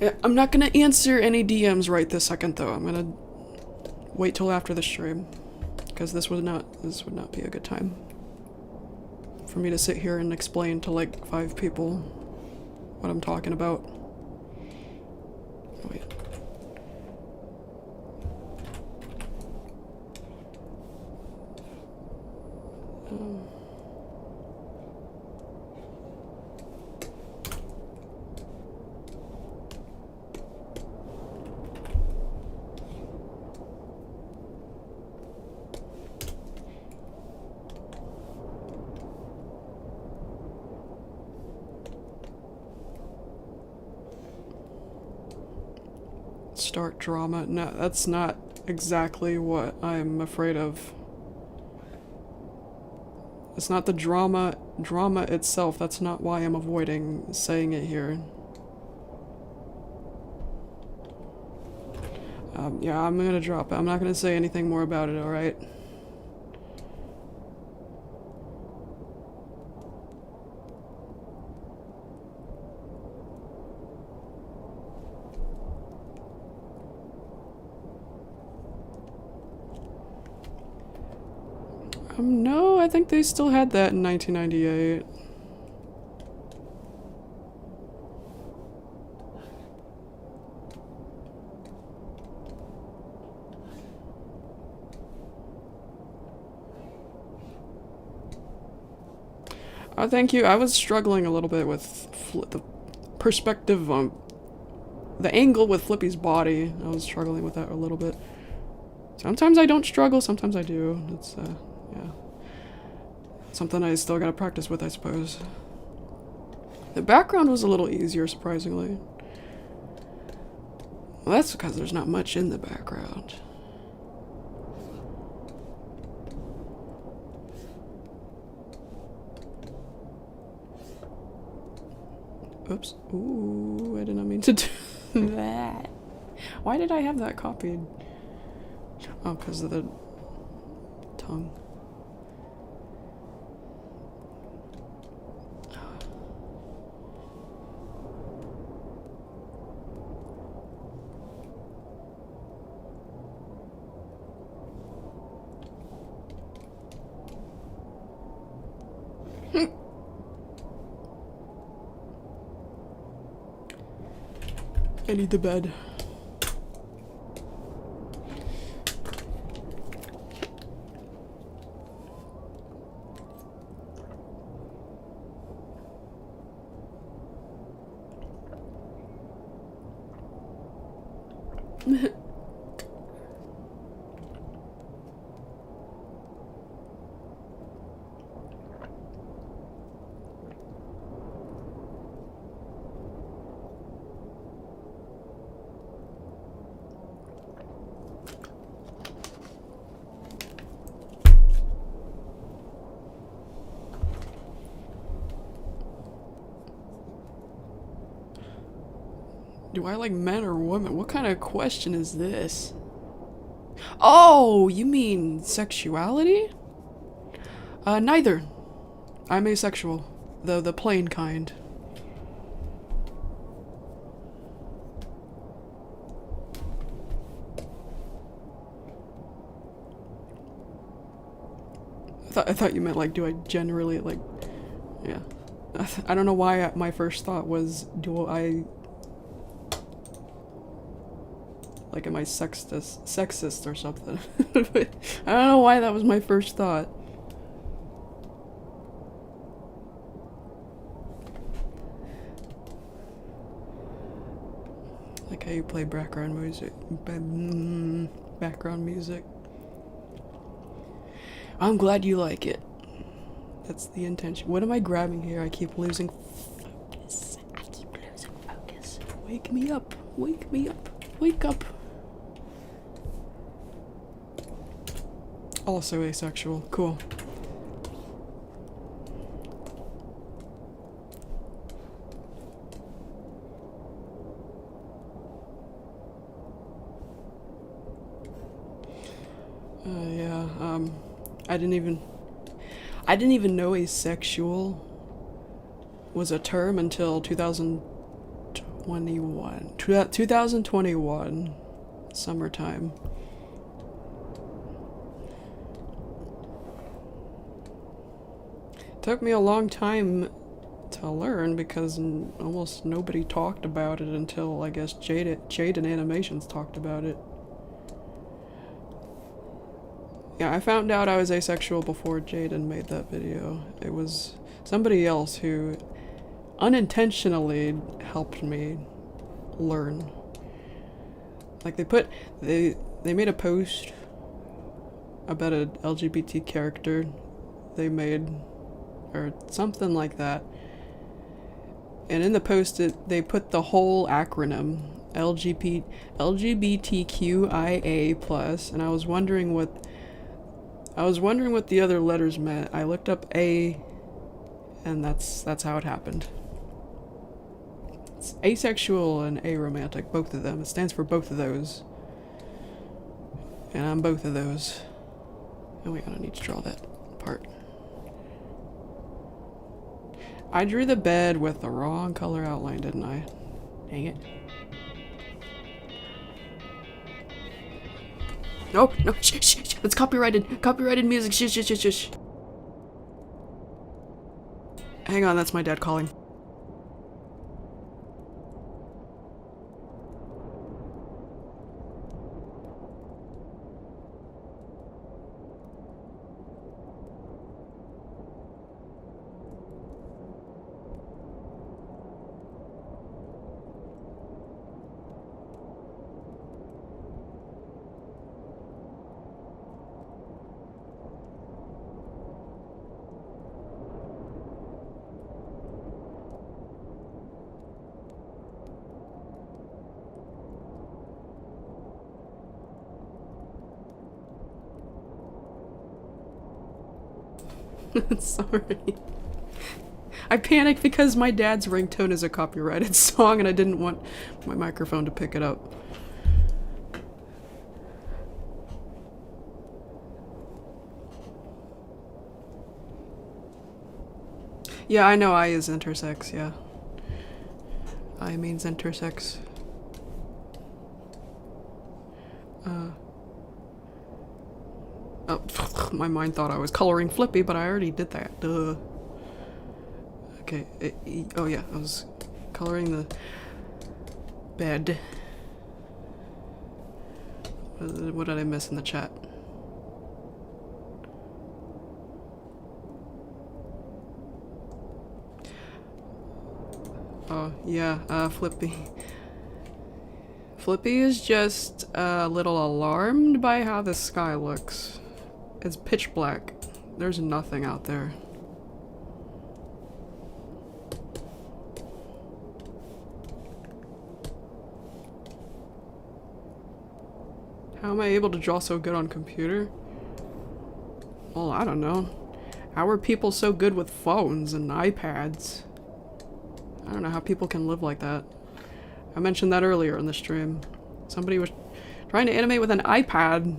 A: Yeah, I'm not gonna answer any DMs right this second though. I'm gonna wait till after the stream. Because this would not be a good time for me to sit here and explain to like 5 people what I'm talking about. Wait. Start drama. No, that's not exactly what I'm afraid of. It's not the drama itself. That's not why I'm avoiding saying it here. Yeah, I'm gonna drop it. I'm not gonna say anything more about it, alright? No, I think they still had that in 1998. Thank you. I was struggling a little bit with the perspective on the angle with Flippy's body. I was struggling with that a little bit. Sometimes I don't struggle, sometimes I do. It's, yeah. Something I still gotta practice with, I suppose. The background was a little easier, surprisingly. Well, that's because there's not much in the background. Oops. Ooh, I did not mean to do that. Why did I have that copied? Oh, because of the tongue. I need the bed. Do I like men or women? What kind of question is this? Oh, you mean sexuality? Neither. I'm asexual, though the plain kind. I thought you meant like, do I generally like, yeah. I don't know why my first thought was, do I Like, am I sexist or something? I don't know why that was my first thought. Like how you play background music. Background music. I'm glad you like it. That's the intention. What am I grabbing here? I keep losing focus. I keep losing focus. Wake me up. Wake me up. Wake up. Also asexual. Cool. Yeah, I didn't even know asexual was a term until 2021 summertime. Took me a long time to learn because almost nobody talked about it until, I guess, Jade Animations talked about it. Yeah, I found out I was asexual before Jaden made that video. It was somebody else who unintentionally helped me learn. Like, they made a post about an LGBT character they made, or something like that. And in the post, they put the whole acronym, LGBTQIA+, and I was wondering what the other letters meant. I looked up A, and that's how it happened. It's asexual and aromantic, both of them. It stands for both of those. And I'm both of those. Oh wait, I don't need to draw that part. I drew the bed with the wrong color outline, didn't I? Dang it. Nope, no, shh. It's copyrighted music, shh. Hang on, that's my dad calling. Sorry. I panicked because my dad's ringtone is a copyrighted song and I didn't want my microphone to pick it up. Yeah, I know I is intersex, yeah. I means intersex. Oh, my mind thought I was coloring Flippy, but I already did that. Duh. Okay, oh yeah, I was coloring the bed. What did I miss in the chat? Oh, yeah, Flippy. Flippy is just a little alarmed by how the sky looks. It's pitch black. There's nothing out there. How am I able to draw so good on computer? Well, I don't know. How are people so good with phones and iPads? I don't know how people can live like that. I mentioned that earlier in the stream. Somebody was trying to animate with an iPad.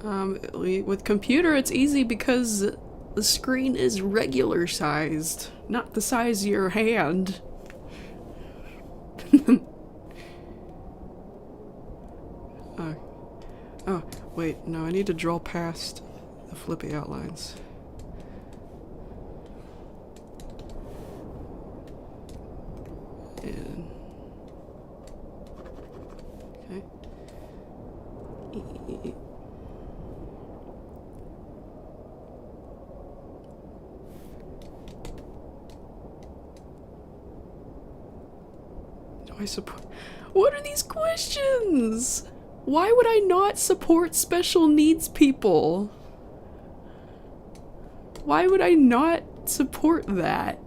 A: With computer, it's easy because the screen is regular sized, not the size of your hand. Oh, wait, no, I need to draw past the flippy outlines. And okay. Do I support? What are these questions? Why would I not support special needs people? Why would I not support that?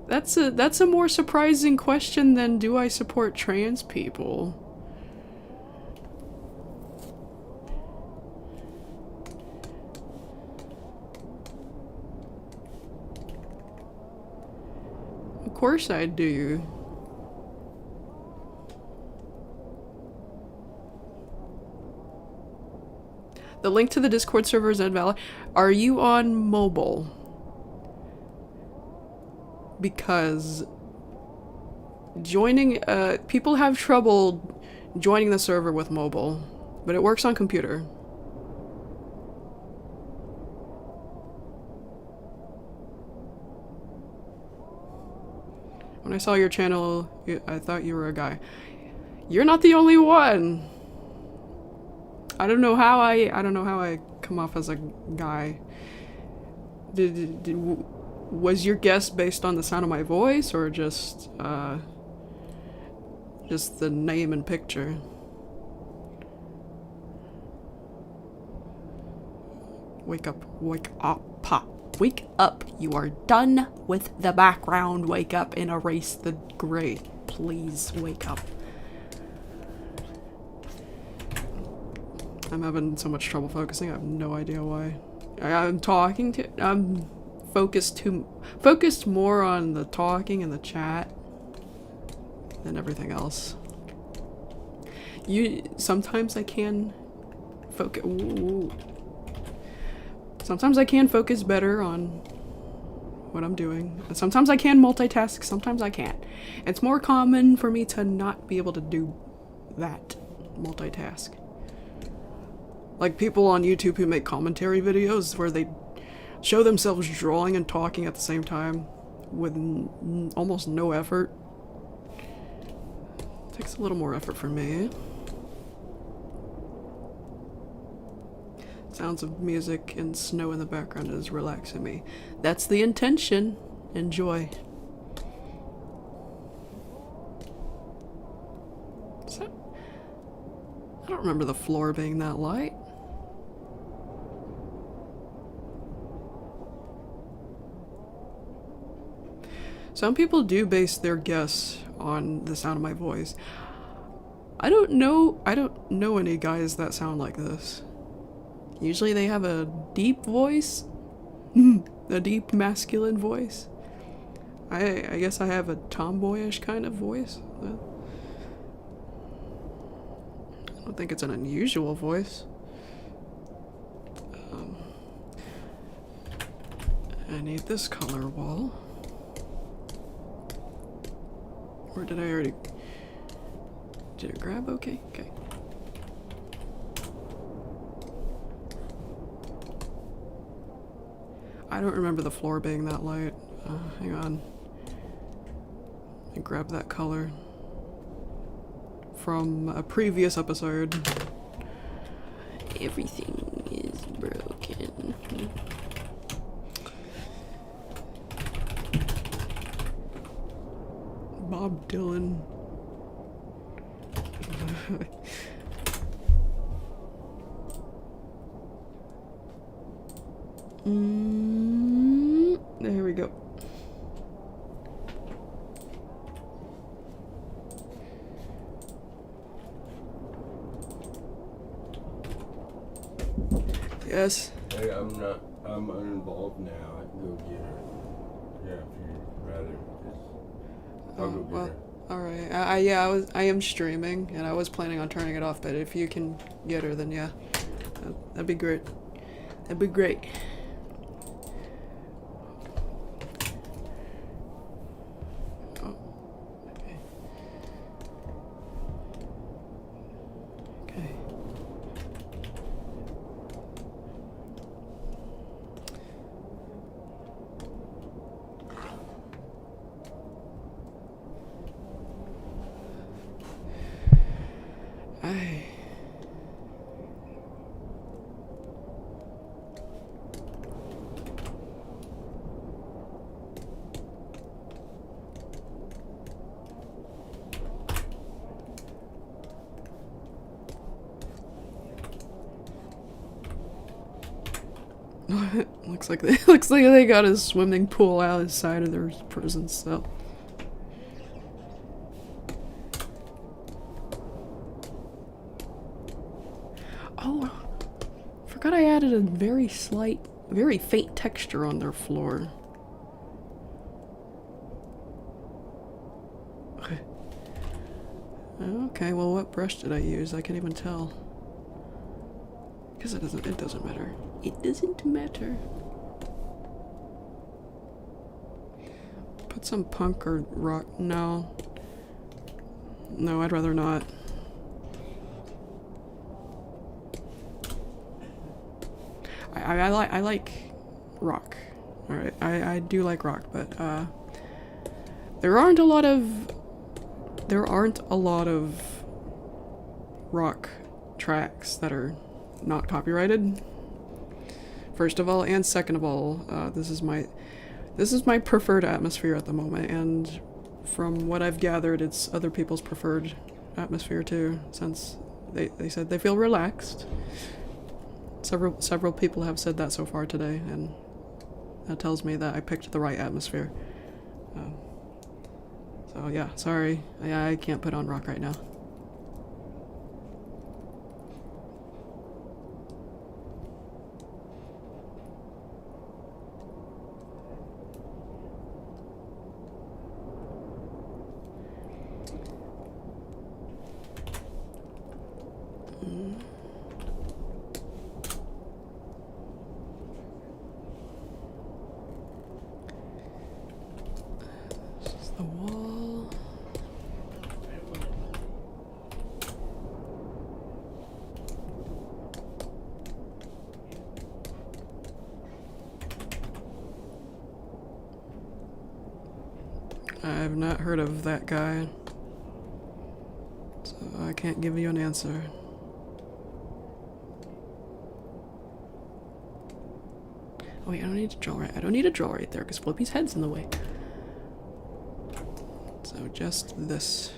A: That's a more surprising question than do I support trans people? Of course I do. The link to the Discord server is invalid. Are you on mobile? Because joining, people have trouble joining the server with mobile, but it works on computer. When I saw your channel, I thought you were a guy. You're not the only one. I don't know how I come off as a guy. Was your guess based on the sound of my voice, or just the name and picture? Wake up, pop. Wake up, you are done with the background. Wake up and erase the gray. Please wake up. I'm having so much trouble focusing, I have no idea why. I'm focused more on the talking and the chat than everything else. Sometimes I can focus. Sometimes I can focus better on what I'm doing. Sometimes I can multitask, sometimes I can't. It's more common for me to not be able to do that, multitask. Like people on YouTube who make commentary videos where they show themselves drawing and talking at the same time with almost no effort. It takes a little more effort for me. Sounds of music and snow in the background is relaxing me. That's the intention. Enjoy. I don't remember the floor being that light. Some people do base their guess on the sound of my voice. I don't know any guys that sound like this. Usually they have a deep voice. A deep masculine voice. I guess I have a tomboyish kind of voice. I don't think it's an unusual voice. I need this color wall. Or did I already... Did it grab? Okay. I don't remember the floor being that light. Hang on. Let me grab that color from a previous episode. Everything is broken. Bob Dylan. There we go. Yes.
C: Hey, I'm uninvolved now. I can go get her. Yeah, if you'd rather. I'll go get her.
A: Alright, I am streaming, and I was planning on turning it off, but if you can get her, then yeah. That'd be great. That'd be great. Oh. Okay. Okay. I... looks like they got a swimming pool outside of their prison cell. Oh, forgot I added a very faint texture on their floor. Okay. Okay, well, what brush did I use? I can't even tell. Because it doesn't matter. It doesn't matter. Put some punk or rock. No. No, I'd rather not. I like rock. Alright, I do like rock, but there aren't a lot of rock tracks that are not copyrighted. First of all, and second of all, this is my preferred atmosphere at the moment, and from what I've gathered, it's other people's preferred atmosphere too, since they said they feel relaxed. Several people have said that so far today, and that tells me that I picked the right atmosphere. So yeah, sorry, I can't put on rock right now. The wall. I've not heard of that guy, so I can't give you an answer. Oh wait, I don't need to draw right there because Flippy's head's in the way. So just this.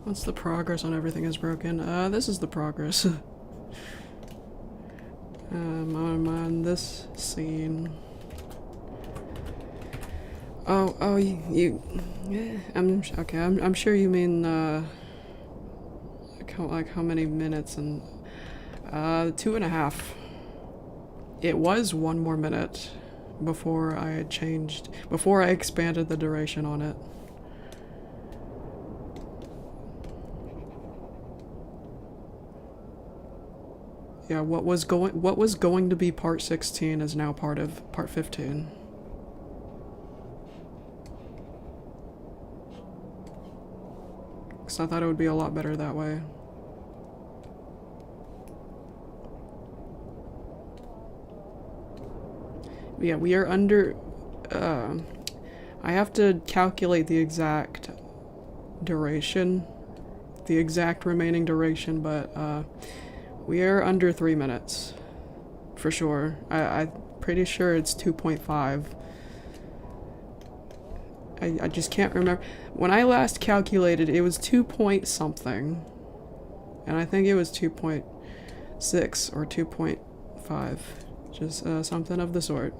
A: What's the progress on everything is broken? This is the progress. I'm on this scene. Oh, you yeah, I'm sure you mean, like how many minutes, and, 2.5. It was 1 more minute, before before I expanded the duration on it. Yeah, what was going to be part 16 is now part of part 15. Because I thought it would be a lot better that way. Yeah, we are under... I have to calculate the exact duration. The exact remaining duration, but we are under 3 minutes. For sure. I'm pretty sure it's 2.5. I just can't remember. When I last calculated, it was 2 point something. And I think it was 2.6 or 2.5. Just something of the sort.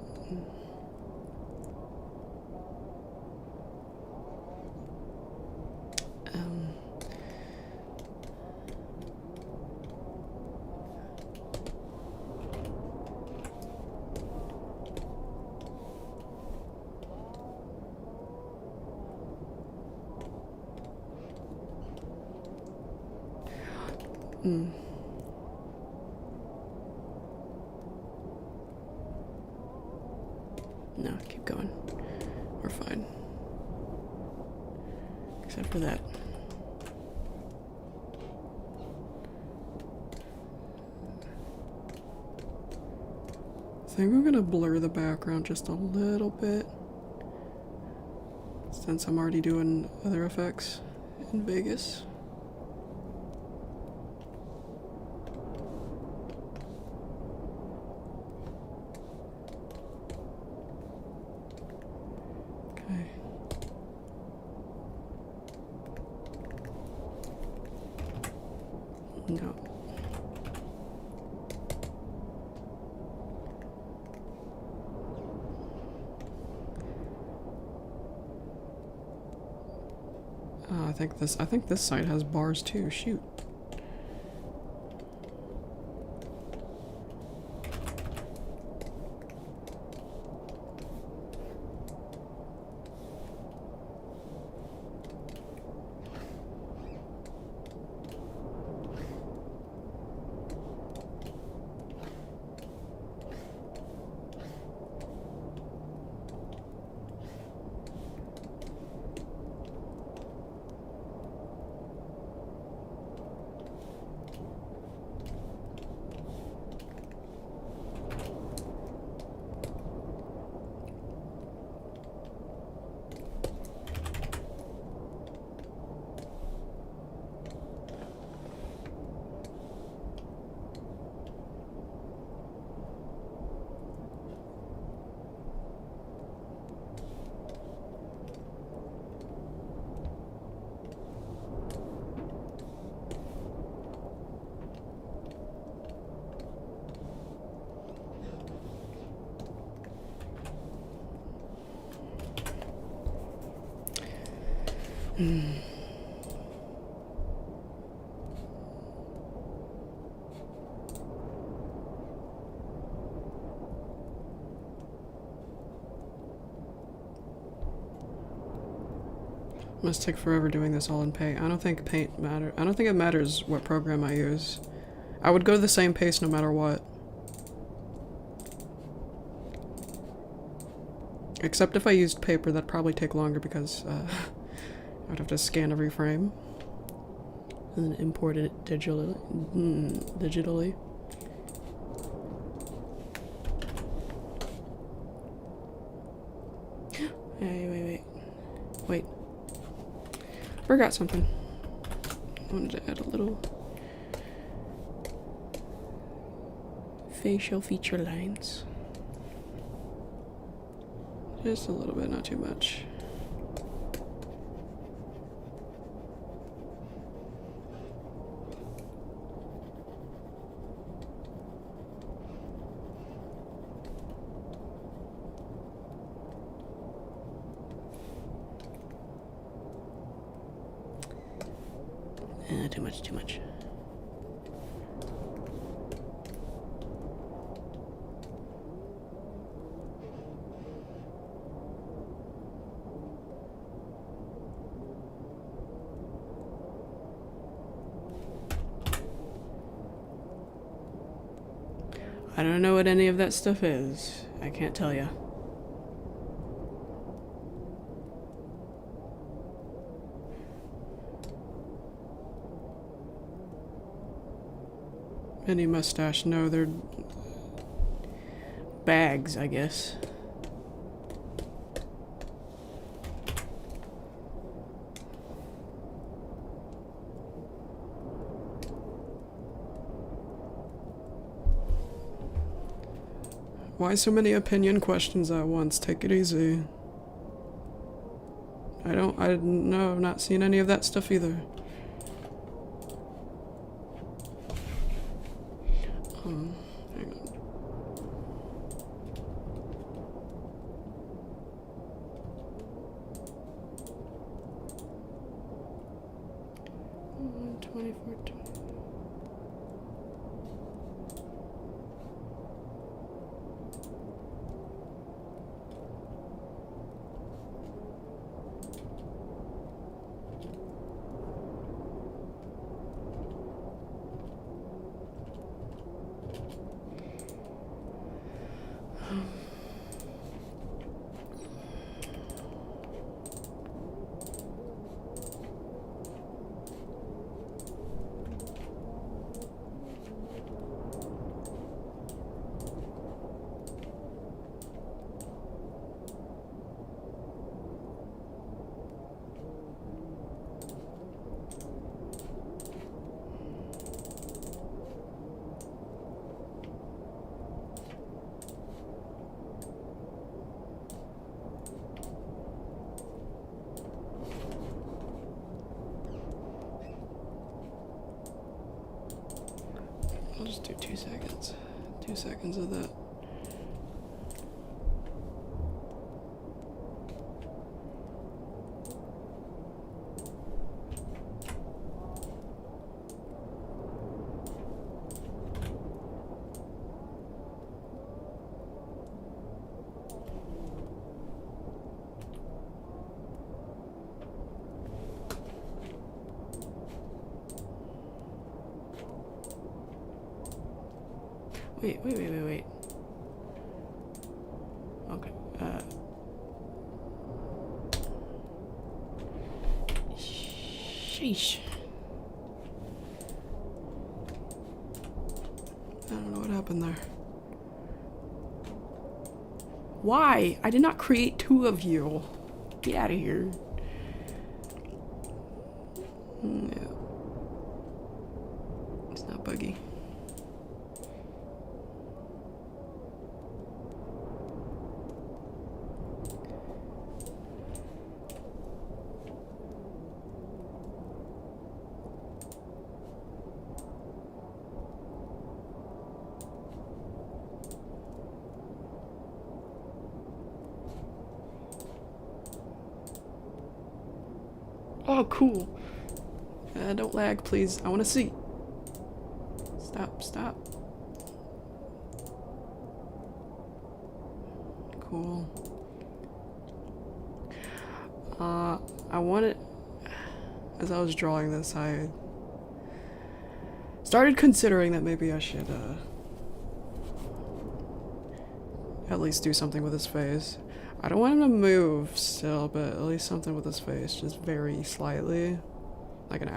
A: No, keep going. We're fine. Except for that. I think I'm gonna blur the background just a little bit, since I'm already doing other effects in Vegas. Okay. No. I think this side has bars too. Shoot. Must take forever doing this all in Paint. I don't think Paint matter. I don't think it matters what program I use. I would go the same pace no matter what. Except if I used paper, that'd probably take longer because I'd have to scan every frame and then import it digitally. Wait. Forgot something. I wanted to add a little facial feature lines. Just a little bit, not too much. Too much. I don't know what any of that stuff is. I can't tell you. Any mustache? No, they're bags, I guess. Why so many opinion questions at once? Take it easy. No, I've not seen any of that stuff either. Hang on. Oh, 24, 20. I'll just do 2 seconds. 2 seconds of that. Wait. Okay, sheesh. I don't know what happened there. Why? I did not create 2 of you. Get out of here. Yeah. It's not buggy. Oh, cool. Don't lag, please. I want to see. Stop. Cool. I wanted... As I was drawing this, I started considering that maybe I should, at least do something with his face. I don't want him to move still, but at least something with his face, just very slightly, like an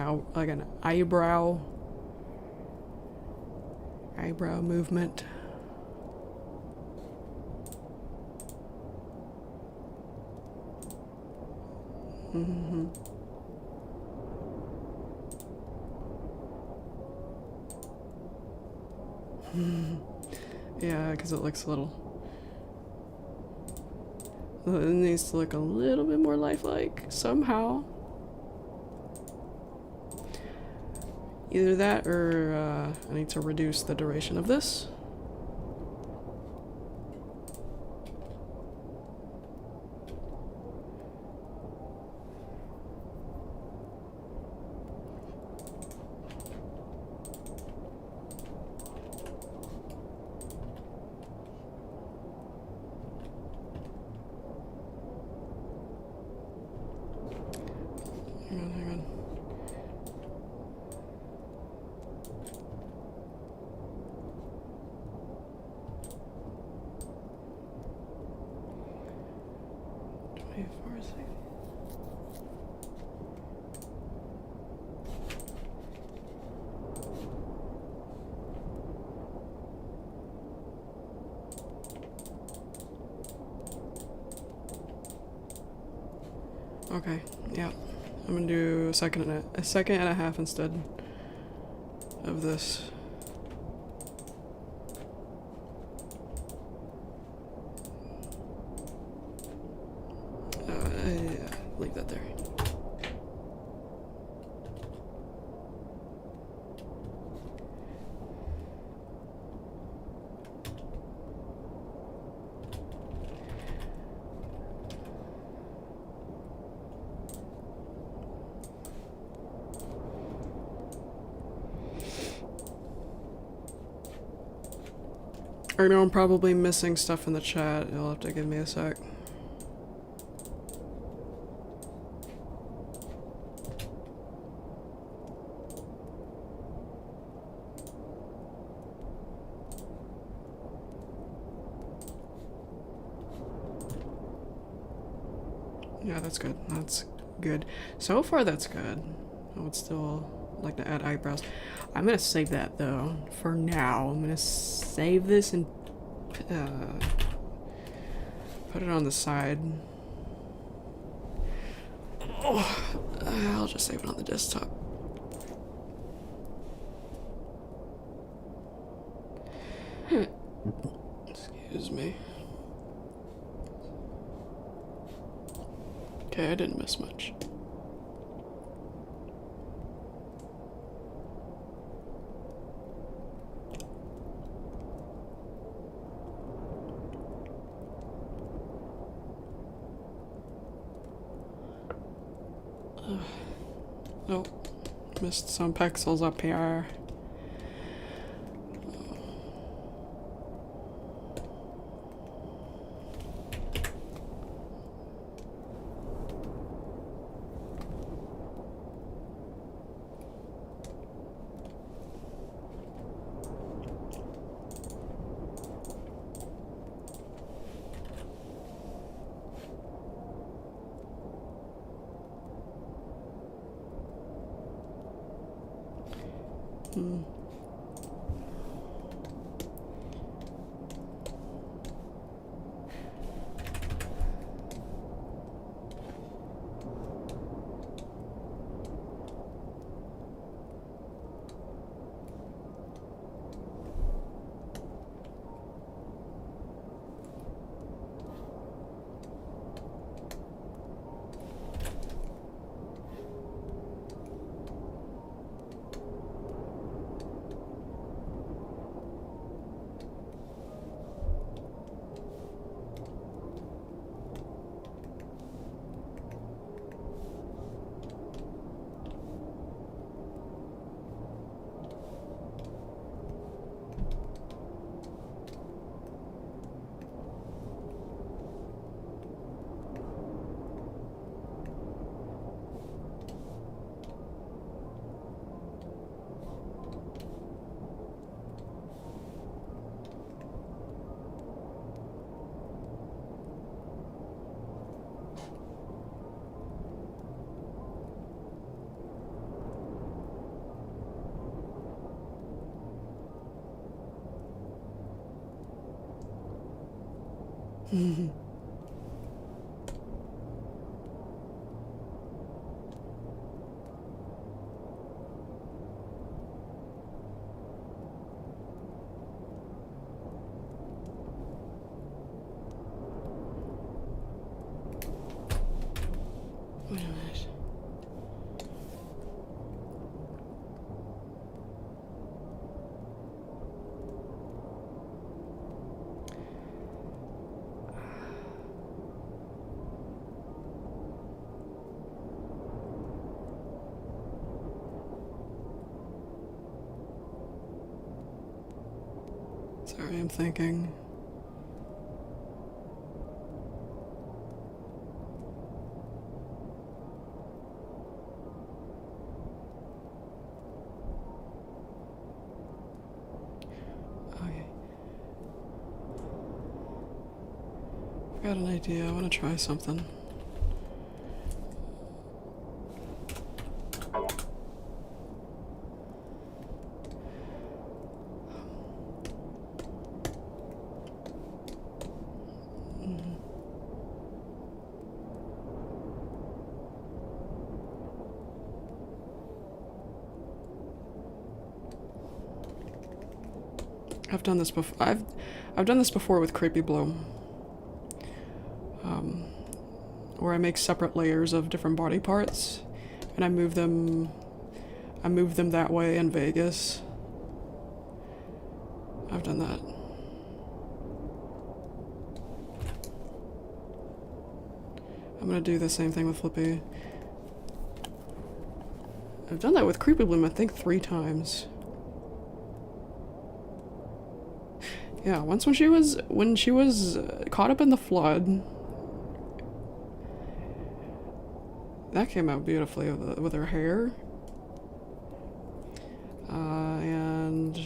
A: eyebrow movement. Mm-hmm. Yeah, because it looks a little... It needs to look a little bit more lifelike, somehow. Either that, or I need to reduce the duration of this. Hang on. 24, 6. Okay, yeah. I'm gonna do a second and a half instead of this. Yeah, leave that there. I know I'm probably missing stuff in the chat. You'll have to give me a sec. Yeah, that's good. That's good. So far, that's good. I would still like to add eyebrows. I'm gonna save that though for now. I'm gonna save this and put it on the side. Oh, I'll just save it on the desktop. Excuse me. Okay, I didn't miss much. Oh, missed some pixels up here. Wait a minute. Sorry, I'm thinking. Okay. I've got an idea. I want to try something. I've done this before. I've done this before with Creepy Blue. Where I make separate layers of different body parts, and I move them that way in Vegas. I've done that. I'm gonna do the same thing with Flippy. I've done that with Creepy Bloom, I think 3 times. Yeah, once when she was caught up in the flood. That came out beautifully with her hair. And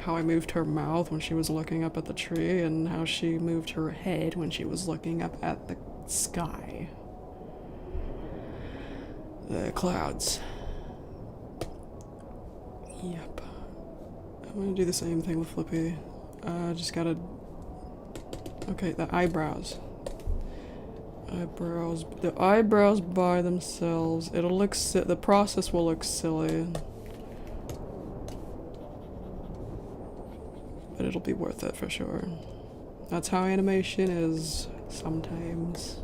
A: how I moved her mouth when she was looking up at the tree, and how she moved her head when she was looking up at the sky. The clouds. Yep. I'm gonna do the same thing with Flippy. Just gotta... Okay, the eyebrows. The eyebrows by themselves. It'll look the process will look silly. But it'll be worth it for sure. That's how animation is sometimes.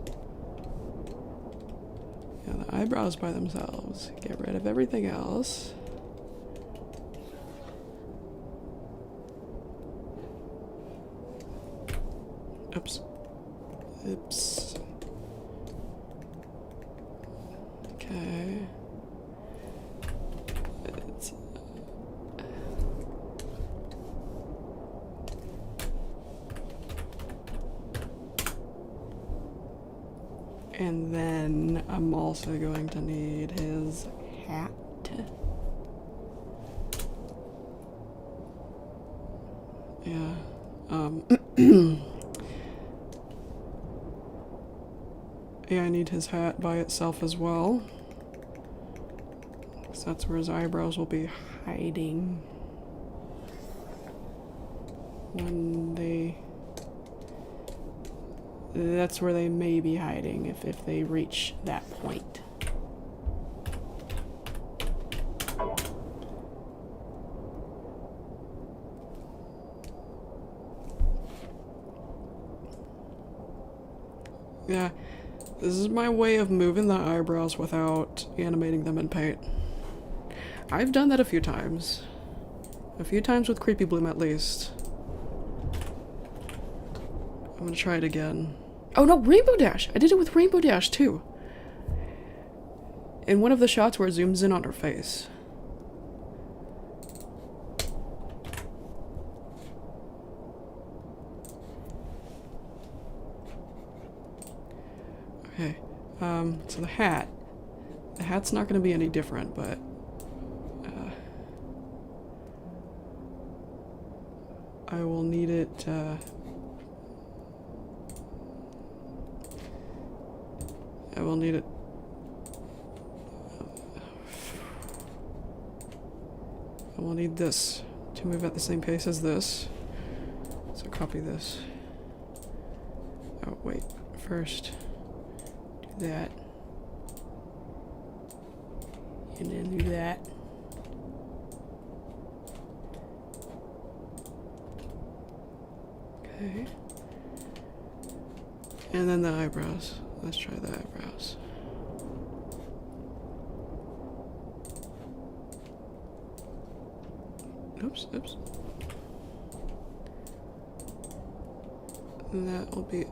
A: Yeah, the eyebrows by themselves. Get rid of everything else. Oops. Oops. Okay. And then I'm also going to need his hat. Yeah. Yeah, I need his hat by itself as well. So that's where his eyebrows will be hiding. That's where they may be hiding if they reach that point. Yeah, this is my way of moving the eyebrows without animating them in paint. I've done that a few times. A few times with Creepy Bloom at least. I'm gonna try it again. Oh no, Rainbow Dash! I did it with Rainbow Dash too. In one of the shots where it zooms in on her face. Okay, so the hat's not gonna be any different, but I will need it, I will need it. I will need this to move at the same pace as this. So copy this. Oh, wait. First, do that. And then do that. Okay. And then the eyebrows. Let's try the eyebrows. Oops, oops. And that will be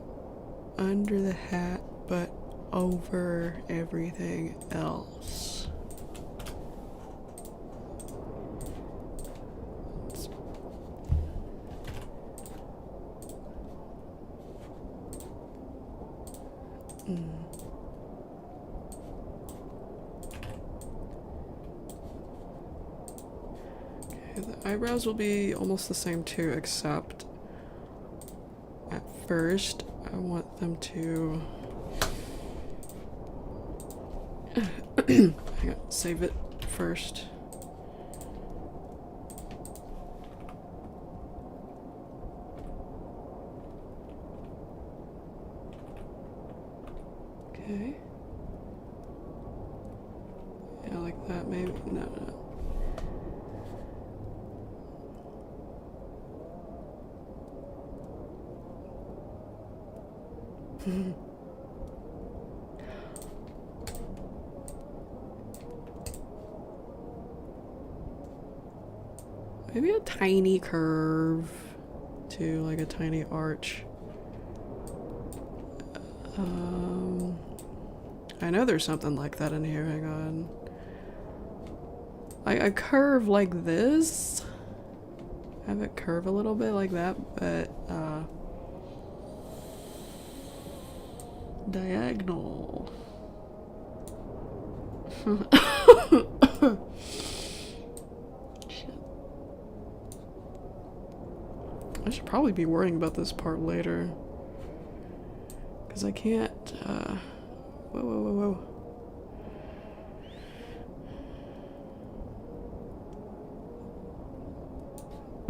A: under the hat, but over everything else. Okay, the eyebrows will be almost the same too, except at first I want them to hang on, save it first. Okay. Yeah, like that, maybe. No, no. Maybe a tiny curve to like a tiny arch. I know there's something like that in here. Hang on. Like a curve like this. Have it curve a little bit like that, but diagonal. Shit. I should probably be worrying about this part later. Because I can't, whoa, whoa, whoa, whoa.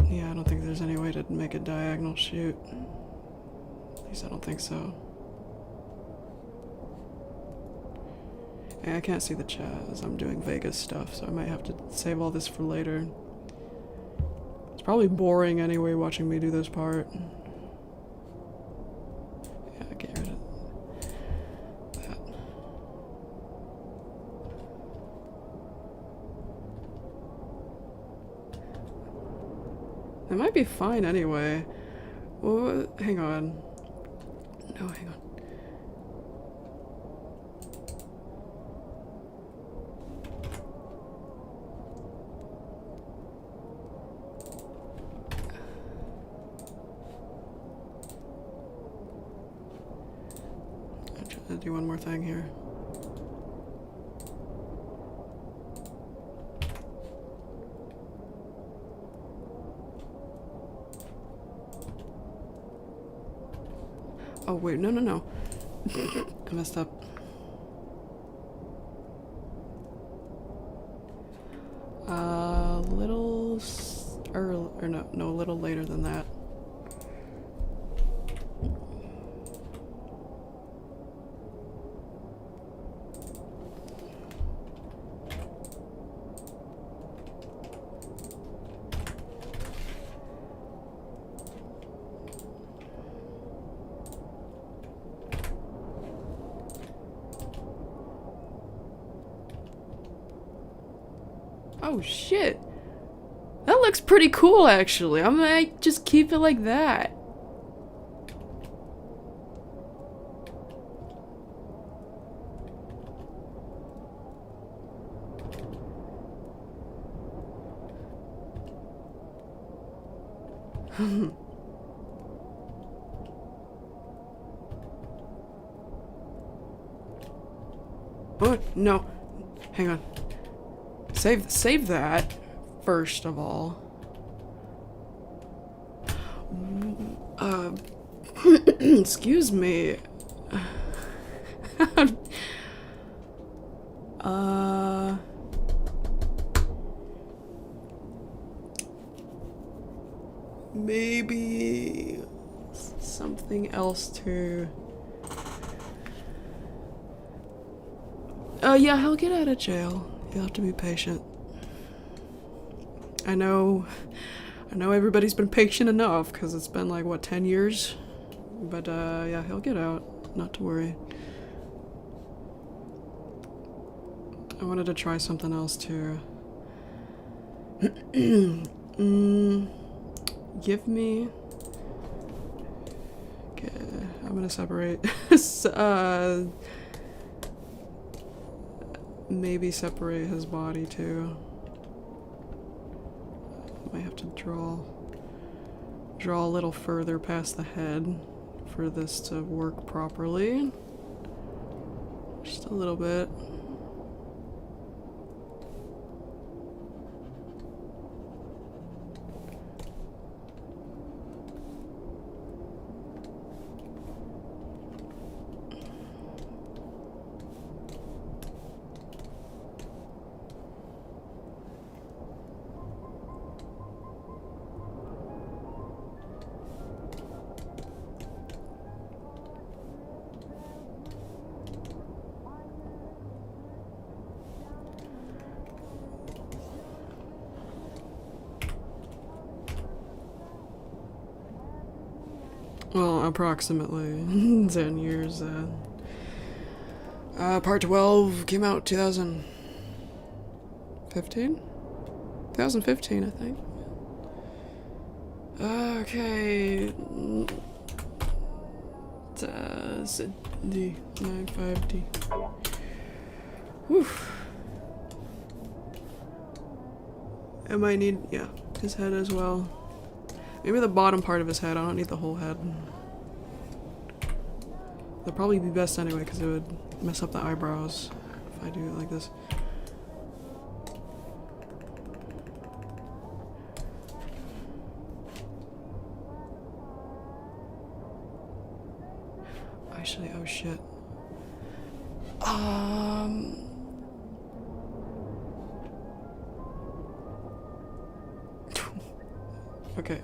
A: Yeah, I don't think there's any way to make a diagonal shoot. At least I don't think so. Yeah, I can't see the chat as I'm doing Vegas stuff, so I might have to save all this for later. It's probably boring anyway watching me do this part. Yeah, get rid of that. It might be fine anyway. Well, hang on. No, hang on. I'll do one more thing here. Oh wait, no, no, no. I messed up. Little early, or no, a little later than that. Oh shit! That looks pretty cool actually. I might just keep it like that. What? No. Hang on. Save that, first of all. Excuse me. Maybe something else to... yeah, he'll get out of jail. You'll have to be patient. I know everybody's been patient enough, because it's been like, what, 10 years? But, yeah, he'll get out. Not to worry. I wanted to try something else, too. Give me... Okay, I'm gonna separate... maybe separate his body too. Might have to draw a little further past the head for this to work properly. Just a little bit. Well, approximately 10 years. Part 12 came out 2015? 2015, I think. Okay. D 95D. Whew. I might need, yeah, his head as well. Maybe the bottom part of his head. I don't need the whole head. That'd probably be best anyway, because it would mess up the eyebrows if I do it like this. Actually, oh shit. Okay,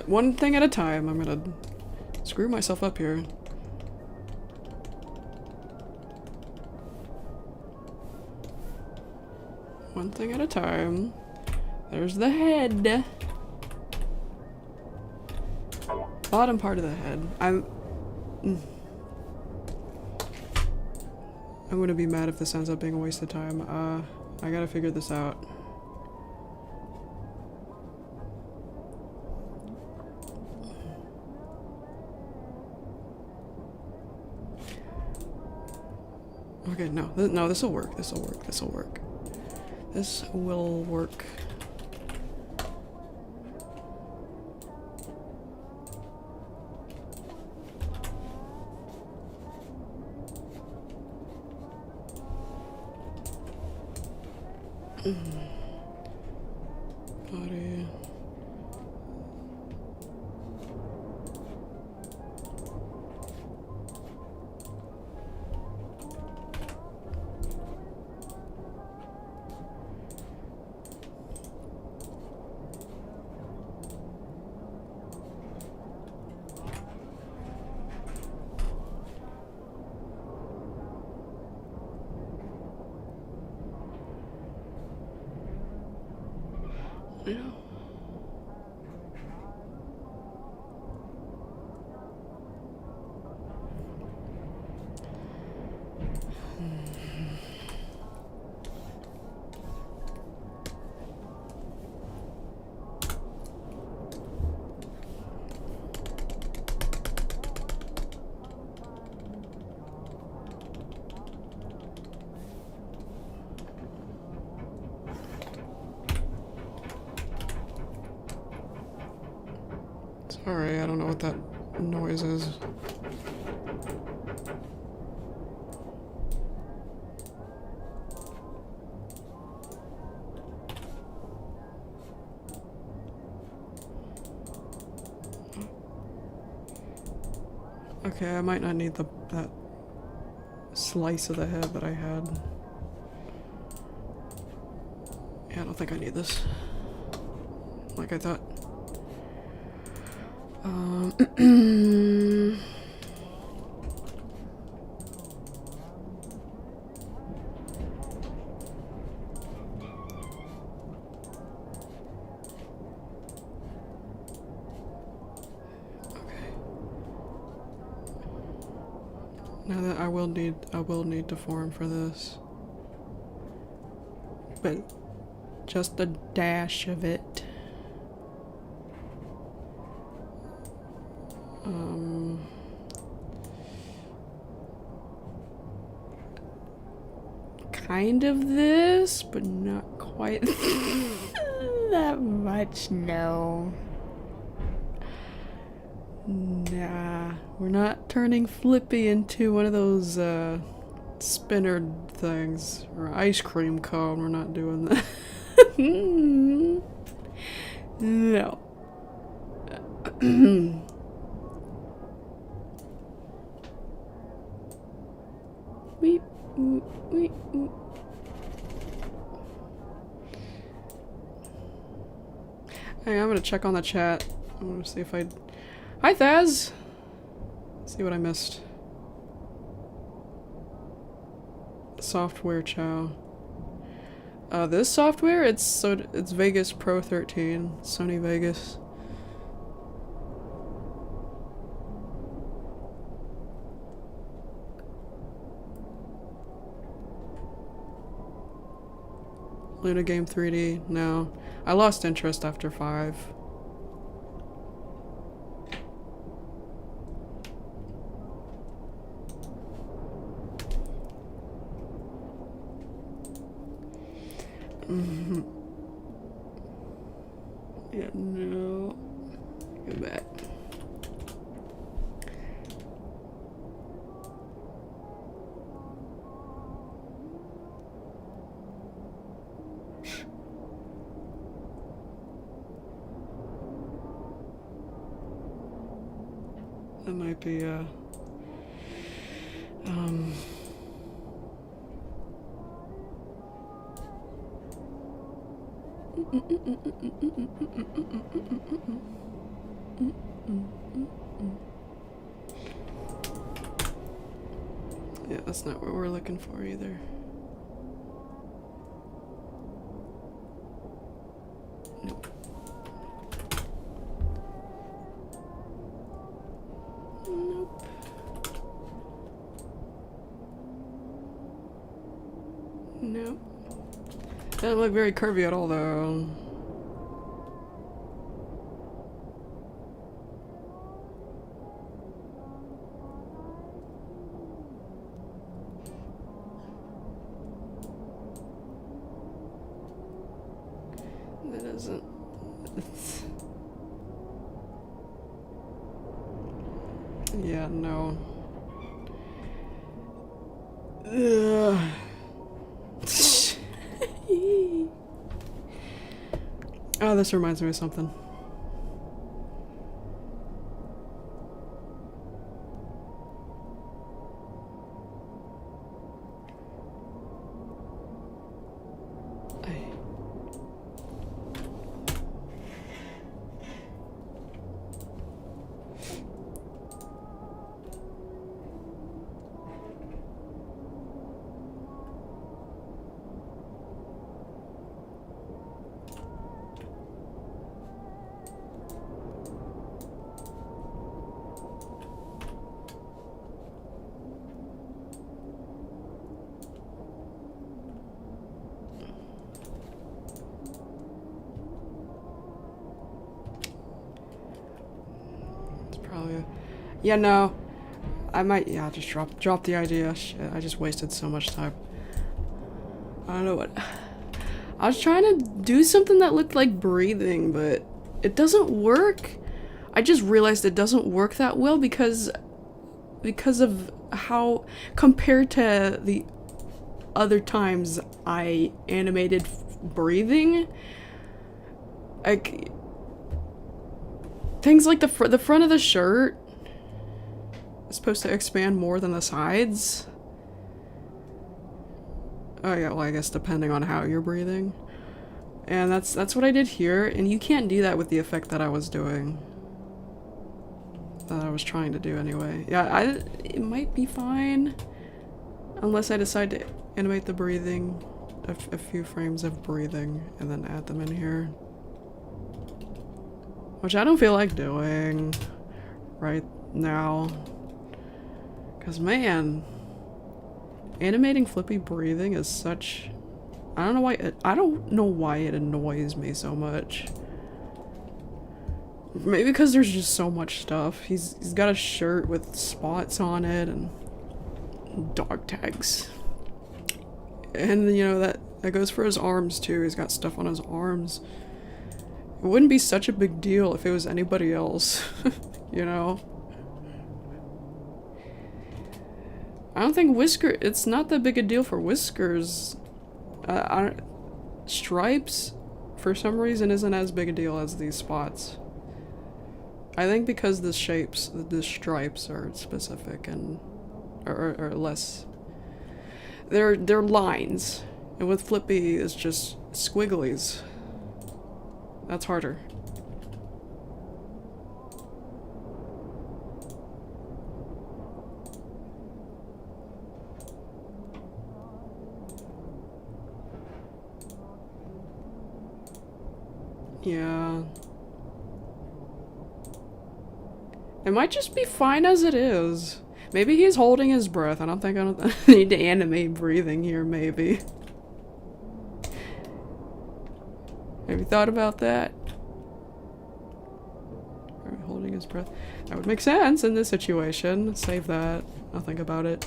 A: one thing at a time. I'm gonna screw myself up here. One thing at a time. There's the head. Bottom part of the head. I'm gonna be mad if this ends up being a waste of time. I gotta figure this out. Okay, no, no, this will work. This will work. This will work. This will work. Body. Yeah. Sorry, I don't know what that noise is. Okay, I might not need that slice of the head that I had. Yeah, I don't think I need this. Like I thought. Now that I will need to form for this. But just a dash of it. Kind of this, but not quite that much, no. Nah, we're not turning Flippy into one of those spinner things or ice cream cone. We're not doing that. No. Weep, weep, weep, weep. Hey, I'm gonna check on the chat. I want to see if I. Hi, Thaz! See what I missed. Software chow. This software, it's Vegas Pro 13, Sony Vegas. Luna game 3D? No. I lost interest after 5. Yeah, no. Go back. That might be, yeah, that's not what we're looking for either. Nope. Nope. Nope. Doesn't look very curvy at all, though. That doesn't. Yeah, no. Ugh. Oh, this reminds me of something. Probably. Yeah, no. I might, yeah, just drop the idea. Shit, I just wasted so much time. I don't know what. I was trying to do something that looked like breathing, but it doesn't work. I just realized it doesn't work that well because of how, compared to the other times I animated breathing, like, things like the front of the shirt is supposed to expand more than the sides. Oh yeah, well I guess depending on how you're breathing. And that's what I did here, and you can't do that with the effect that I was doing. That I was trying to do anyway. Yeah, it might be fine. Unless I decide to animate the breathing, a few frames of breathing, and then add them in here. Which I don't feel like doing right now. Cause man, animating flippy breathing is such, I don't know why it annoys me so much. Maybe because there's just so much stuff. He's got a shirt with spots on it and dog tags. And you know that goes for his arms too. He's got stuff on his arms. It wouldn't be such a big deal if it was anybody else, you know? I don't think it's not that big a deal for Whiskers. Stripes, for some reason, isn't as big a deal as these spots. I think because the stripes are specific and are less. They're lines, and with Flippy, it's just squigglies. That's harder. Yeah. It might just be fine as it is. Maybe he's holding his breath. I don't need to animate breathing here, maybe. Have you thought about that? Are we holding his breath? That would make sense in this situation. Save that. I'll think about it.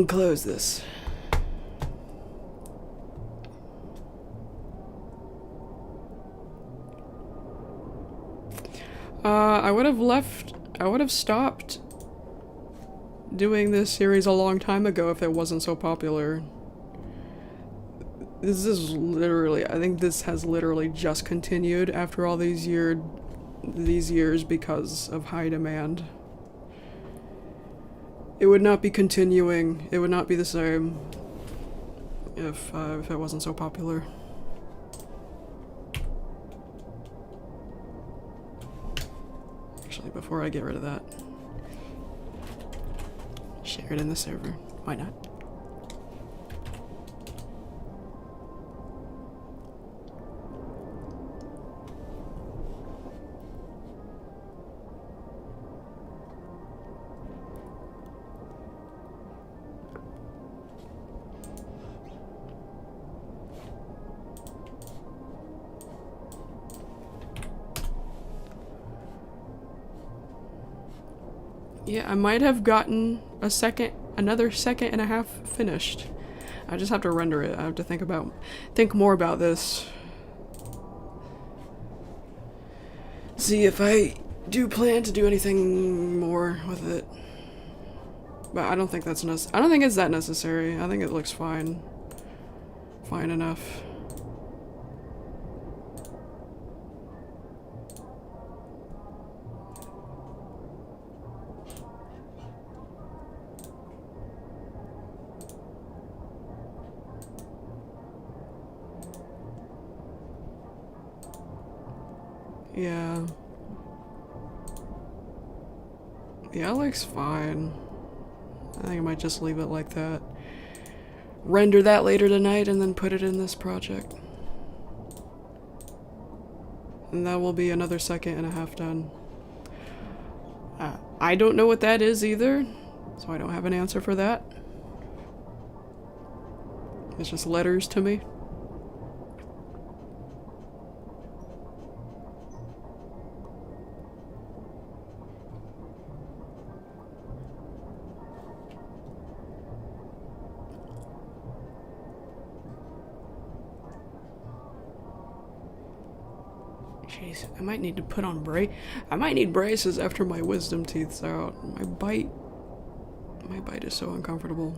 A: Close this. I would have stopped doing this series a long time ago if it wasn't so popular. This is literally, I think this has literally just continued after all these years because of high demand. It would not be continuing, it would not be the same if it wasn't so popular. Actually, before I get rid of that, share it in the server. Why not? Yeah, I might have gotten another second and a half finished. I just have to render it. I have to think more about this. See if I do plan to do anything more with it. But I don't think that's I don't think it's that necessary. I think it looks fine. Fine enough. Yeah. Yeah, it looks fine. I think I might just leave it like that. Render that later tonight and then put it in this project. And that will be another second and a half done. I don't know what that is either, so I don't have an answer for that. It's just letters to me. Jeez, I might need to put on I might need braces after my wisdom teeth's out. My bite is so uncomfortable.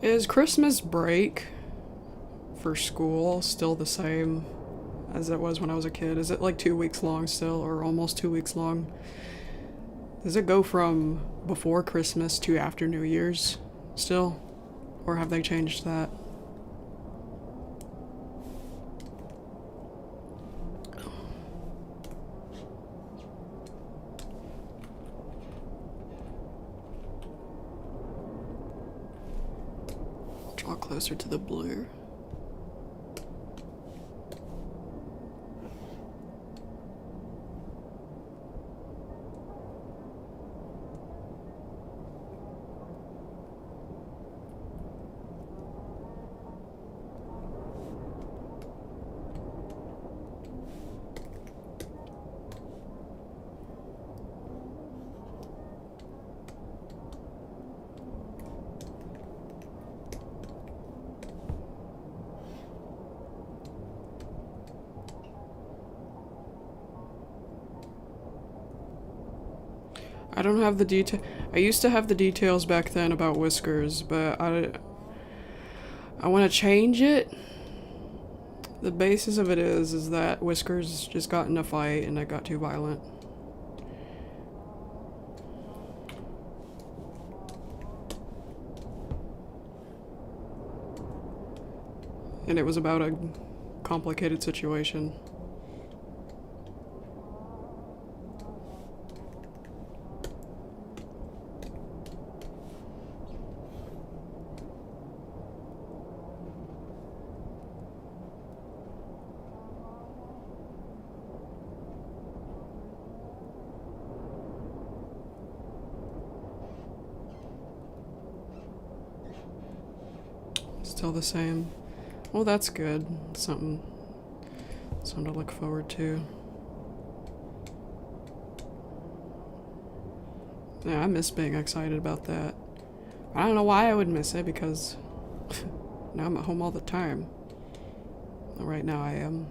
A: Is Christmas break for school still the same as it was when I was a kid? Is it like 2 weeks long still, or almost 2 weeks long? Does it go from before Christmas to after New Year's still? Or have they changed that? Draw closer to the blue. I don't have the detail. I used to have the details back then about Whiskers, but I want to change it. The basis of it is that Whiskers just got in a fight and it got too violent. And it was about a complicated situation. Still the same. Well, that's good. Something to look forward to. Yeah, I miss being excited about that. I don't know why I would miss it, because now I'm at home all the time. Right now I am.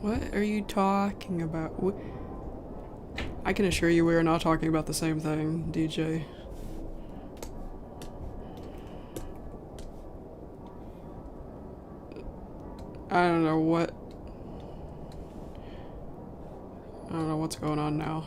A: What are you talking about? I can assure you we are not talking about the same thing, DJ. I don't know what's going on now.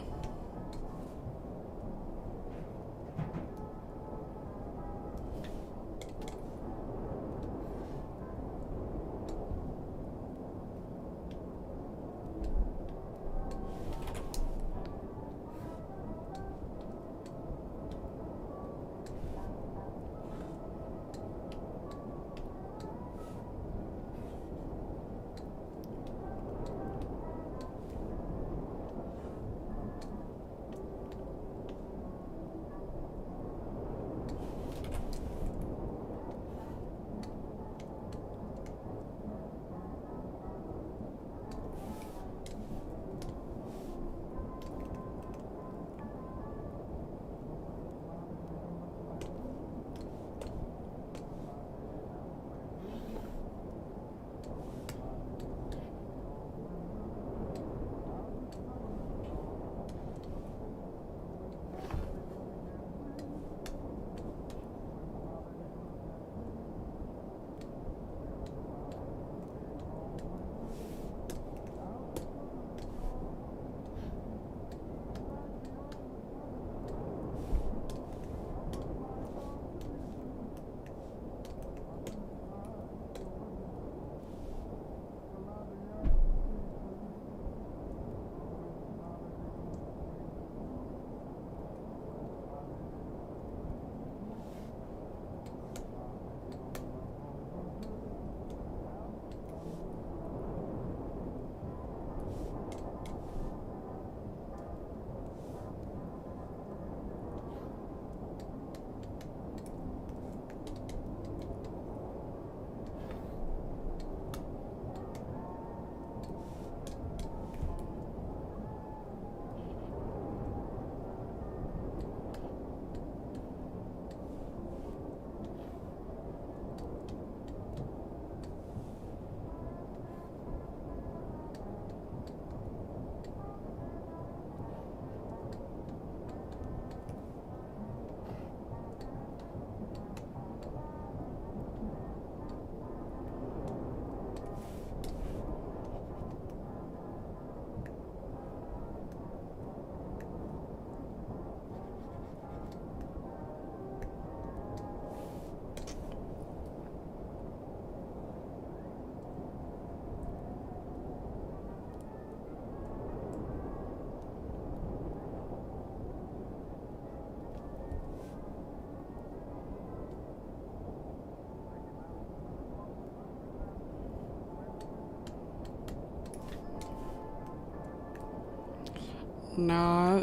A: Nah,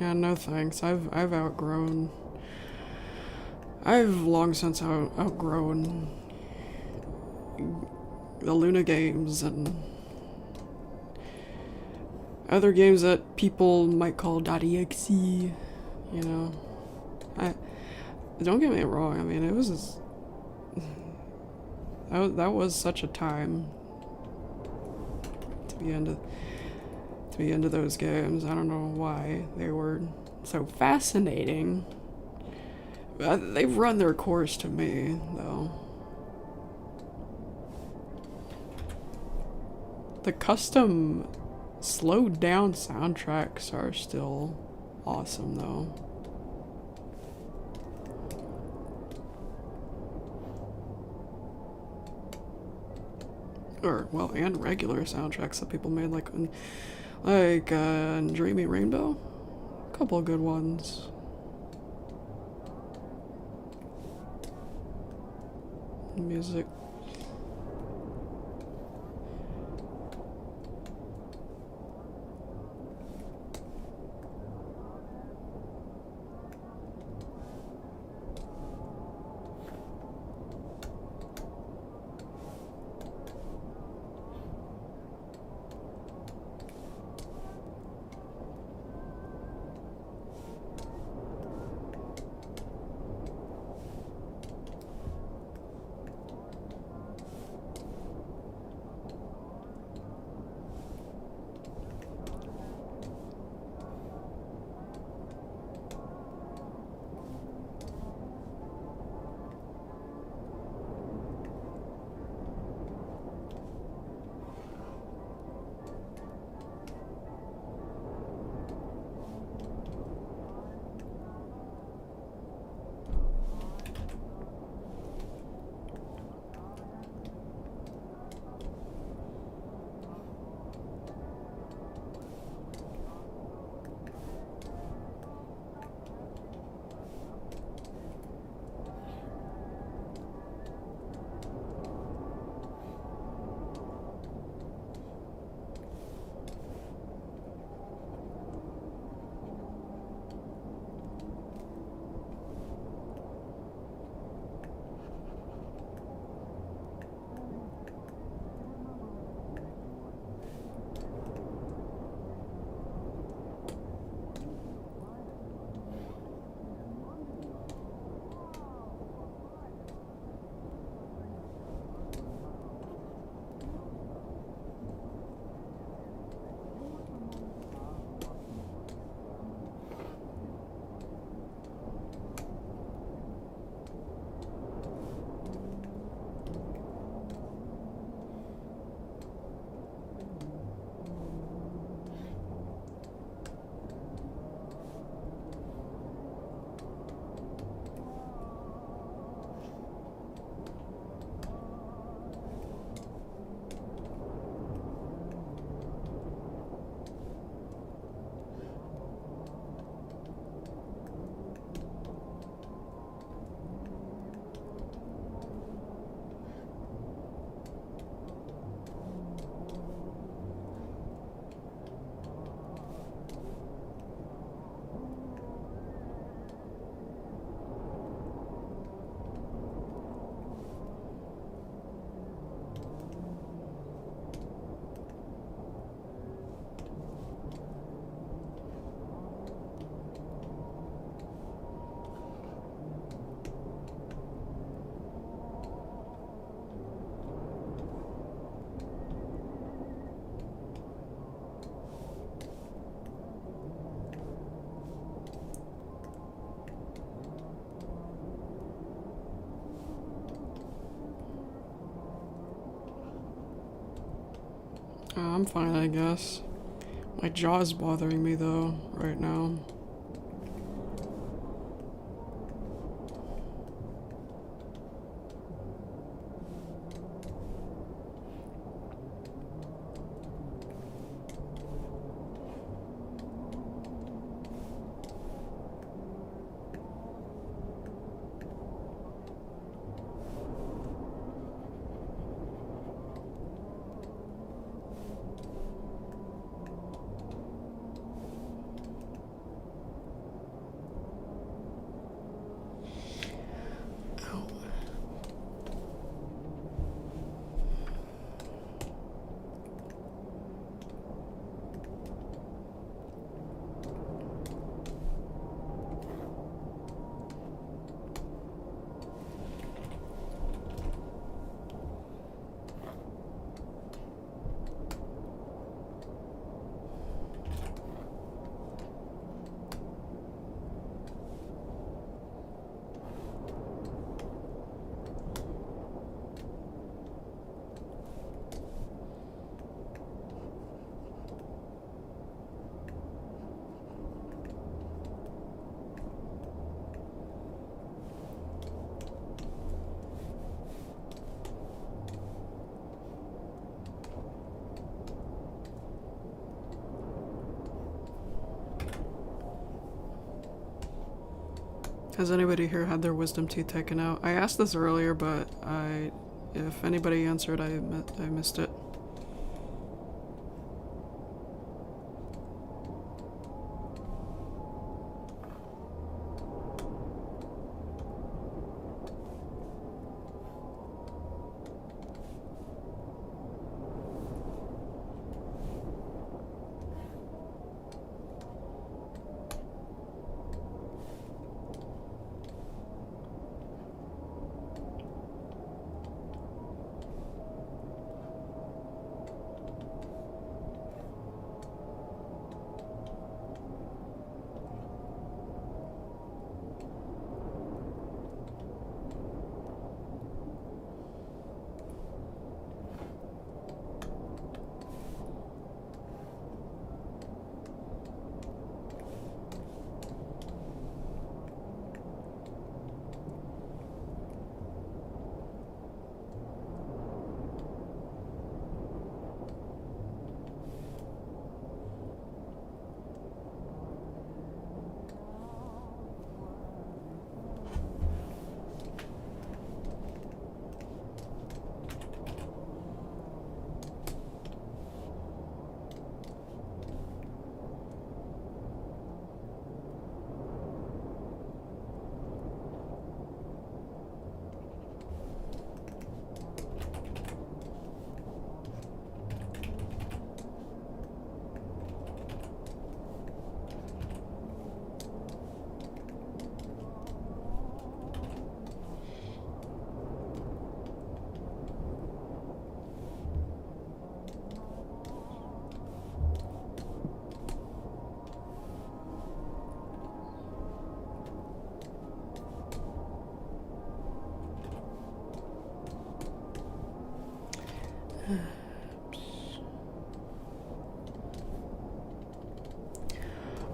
A: yeah, no thanks. I've outgrown. I've long since outgrown the Luna games and other games that people might call .exe, you know. I don't get me wrong. I mean, it was that was such a time to be into those games. I don't know why they were so fascinating. They've run their course to me, though. The custom slowed down soundtracks are still awesome, though. Or, well, and regular soundtracks that people made, like Dreamy Rainbow. A couple of good ones. Music. I'm fine, I guess. My jaw's bothering me, though, right now. Has anybody here had their wisdom teeth taken out? I asked this earlier, but if anybody answered, I missed it.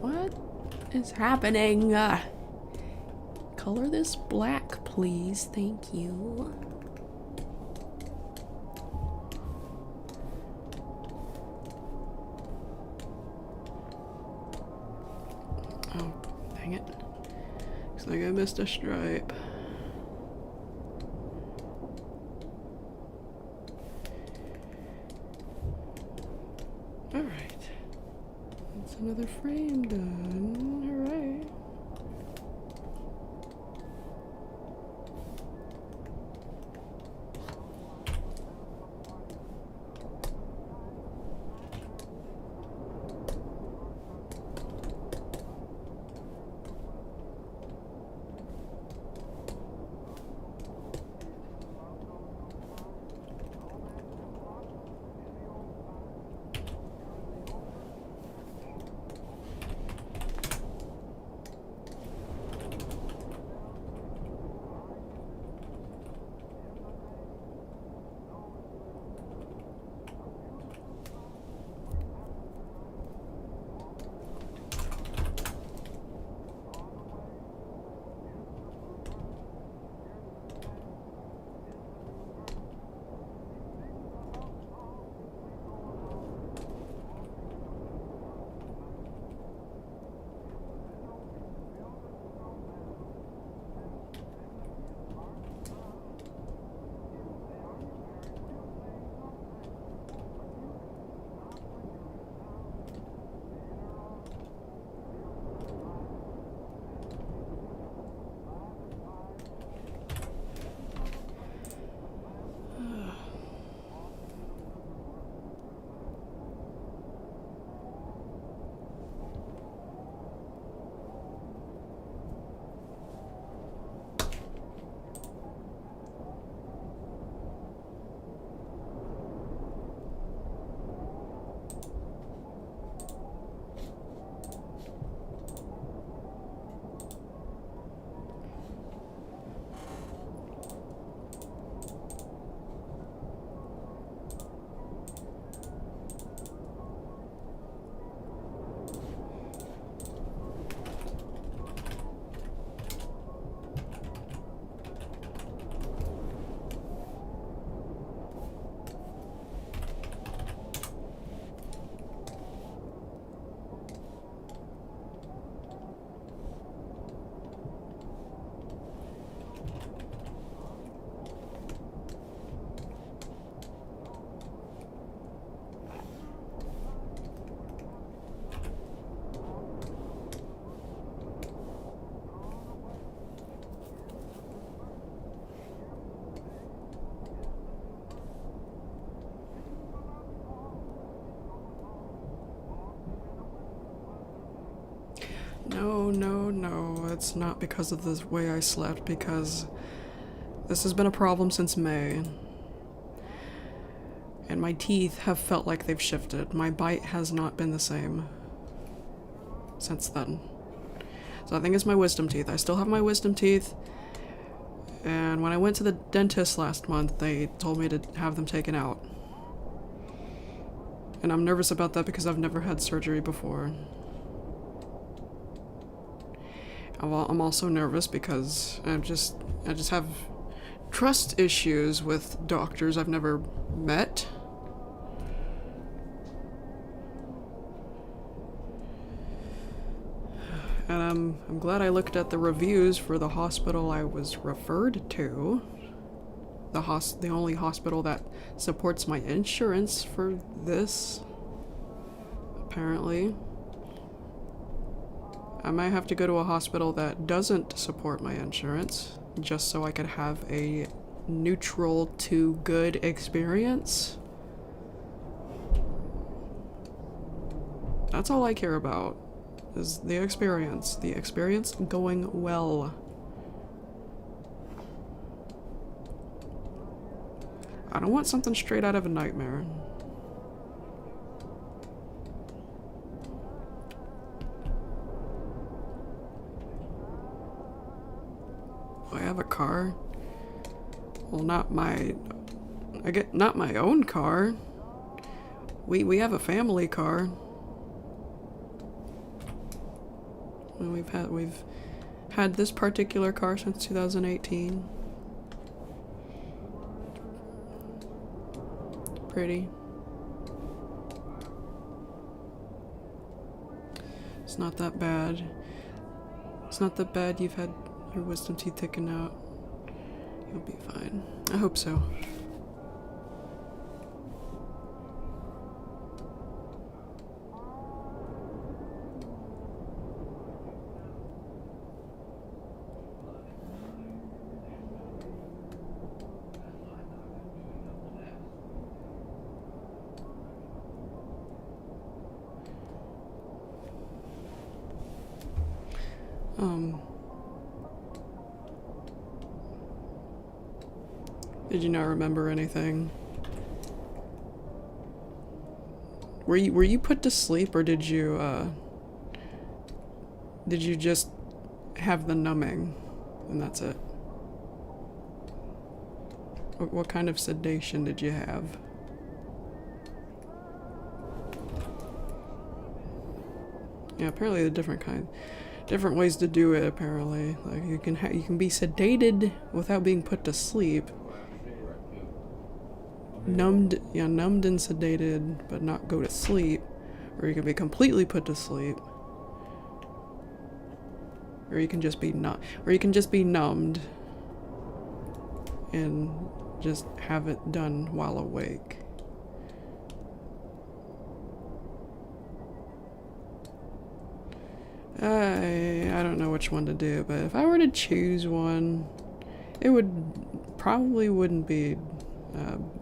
A: What is happening? Color this black, please. Thank you. Oh, dang it. Looks like I missed a stripe. Alright. That's another frame done. Alright. it's not because of the way I slept, because this has been a problem since May. And my teeth have felt like they've shifted. My bite has not been the same since then. So I think it's my wisdom teeth. I still have my wisdom teeth. And when I went to the dentist last month, they told me to have them taken out. And I'm nervous about that because I've never had surgery before. I'm also nervous because I just have trust issues with doctors I've never met. And I'm glad I looked at the reviews for the hospital I was referred to. The only hospital that supports my insurance for this, apparently. I might have to go to a hospital that doesn't support my insurance, just so I could have a neutral to good experience. That's all I care about, is the experience going well. I don't want something straight out of a nightmare. I have a car. Well, not my own car. We have a family car. And we've had this particular car since 2018. Pretty. It's not that bad. It's not that bad. You've had your wisdom teeth taken out. You'll be fine. I hope so. Did you not remember anything? Were you put to sleep, or did you just have the numbing and that's it? What kind of sedation did you have? Yeah, apparently the different ways to do it. Apparently, like you can be sedated without being put to sleep. Numbed and sedated, but not go to sleep, or you can be completely put to sleep, or you can just be numbed and just have it done while awake. I don't know which one to do, but if I were to choose one, it wouldn't be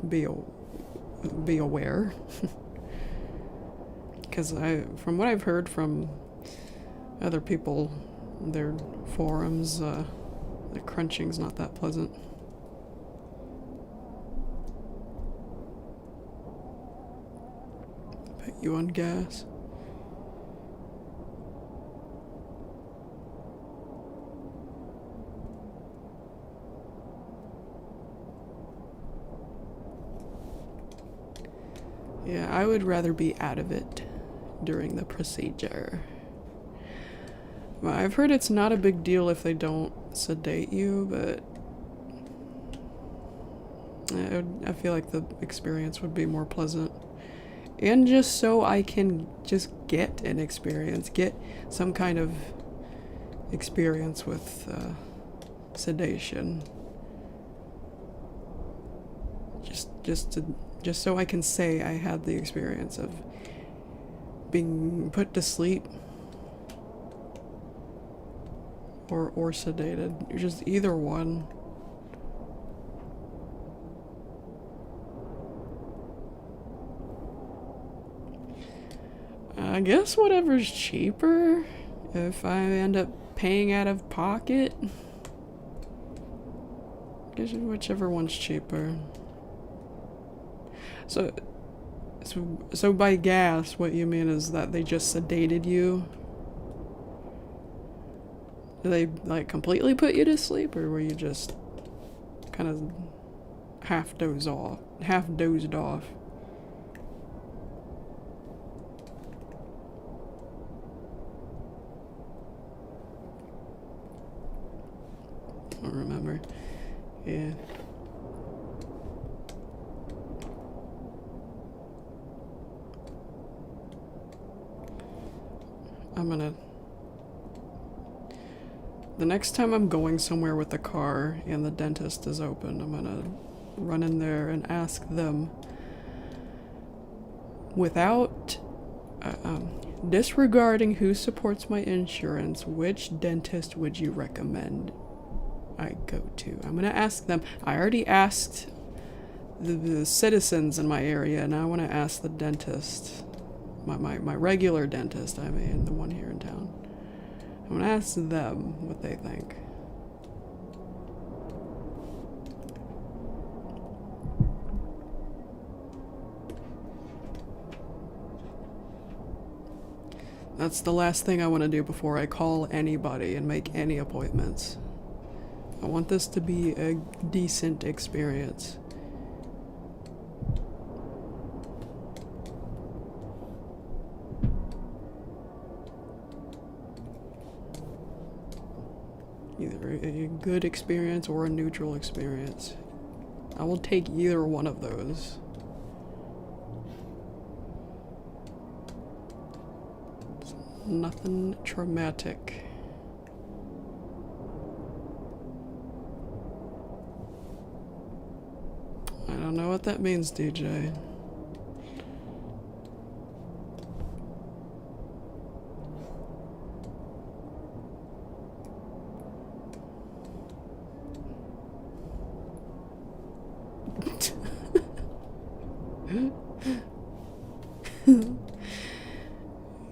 A: be aware. Because from what I've heard from other people, their forums, the crunching's not that pleasant. Put you on gas. Yeah, I would rather be out of it during the procedure. Well, I've heard it's not a big deal if they don't sedate you, but I feel like the experience would be more pleasant. And just so I can just get an experience, get some kind of experience with sedation. Just so I can say I had the experience of being put to sleep or sedated. Just either one. I guess whatever's cheaper. If I end up paying out of pocket? Guess whichever one's cheaper. So by gas, what you mean is that they just sedated you? Did they, like, completely put you to sleep, or were you just kind of half dozed off? I don't remember. Yeah. The next time I'm going somewhere with the car and the dentist is open, I'm gonna run in there and ask them, without disregarding who supports my insurance, which dentist would you recommend I go to? I'm gonna ask them. I already asked the citizens in my area, and I want to ask the dentist, my regular dentist, I mean, the one here in town. I'm gonna ask them what they think. That's the last thing I want to do before I call anybody and make any appointments. I want this to be a decent experience. Either a good experience or a neutral experience. I will take either one of those. It's nothing traumatic. I don't know what that means, DJ.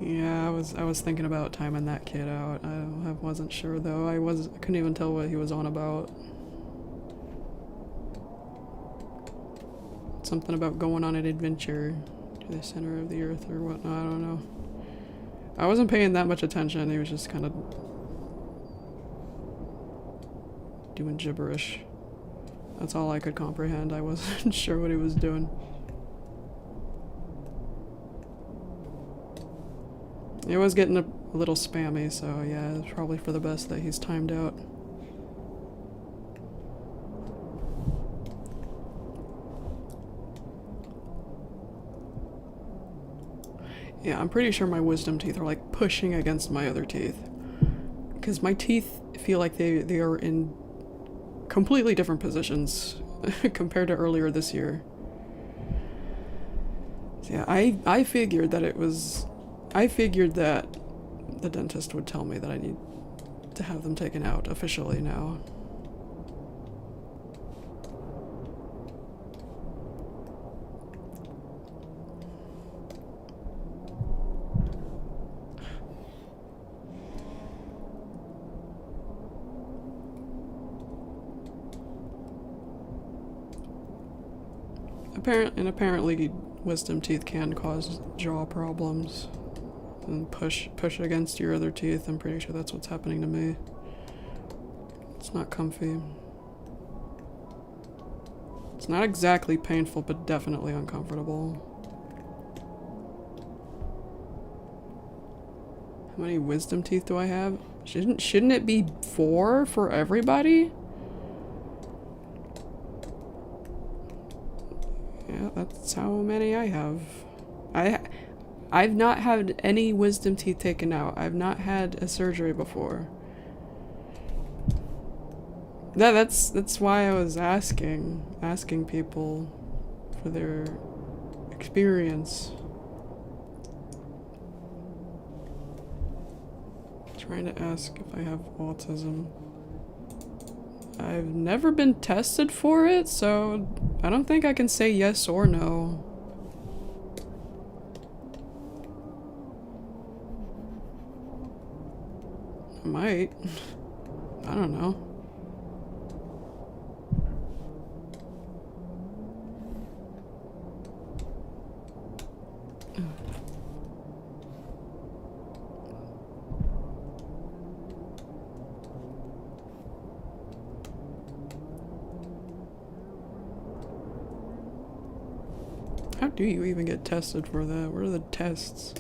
A: Yeah, I was thinking about timing that kid out. I wasn't sure though. I couldn't even tell what he was on about. Something about going on an adventure to the center of the earth or whatnot. I don't know. I wasn't paying that much attention. He was just kind of doing gibberish. That's all I could comprehend. I wasn't sure what he was doing. It was getting a little spammy, so yeah, it's probably for the best that he's timed out. Yeah, I'm pretty sure my wisdom teeth are like pushing against my other teeth. Because my teeth feel like they are in completely different positions compared to earlier this year. So yeah, I figured that the dentist would tell me that I need to have them taken out officially now. Apparently wisdom teeth can cause jaw problems and push against your other teeth. I'm pretty sure that's what's happening to me. It's not comfy. It's not exactly painful, but definitely uncomfortable. How many wisdom teeth do I have? Shouldn't it be 4 for everybody? Yeah, that's how many I have. I've not had any wisdom teeth taken out. I've not had a surgery before. That's why I was asking people for their experience. Trying to ask if I have autism. I've never been tested for it, so I don't think I can say yes or no. might. I don't know. How do you even get tested for that? What are the tests?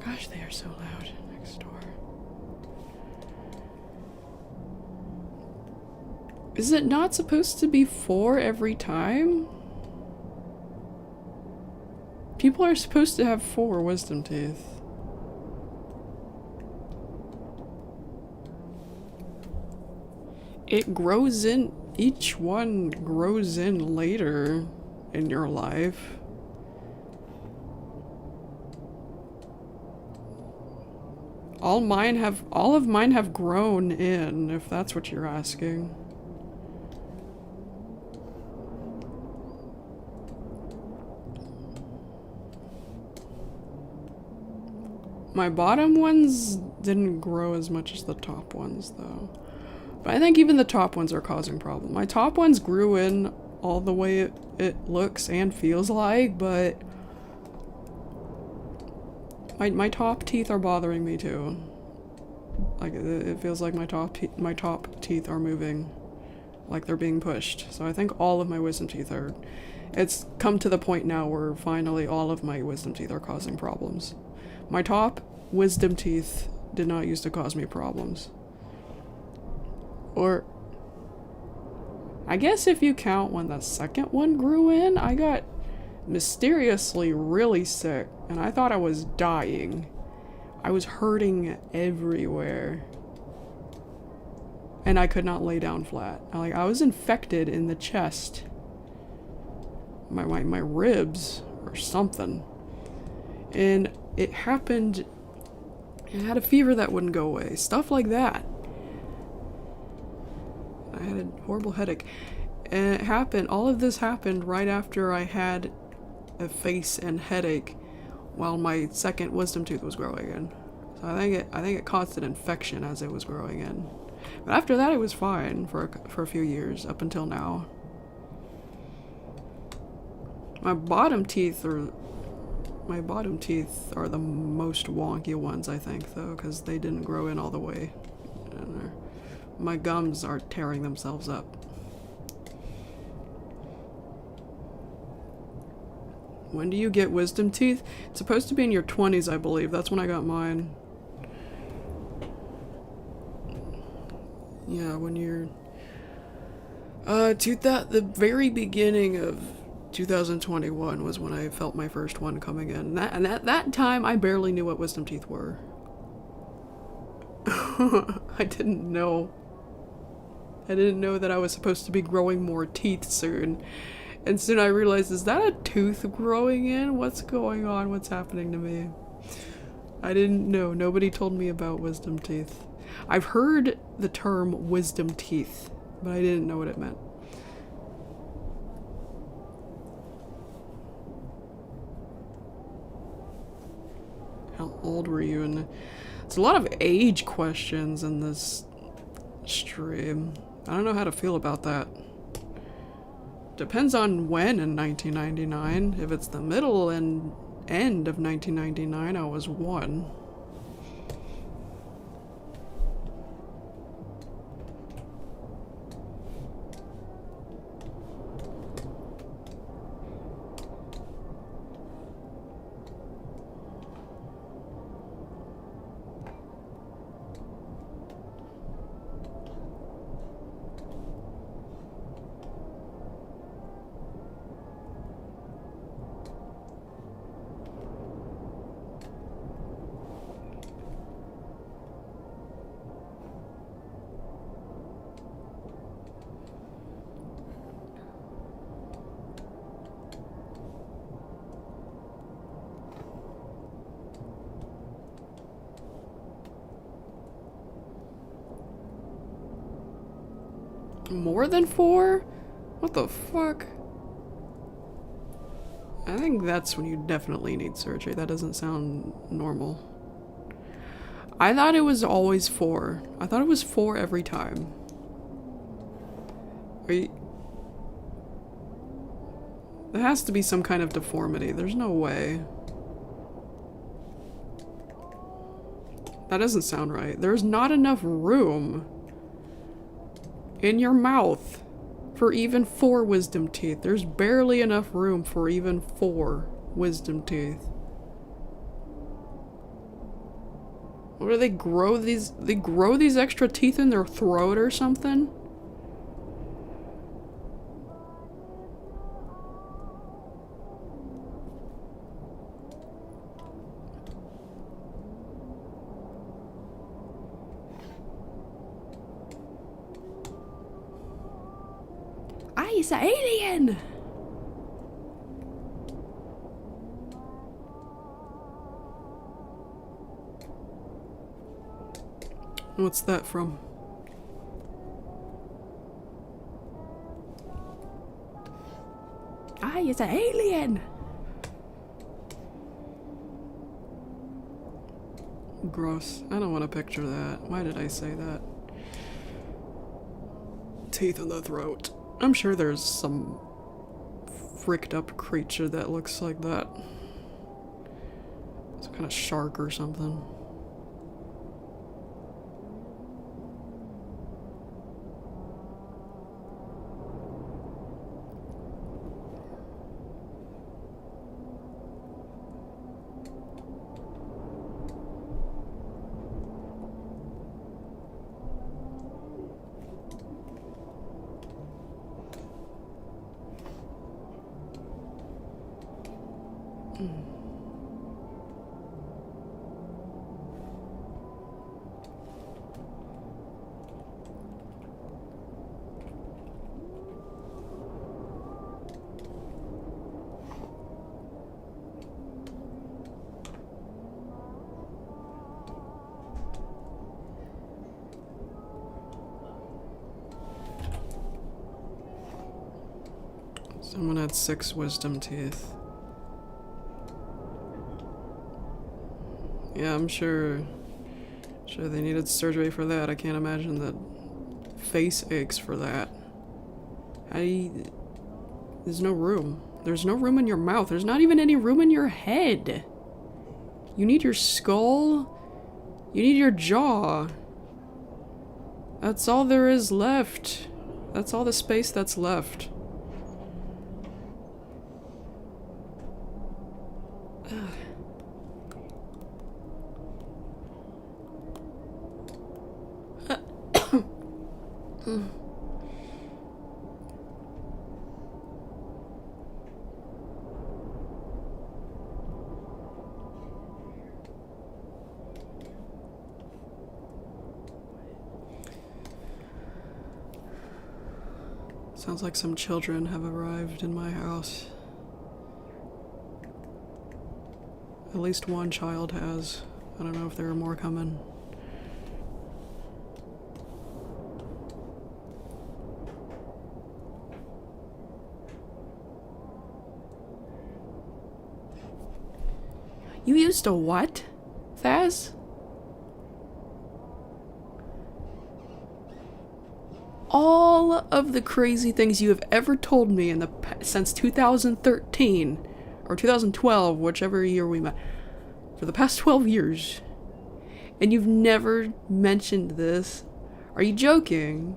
A: Gosh, they are so loud next door. Is it not supposed to be 4 every time? People are supposed to have 4 wisdom teeth. It grows in, each one grows in later in your life. All of mine have grown in, if that's what you're asking. My bottom ones didn't grow as much as the top ones, though. But I think even the top ones are causing problems. My top ones grew in all the way it looks and feels like, but my top teeth are bothering me too. Like it feels like my top teeth are moving, like they're being pushed. So I think all of my wisdom teeth are. It's come to the point now where finally all of my wisdom teeth are causing problems. My top wisdom teeth did not used to cause me problems. Or I guess if you count when the second one grew in, I got mysteriously really sick and I thought I was dying. I was hurting everywhere. And I could not lay down flat. I was infected in the chest. My ribs or something. And it happened, I had a fever that wouldn't go away. Stuff like that. I had a horrible headache. And it happened, all of this happened right after I had a face and headache while my second wisdom tooth was growing in. So I think it caused an infection as it was growing in. But after that it was fine for a few years, up until now. My bottom teeth are the most wonky ones, I think, though, because they didn't grow in all the way. And my gums are tearing themselves up. When do you get wisdom teeth? It's supposed to be in your 20s, I believe. That's when I got mine. Yeah, when you're... the very beginning of 2021 was when I felt my first one coming in. And at that time, I barely knew what wisdom teeth were. I didn't know. I didn't know that I was supposed to be growing more teeth soon. And soon I realized, is that a tooth growing in? What's going on? What's happening to me? I didn't know. Nobody told me about wisdom teeth. I've heard the term wisdom teeth, but I didn't know what it meant. How old were you? And it's a lot of age questions in this stream. I don't know how to feel about that. Depends on when in 1999. If it's the middle and end of 1999, I was 1. More than 4? What the fuck? I think that's when you definitely need surgery. That doesn't sound normal. I thought it was always 4. I thought it was 4 every time. Are you... There has to be some kind of deformity. There's no way. That doesn't sound right. There's not enough room in your mouth for even 4 wisdom teeth. There's barely enough room for even 4 wisdom teeth. What do they grow these? They grow these extra teeth in their throat or something? He's an alien! What's that from? He's an alien! Gross. I don't want to picture that. Why did I say that? Teeth in the throat. I'm sure there's some fricked up creature that looks like that. Some kind of shark or something. Someone had 6 wisdom teeth. Yeah, I'm sure they needed surgery for that. I can't imagine the face aches for that. There's no room. There's no room in your mouth. There's not even any room in your head. You need your skull. You need your jaw. That's all there is left. That's all the space that's left. Sounds like some children have arrived in my house. At least one child has. I don't know if there are more coming. You used a what, Thaz? All of the crazy things you have ever told me in since 2013 or 2012, whichever year we met, for the past 12 years, and you've never mentioned this. Are you joking?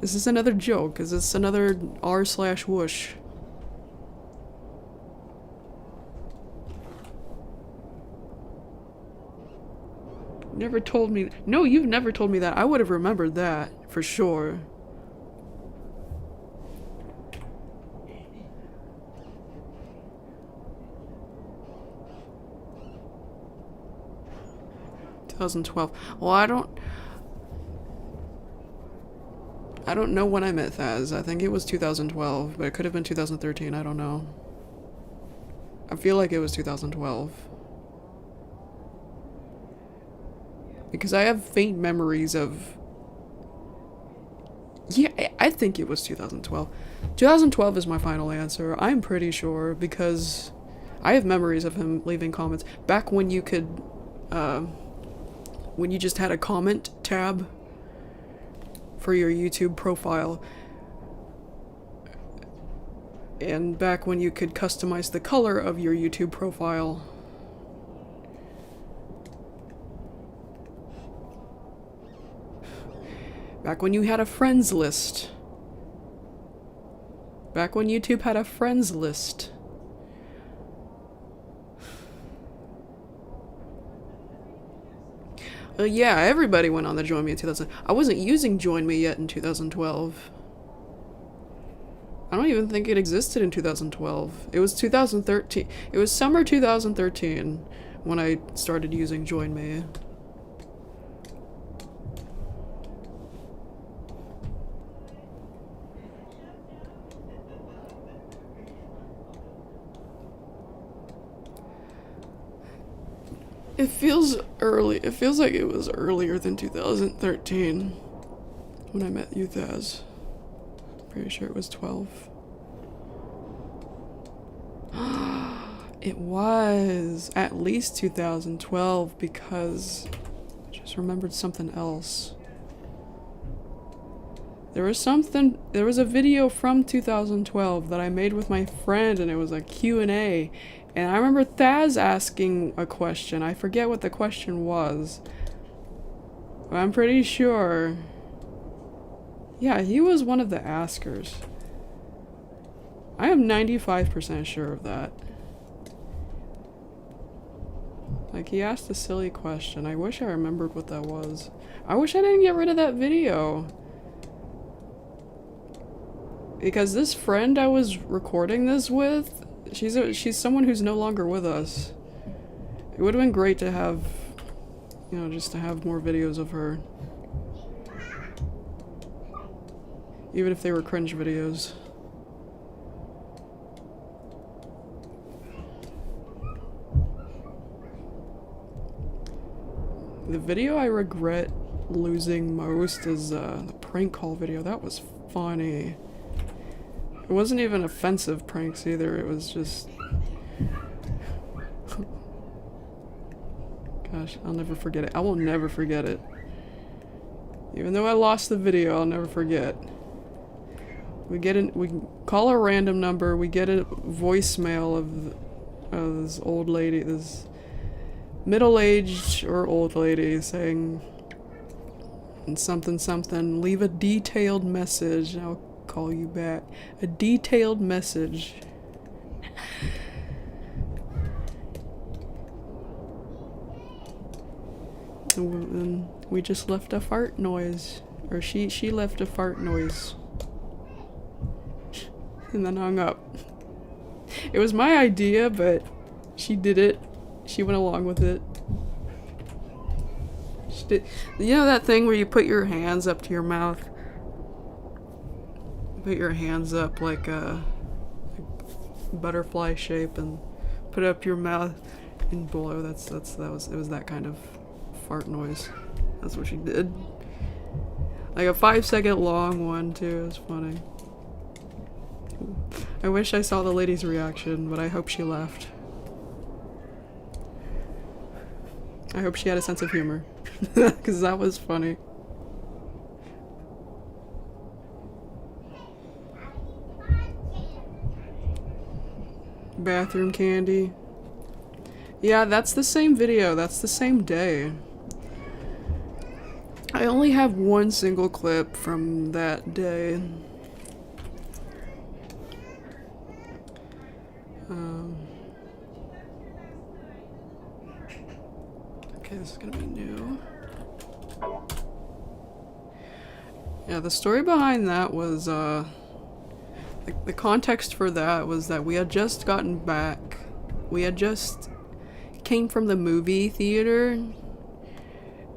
A: Is this another joke? Is this another r/whoosh? Never told me. No, you've never told me that. I would have remembered that for sure. ...2012. Well, I don't know when I met Thaz. I think it was 2012, but it could have been 2013. I don't know. I feel like it was 2012. Because I have faint memories of Yeah, I think it was 2012. 2012 is my final answer. I'm pretty sure because I have memories of him leaving comments back when you could, when you just had a comment tab for your YouTube profile. And back when you could customize the color of your YouTube profile. Back when you had a friends list. Back when YouTube had a friends list. Yeah, everybody went on the Join Me in 2000. I wasn't using Join Me yet in 2012. I don't even think it existed in 2012. It was 2013. It was summer 2013 when I started using Join Me. It feels early. It feels like it was earlier than 2013 when I met you, Thaz. Pretty sure it was 12. It was at least 2012 because I just remembered something else. There was a video from 2012 that I made with my friend, and it was a Q&A. And I remember Thaz asking a question. I forget what the question was. But I'm pretty sure. Yeah, he was one of the askers. I am 95% sure of that. Like, he asked a silly question. I wish I remembered what that was. I wish I didn't get rid of that video. Because this friend I was recording this with, she's someone who's no longer with us. It would have been great to have, you know, just to have more videos of her. Even if they were cringe videos. The video I regret losing most is the prank call video. That was funny. It wasn't even offensive pranks either, it was just... Gosh, I'll never forget it. I will never forget it. Even though I lost the video, I'll never forget. We call a random number, we get a voicemail of this old lady, this middle-aged or old lady saying something something, leave a detailed message and I'll call you back. A detailed message. And we just left a fart noise. Or she left a fart noise. And then hung up. It was my idea, but she did it. She went along with it. She did. You know that thing where you put your hands up to your mouth? Put your hands up like a butterfly shape and put it up to your mouth and blow. It was that kind of fart noise. That's what she did. Like a 5-second long one too. It was funny. I wish I saw the lady's reaction, but I hope she laughed. I hope she had a sense of humor. Because that was funny. Bathroom candy. Yeah, that's the same video. That's the same day. I only have one single clip from that day. Okay, this is gonna be new. Yeah, the story behind that was, the context for that was that we had just gotten back. We had just came from the movie theater.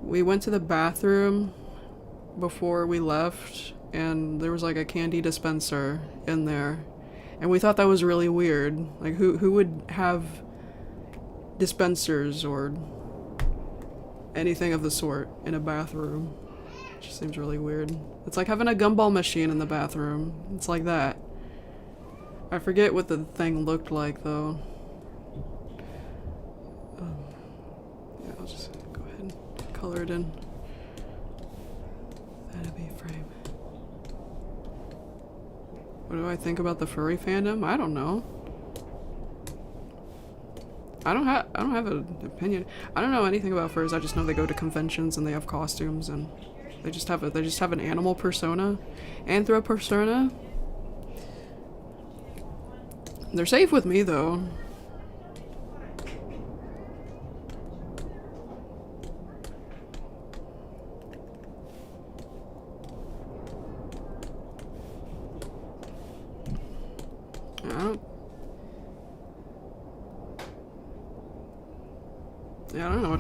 A: We went to the bathroom before we left, and there was like a candy dispenser in there. And we thought that was really weird. Like, who would have dispensers or anything of the sort in a bathroom? It just seems really weird. It's like having a gumball machine in the bathroom. It's like that. I forget what the thing looked like though. Yeah, I'll just go ahead and color it in. That'd be a frame. What do I think about the furry fandom? I don't know. I don't have an opinion. I don't know anything about furs. I just know they go to conventions and they have costumes and they just have an animal persona, anthro persona. They're safe with me though.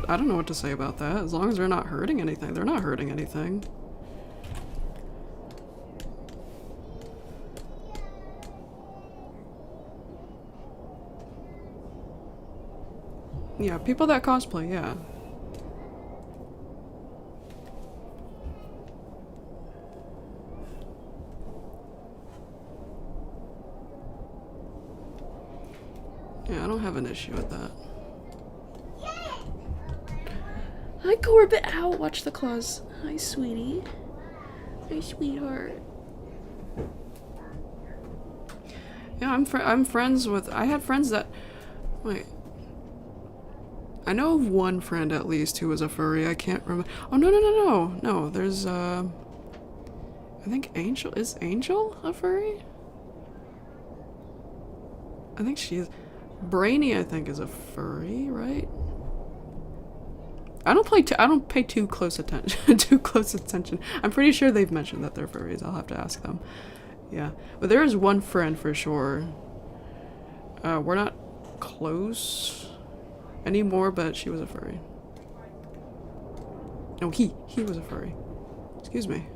A: I don't know what to say about that. As long as they're not hurting anything. They're not hurting anything. Yeah, people that cosplay, yeah. Yeah, I don't have an issue with that. Hi, Corbett. Ow, watch the claws. Hi, sweetie. Hi, sweetheart. Yeah, I'm friends with... I had friends that... Wait. I know of one friend, at least, who was a furry. I can't remember... Oh, no. No, there's, I think Angel... Is Angel a furry? I think she is... Brainy, I think, is a furry, right? I don't pay too close attention. I'm pretty sure they've mentioned that they're furries. I'll have to ask them. Yeah, but there is one friend for sure. We're not close anymore, but she was a furry. No, he was a furry. Excuse me.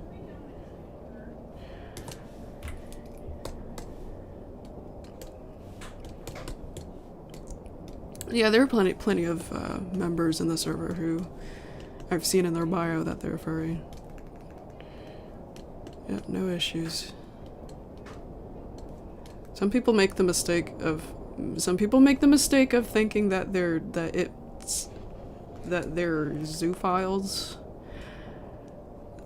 A: Yeah, there are plenty of members in the server who I've seen in their bio that they're furry. Yeah, no issues. Some people make the mistake of thinking that they're zoophiles,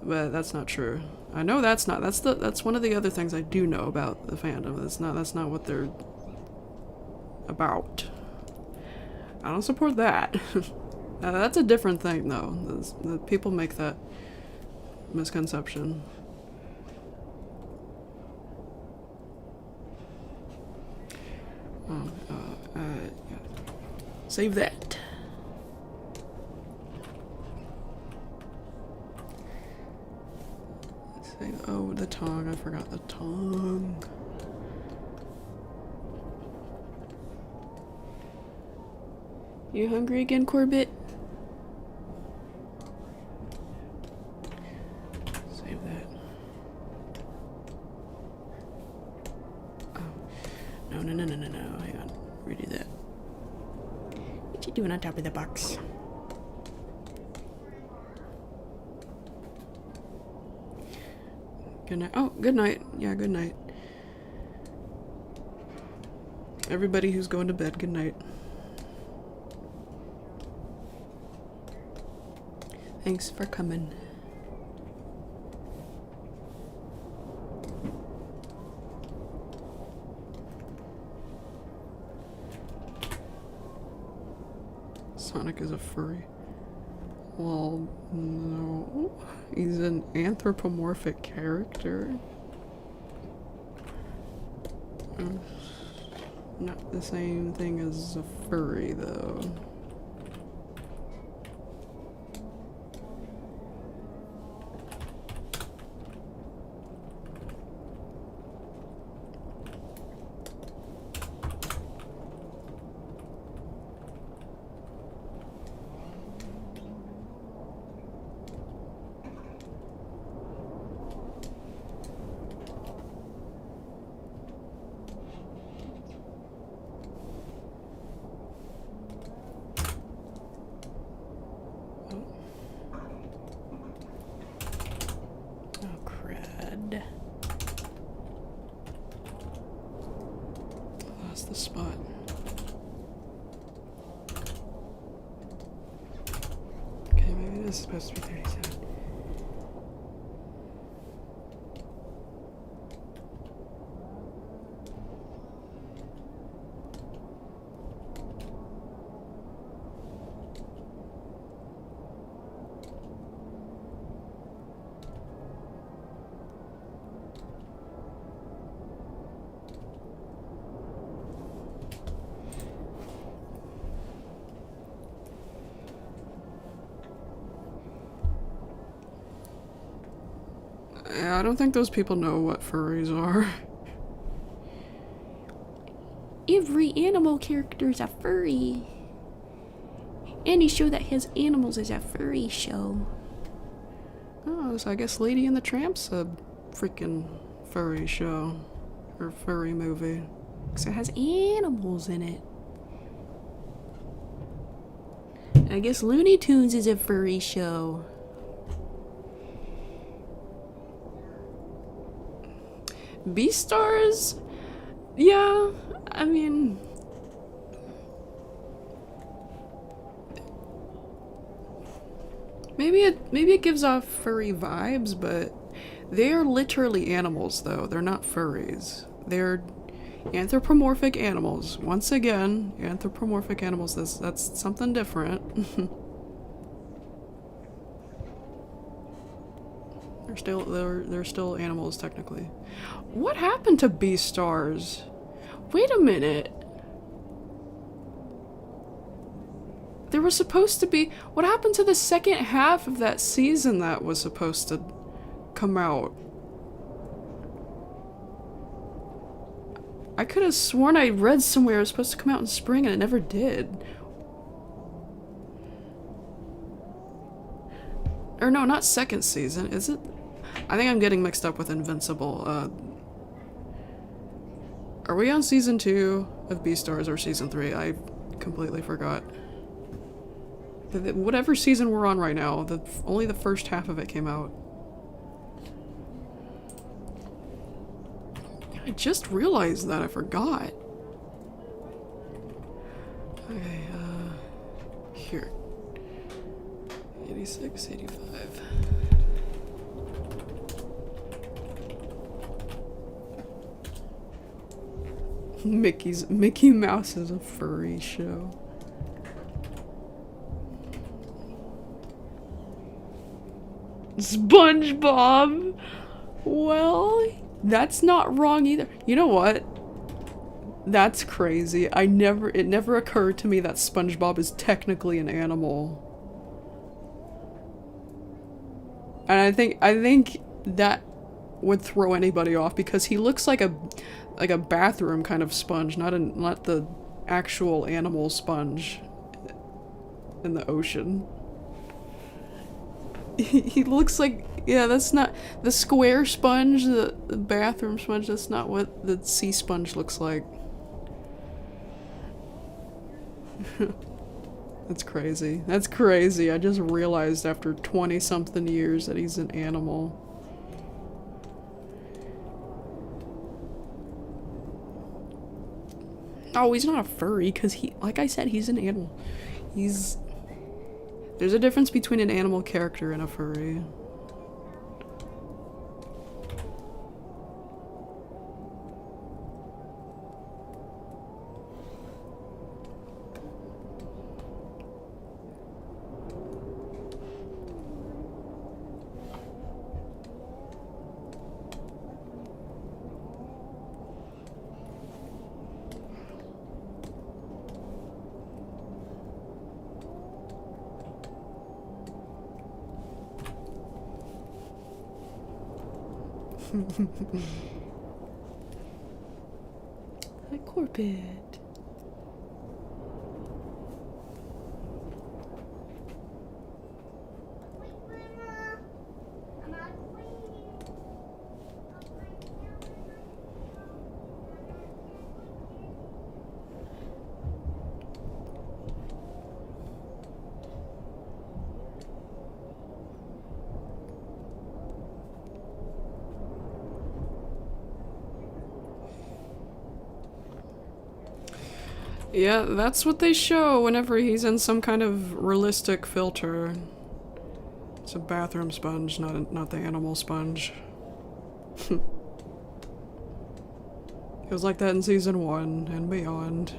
A: but that's not true. I know that's one of the other things I do know about the fandom. That's not what they're about. I don't support that. That's a different thing, though. The people make that misconception. Yeah. Save that. Oh, the tongue. I forgot the tongue. You hungry again, Corbett? Save that. Oh. No. Hang on. Redo that. What you doing on top of the box? Good night. Oh, good night. Yeah, good night. Everybody who's going to bed, good night. Thanks for coming. Sonic is a furry. Well, no. He's an anthropomorphic character. Not the same thing as a furry, though. spot. Okay, maybe this is supposed to be 37. Yeah, I don't think those people know what furries are.
D: Every animal character is a furry. Any show that has animals is a furry show.
A: Oh, so I guess Lady and the Tramp's a freaking furry show. Or furry movie.
D: Because it has animals in it. I guess Looney Tunes is a furry show.
A: Beastars? Yeah, I mean... Maybe it gives off furry vibes, but they are literally animals, though. They're not furries. They're anthropomorphic animals. Once again, anthropomorphic animals, that's something different. They're still animals, technically. What happened to Beastars? Wait a minute. There was supposed to be... What happened to the second half of that season that was supposed to come out? I could have sworn I read somewhere it was supposed to come out in spring and it never did. Or no, not second season, is it? I think I'm getting mixed up with Invincible. Are we on season 2 of Beastars or season 3? I completely forgot. Whatever season we're on right now, only the first half of it came out. I just realized that, I forgot. Okay, here. 86, 85. Mickey Mouse is a furry show. SpongeBob! Well, that's not wrong either. You know what? That's crazy. It never occurred to me that SpongeBob is technically an animal. And I think that would throw anybody off because he looks like a bathroom kind of sponge, not the actual animal sponge in the ocean. He looks like, yeah, that's not the square sponge, the bathroom sponge. That's not what the sea sponge looks like. That's crazy. That's crazy. I just realized after 20-something years that he's an animal. Oh, he's not a furry because like I said, he's an animal. There's a difference between an animal character and a furry. Hi, Corbett. Yeah, that's what they show whenever he's in some kind of realistic filter. It's a bathroom sponge, not the animal sponge. It was like that in season 1 and beyond.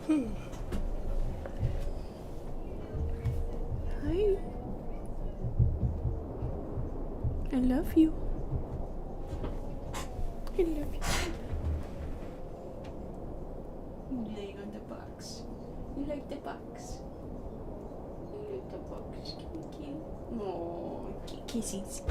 D: Hi. I love you. I love you. You lay on the box. You like the box? You like the box? Thank you. Oh, kisses.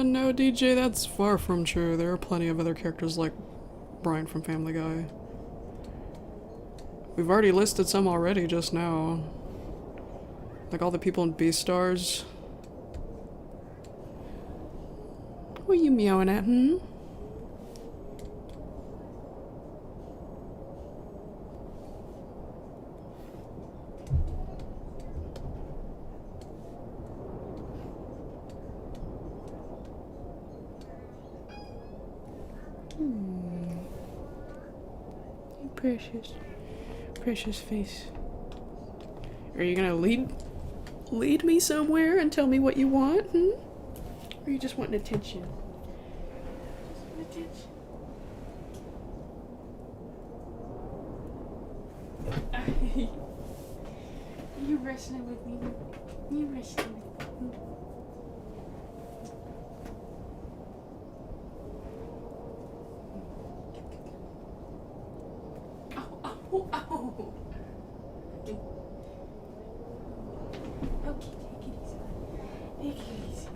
A: No, DJ, that's far from true. There are plenty of other characters like Brian from Family Guy. We've already listed some already just now. Like all the people in Beastars. What are you meowing at, hmm? Precious face. Are you gonna lead me somewhere and tell me what you want, hmm? Or you just want attention? Just want attention. You wrestling with me? You wrestling with me? Ow, ow. Okay, take it easy. Take it easy.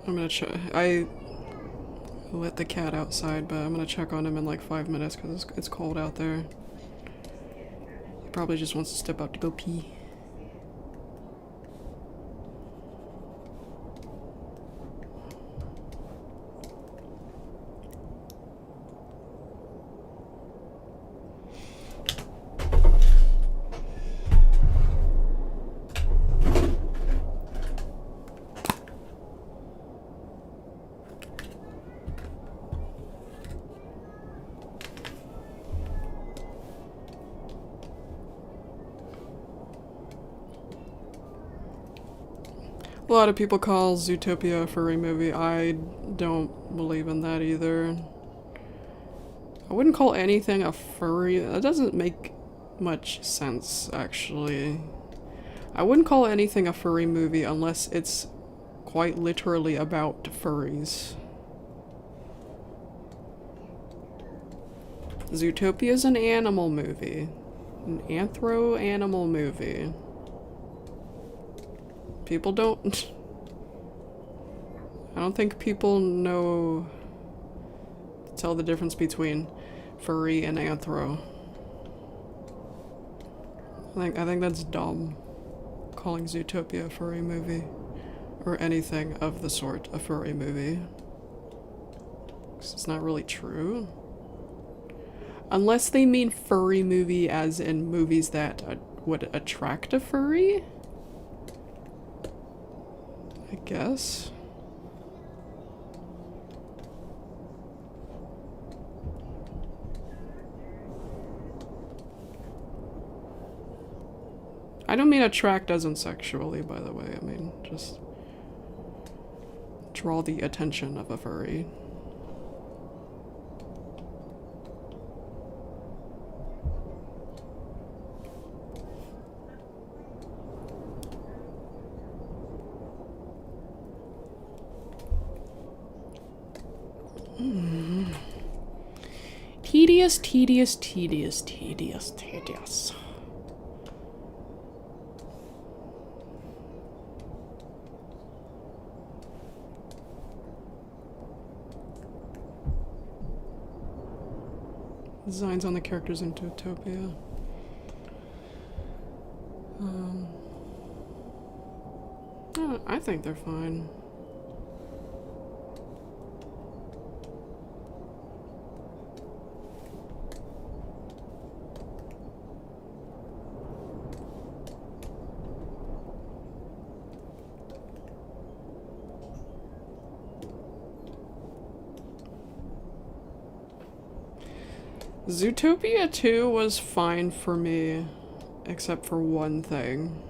A: I'm gonna check. I let the cat outside, but I'm gonna check on him in like 5 minutes because it's cold out there. He probably just wants to step out to go pee. A lot of people call Zootopia a furry movie. I don't believe in that either. I wouldn't call anything a furry. That doesn't make much sense, actually. I wouldn't call anything a furry movie unless it's quite literally about furries. Zootopia is an animal movie. An anthro-animal movie. People don't... I don't think people know... tell the difference between furry and anthro. I think that's dumb. Calling Zootopia a furry movie. Or anything of the sort a furry movie. 'Cause it's not really true. Unless they mean furry movie as in movies that would attract a furry? I guess. I don't mean attract as in sexually, by the way. I mean, just draw the attention of a furry. Tedious, tedious, tedious, tedious, tedious. Designs on the characters in Zootopia. I think they're fine. Zootopia 2 was fine for me, except for one thing.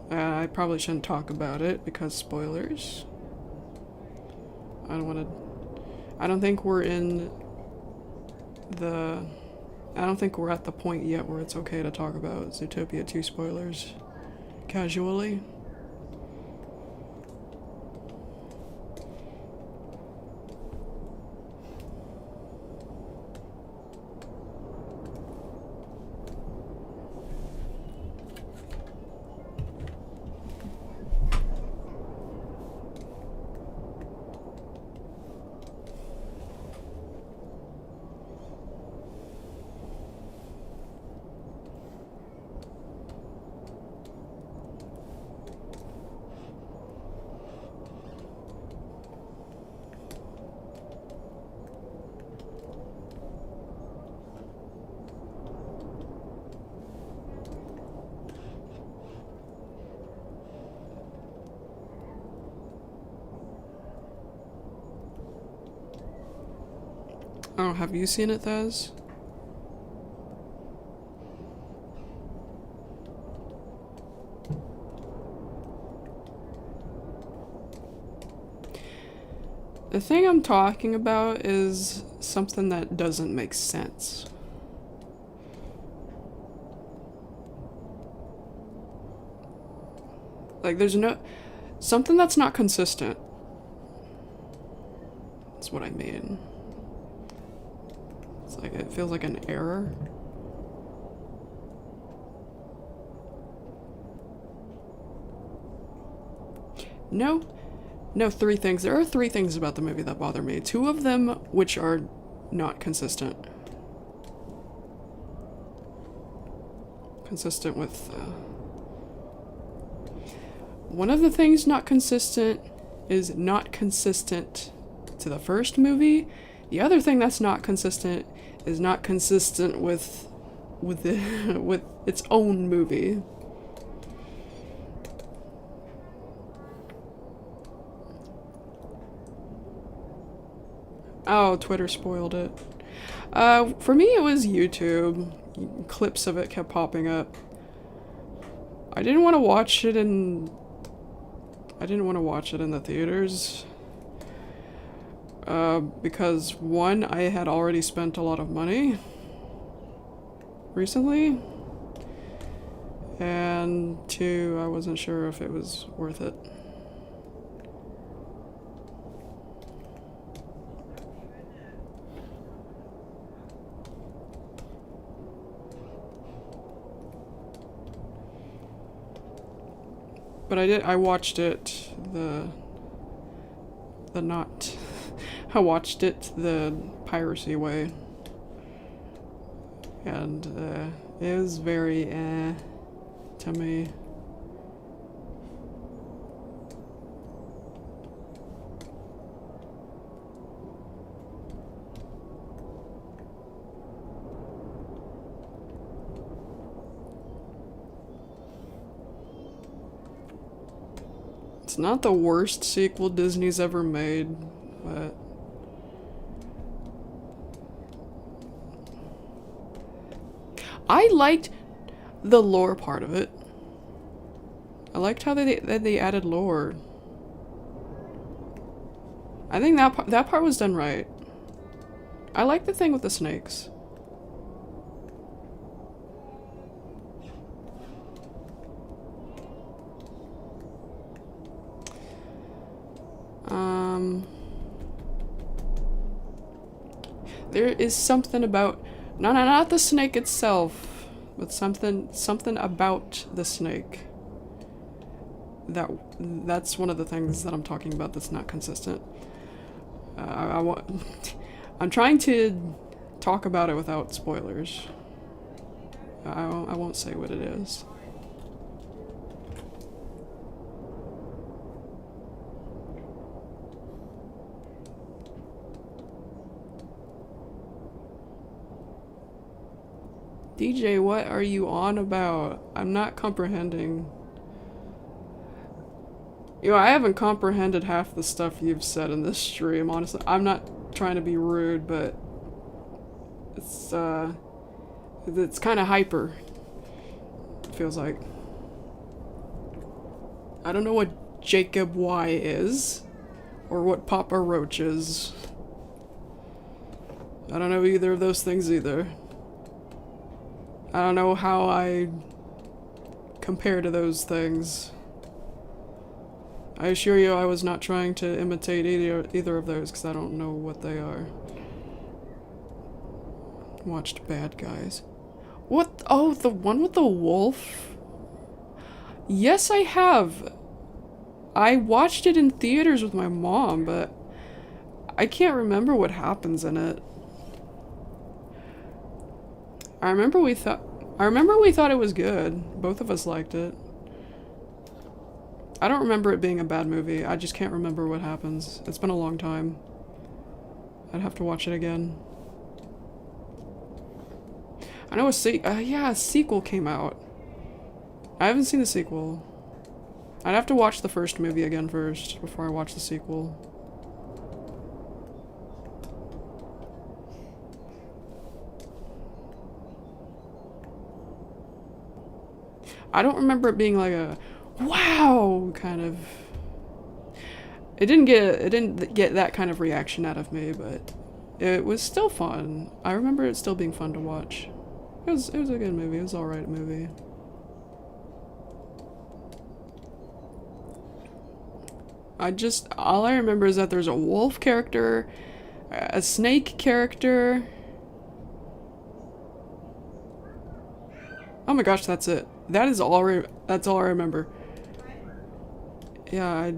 A: I probably shouldn't talk about it because spoilers. I don't think we're at the point yet where it's okay to talk about Zootopia 2 spoilers casually. Oh, have you seen it, Thaz? The thing I'm talking about is something that doesn't make sense. Like, there's something that's not consistent. That's what I mean. It's like, it feels like an error. No, three things. There are three things about the movie that bother me. Two of them which are not consistent. Consistent with... One of the things not consistent is not consistent to the first movie. The other thing that's not consistent is not consistent with its own movie. Oh, Twitter spoiled it. For me it was YouTube. Clips of it kept popping up. I didn't want to watch it in I didn't want to watch it in the theaters. Because one, I had already spent a lot of money recently, and two, I wasn't sure if it was worth it. But I watched it I watched it the piracy way. And it was very to me. It's not the worst sequel Disney's ever made, but I liked the lore part of it. I liked how they added lore. I think that part was done right. I like the thing with the snakes. There is something about not the snake itself, but something about the snake. That's one of the things that I'm talking about that's not consistent. I'm trying to talk about it without spoilers. I won't say what it is. DJ, what are you on about? I'm not comprehending. You know, I haven't comprehended half the stuff you've said in this stream, honestly. I'm not trying to be rude, but it's kind of hyper. It feels like. I don't know what Jacob Y is, or what Papa Roach is. I don't know either of those things either. I don't know how I compare to those things. I assure you I was not trying to imitate either of those because I don't know what they are. Watched Bad Guys. What? Oh, the one with the wolf? Yes, I have. I watched it in theaters with my mom, but I can't remember what happens in it. I remember we thought it was good. Both of us liked it. I don't remember it being a bad movie. I just can't remember what happens. It's been a long time. I'd have to watch it again. I know a sequel came out. I haven't seen the sequel. I'd have to watch the first movie again first before I watch the sequel. I don't remember it being like a wow kind of. It didn't get that kind of reaction out of me, but it was still fun. I remember it still being fun to watch. It was a good movie. It was alright movie. All I remember is that there's a wolf character, a snake character. Oh my gosh, that's it. That's all I remember. Yeah, I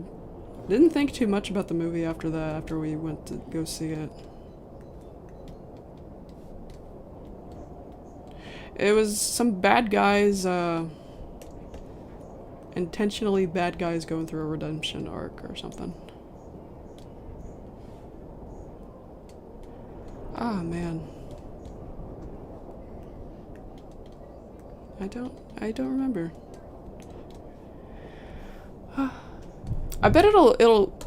A: didn't think too much about the movie after that, after we went to go see it. It was some bad guys, intentionally bad guys going through a redemption arc or something. Ah, man. I don't remember. I bet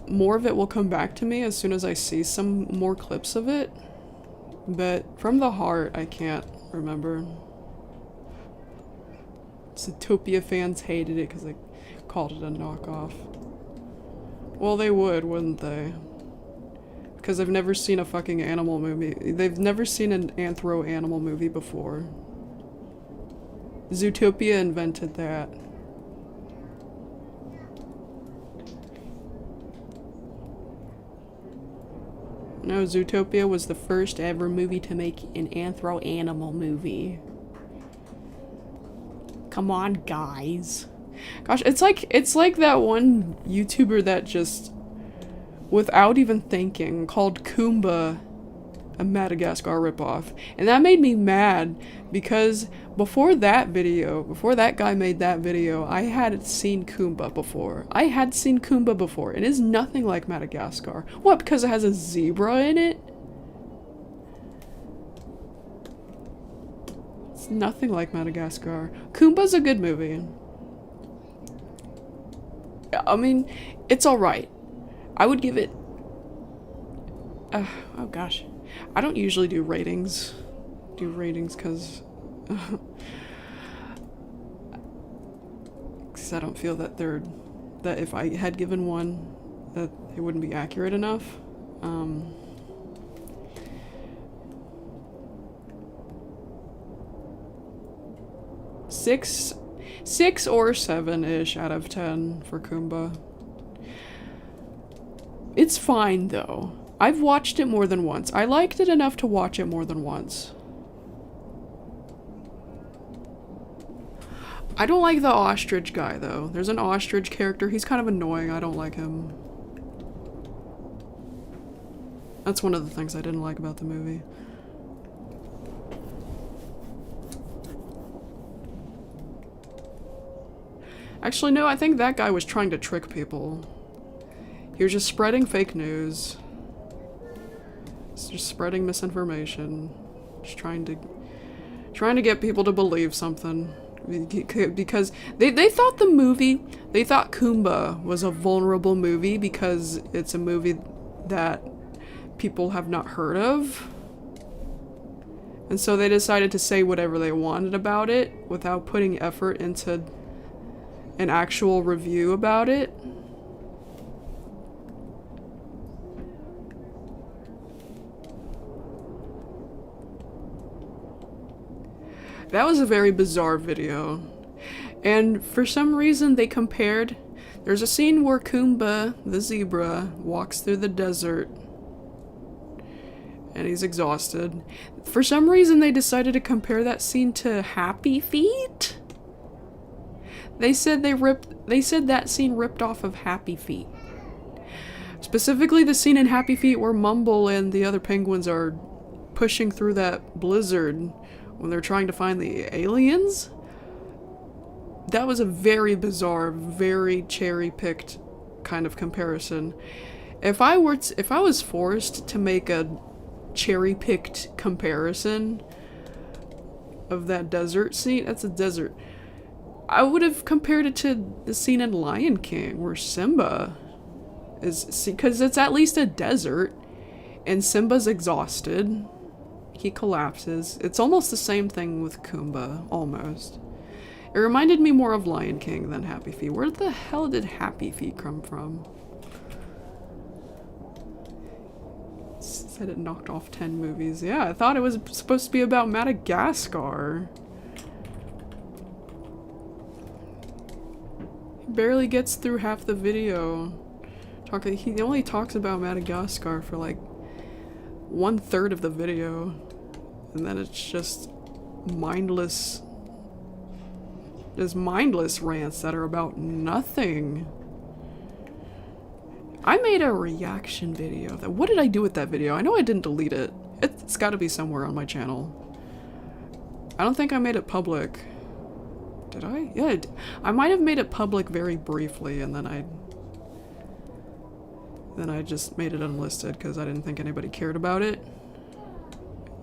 A: more of it will come back to me as soon as I see some more clips of it. But from the heart, I can't remember. Zootopia fans hated it because they called it a knockoff. Well, they would, wouldn't they? Because they've never seen a fucking animal movie. They've never seen an anthro-animal movie before. Zootopia invented that. No, Zootopia was the first ever movie to make an anthro-animal movie. Come on, guys. Gosh, it's like that one YouTuber that just, without even thinking, called Kumba a Madagascar ripoff. And that made me mad because before that guy made that video, I had seen Kumba before. It is nothing like Madagascar. What, because it has a zebra in it? It's nothing like Madagascar. Kumba's a good movie. I mean, it's alright. I would give it... oh gosh. I don't usually do ratings. Because I don't feel that that if I had given one, that it wouldn't be accurate enough. Six or 7-ish out of 10 for Kumba. It's fine though. I've watched it more than once. I liked it enough to watch it more than once. I don't like the ostrich guy though. There's an ostrich character. He's kind of annoying. I don't like him. That's one of the things I didn't like about the movie. Actually, no, I think that guy was trying to trick people. He was just spreading fake news. Just spreading misinformation. Just trying to get people to believe something. Because they thought they thought Kumba was a vulnerable movie because it's a movie that people have not heard of. And so they decided to say whatever they wanted about it without putting effort into an actual review about it. That was a very bizarre video. And for some reason they compared... There's a scene where Kumba, the zebra, walks through the desert. And he's exhausted. For some reason they decided to compare that scene to Happy Feet? They said that scene ripped off of Happy Feet. Specifically the scene in Happy Feet where Mumble and the other penguins are pushing through that blizzard when they're trying to find the aliens. That was a very bizarre, very cherry-picked kind of comparison. If I was forced to make a cherry-picked comparison of that desert scene, that's a desert, I would have compared it to the scene in Lion King where Simba is, because it's at least a desert and Simba's exhausted. He collapses. It's almost the same thing with Kumba, almost. It reminded me more of Lion King than Happy Feet. Where the hell did Happy Feet come from? It said it knocked off 10 movies. Yeah, I thought it was supposed to be about Madagascar. He barely gets through half the video. He only talks about Madagascar for like 1/3 of the video. And then it's just mindless... There's mindless rants that are about nothing. I made a reaction video. What did I do with that video? I know I didn't delete it. It's gotta be somewhere on my channel. I don't think I made it public. Did I? Yeah, I might have made it public very briefly and then I just made it unlisted because I didn't think anybody cared about it.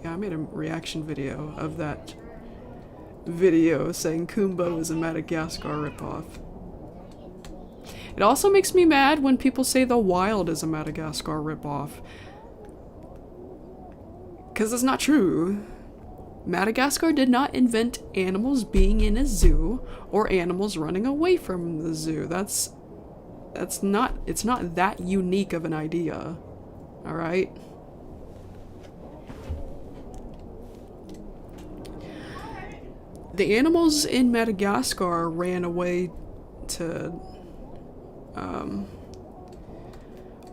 A: Yeah, I made a reaction video of that video saying Kumba was a Madagascar ripoff. It also makes me mad when people say The Wild is a Madagascar ripoff. Because it's not true. Madagascar did not invent animals being in a zoo or animals running away from the zoo. That's it's not that unique of an idea. All right? The animals in Madagascar ran away to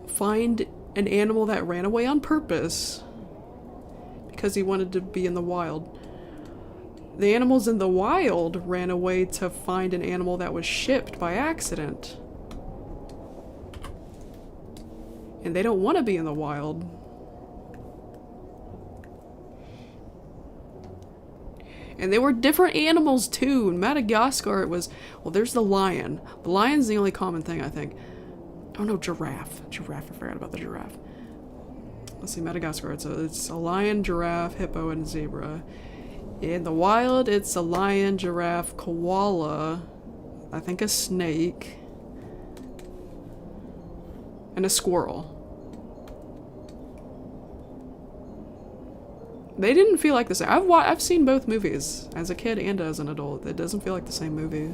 A: find an animal that ran away on purpose because he wanted to be in the wild. The animals in the wild ran away to find an animal that was shipped by accident. And they don't want to be in the wild. And they were different animals too. In Madagascar it was, well, there's the lion. The lion's the only common thing, I think. Oh no, giraffe. Giraffe, I forgot about the giraffe. Let's see, Madagascar, it's a lion, giraffe, hippo, and zebra. In the wild, it's a lion, giraffe, koala, I think a snake, and a squirrel. They didn't feel like the same. I've seen both movies, as a kid and as an adult. It doesn't feel like the same movie.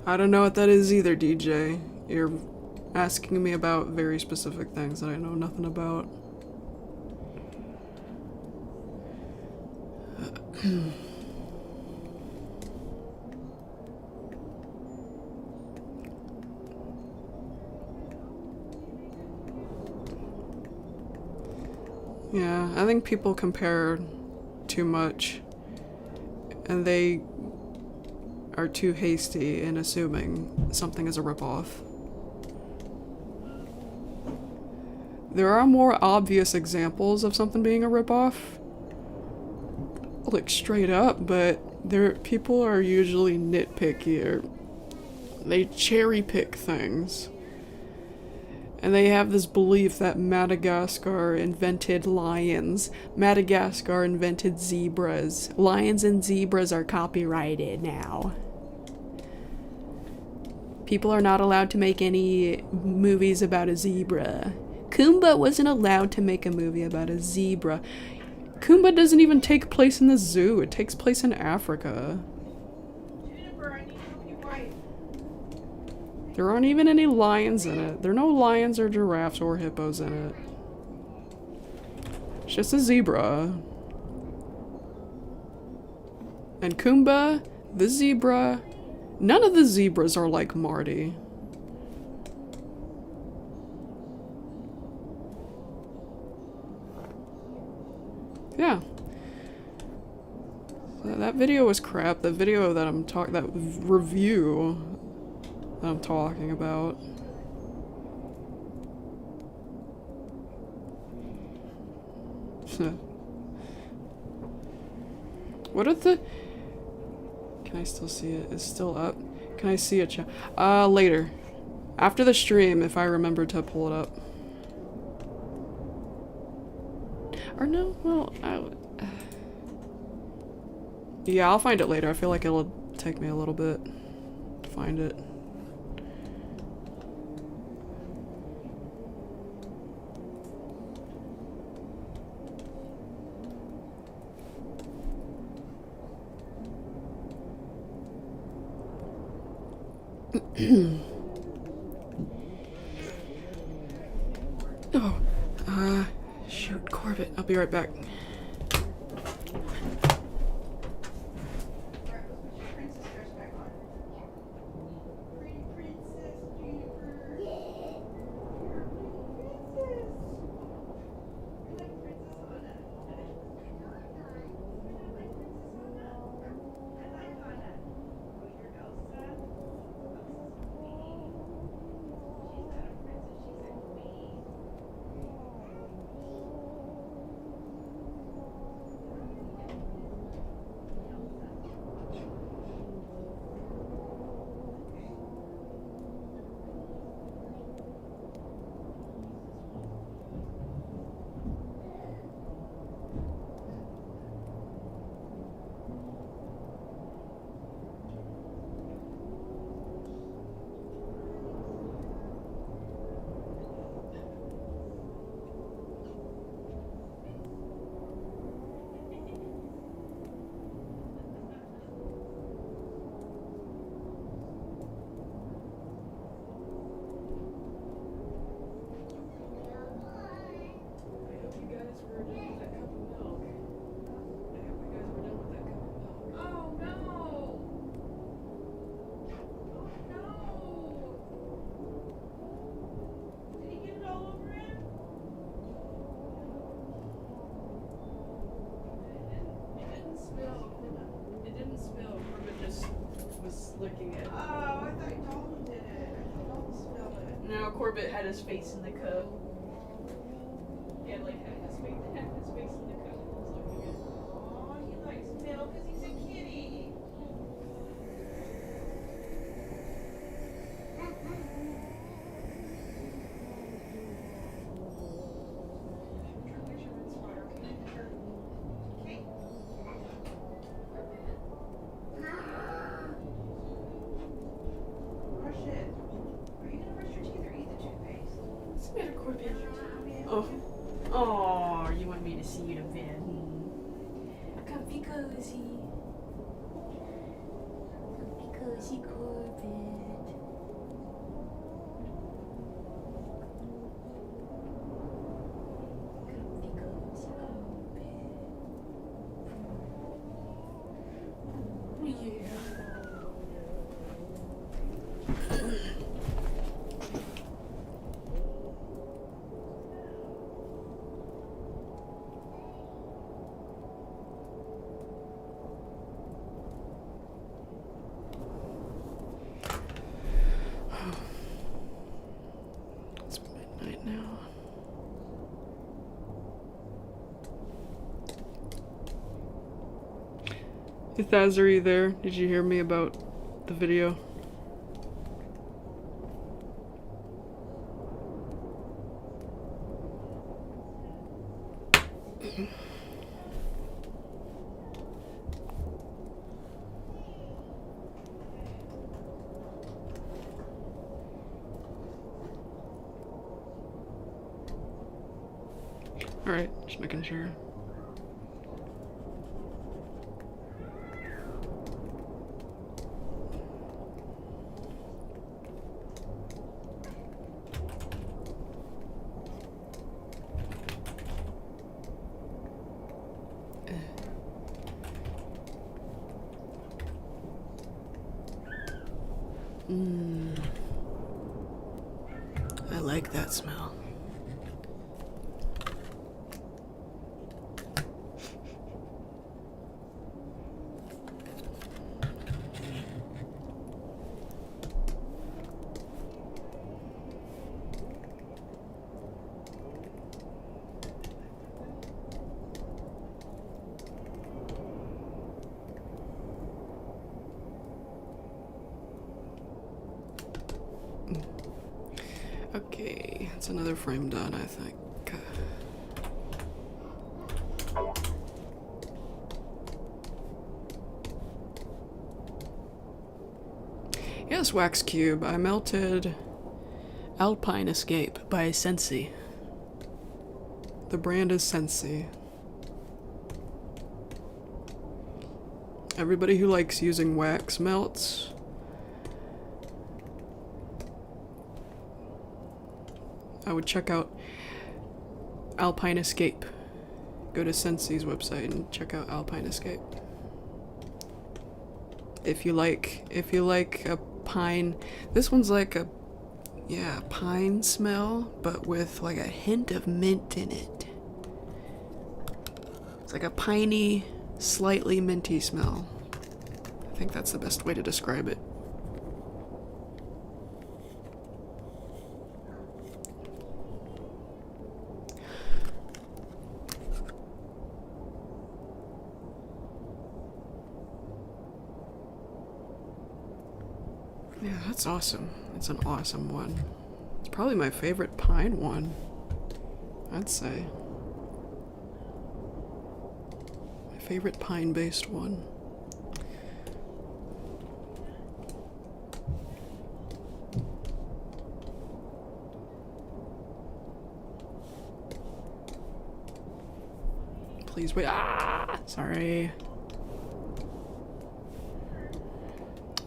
A: I don't know what that is either, DJ. You're asking me about very specific things that I know nothing about. Yeah, I think people compare too much, and they are too hasty in assuming something is a ripoff. There are more obvious examples of something being a ripoff, like straight up, but people are usually nitpicky, or they cherry pick things. And they have this belief that Madagascar invented lions. Madagascar invented zebras. Lions and zebras are copyrighted now. People are not allowed to make any movies about a zebra. Kumba wasn't allowed to make a movie about a zebra. Kumba doesn't even take place in the zoo. It takes place in Africa. There aren't even any lions in it. There are no lions or giraffes or hippos in it. It's just a zebra. And Kumba, the zebra, none of the zebras are like Marty. Yeah. That video was crap. The video that that review that I'm talking about. What are the... Can I still see it? It's still up. Can I see it? Later. After the stream, if I remember to pull it up. Or no, well, yeah, I'll find it later. I feel like it'll take me a little bit to find it. Oh, shoot, Corbett. I'll be right back.
D: looking at it.
E: Oh, I thought Dalton did it. I thought Dalton smelled it.
D: No, Corbett had his face in the cup. He had his face in the cup. He was looking at it.
E: Oh, he likes milk because he's a kitty. Brush it. Are you gonna brush your teeth or eat the toothpaste?
D: What's the matter, Corbett? Oh. Oh, you want me to see you to bed? Comfy cozy. Comfy cozy, Corbett. Comfy cozy, Corbett. Oh, yeah.
A: It's midnight now. Hey Thaz, are you there? Did you hear me about the video? Alright, just making sure. I like that smell. Okay, that's another frame done, I think. Yes, Wax Cube. I melted Alpine Escape by Sensi. The brand is Sensi. Everybody who likes using wax melts, I would check out Alpine Escape. Go to Sensi's website and check out Alpine Escape. If you like a pine, this one's like a, yeah, pine smell, but with like a hint of mint in it. It's like a piney, slightly minty smell. I think that's the best way to describe it. Yeah, that's awesome. It's an awesome one. It's probably my favorite pine one, I'd say. My favorite pine-based one. Please wait. Ah! Sorry.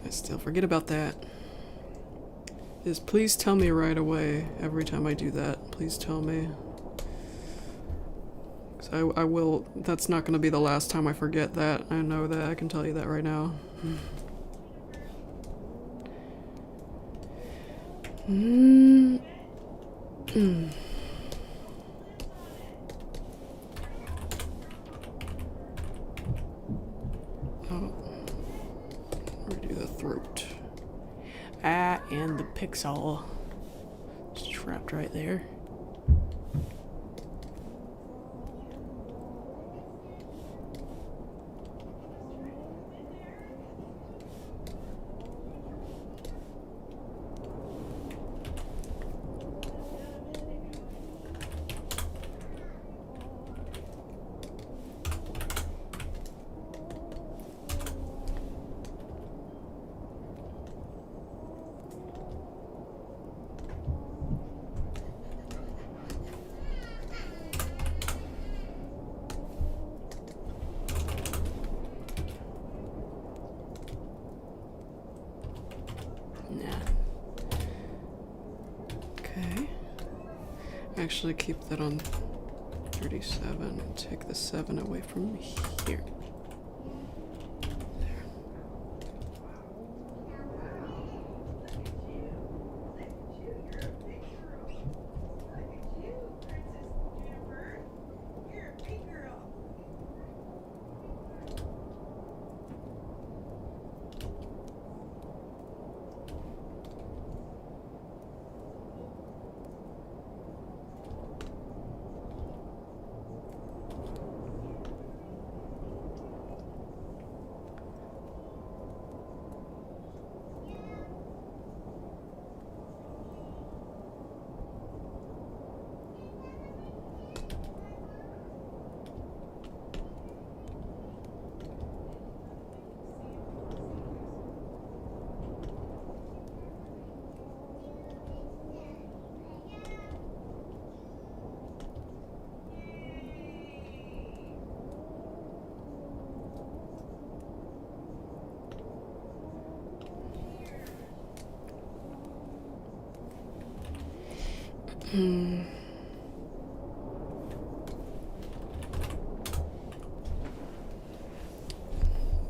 A: I still forget about that. Just please tell me right away every time I do that. Please tell me. 'Cause I will. That's not going to be the last time I forget that. I know that. I can tell you that right now. Oh. Redo the throat. And the pixel is trapped right there. Okay. Actually keep that on 37 and take the 7 away from here.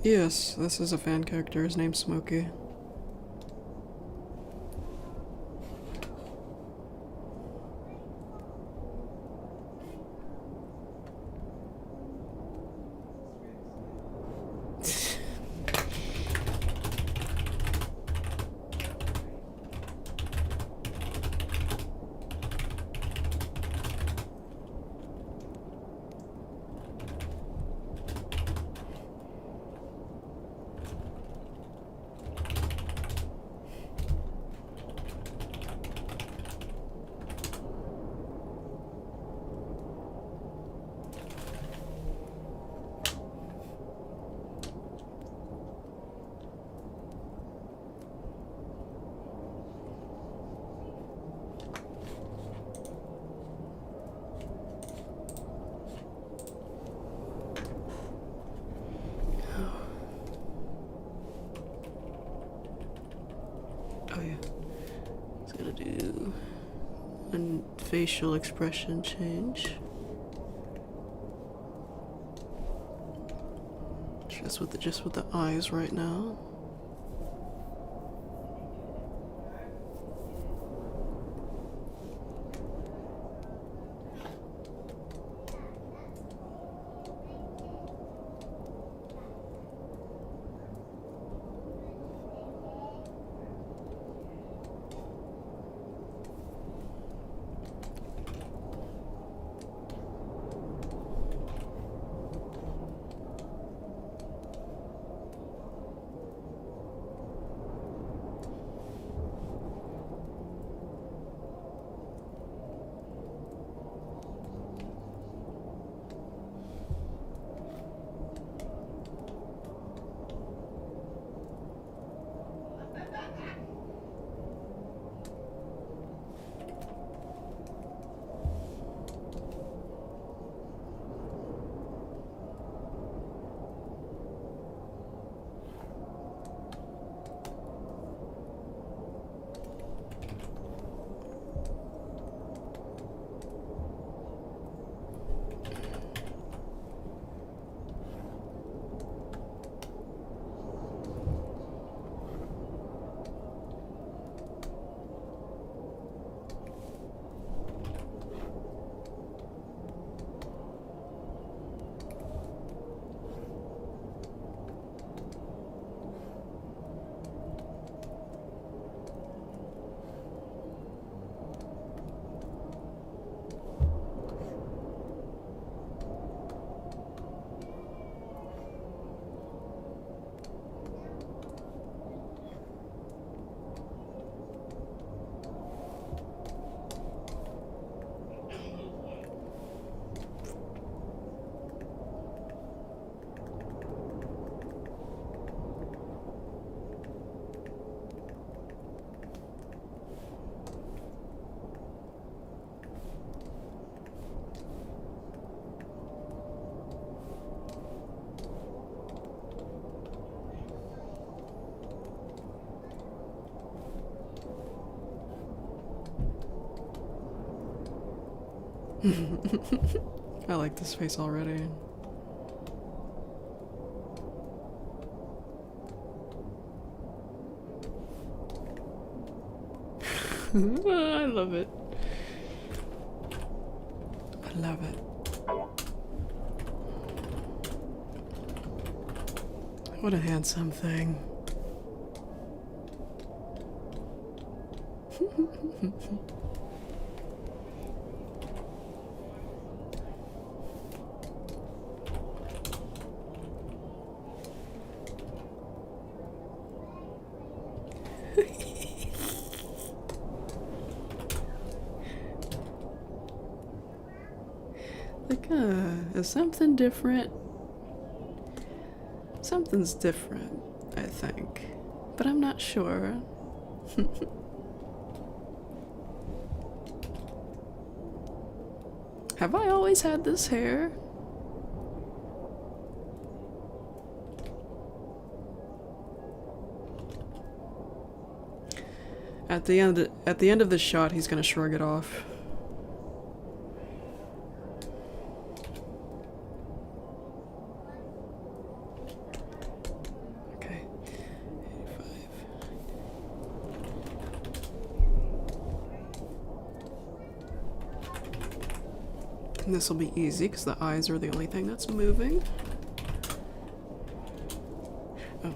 A: Yes, this is a fan character. His name's Smokey. Oh yeah. It's gonna do a facial expression change. Just with the eyes right now. I like this face already. I love it. I love it. What a handsome thing. Like, is something different? Something's different, I think. But I'm not sure. Have I always had this hair? At the end of the shot, he's gonna shrug it off. Okay. 85. And this will be easy because the eyes are the only thing that's moving. Oh.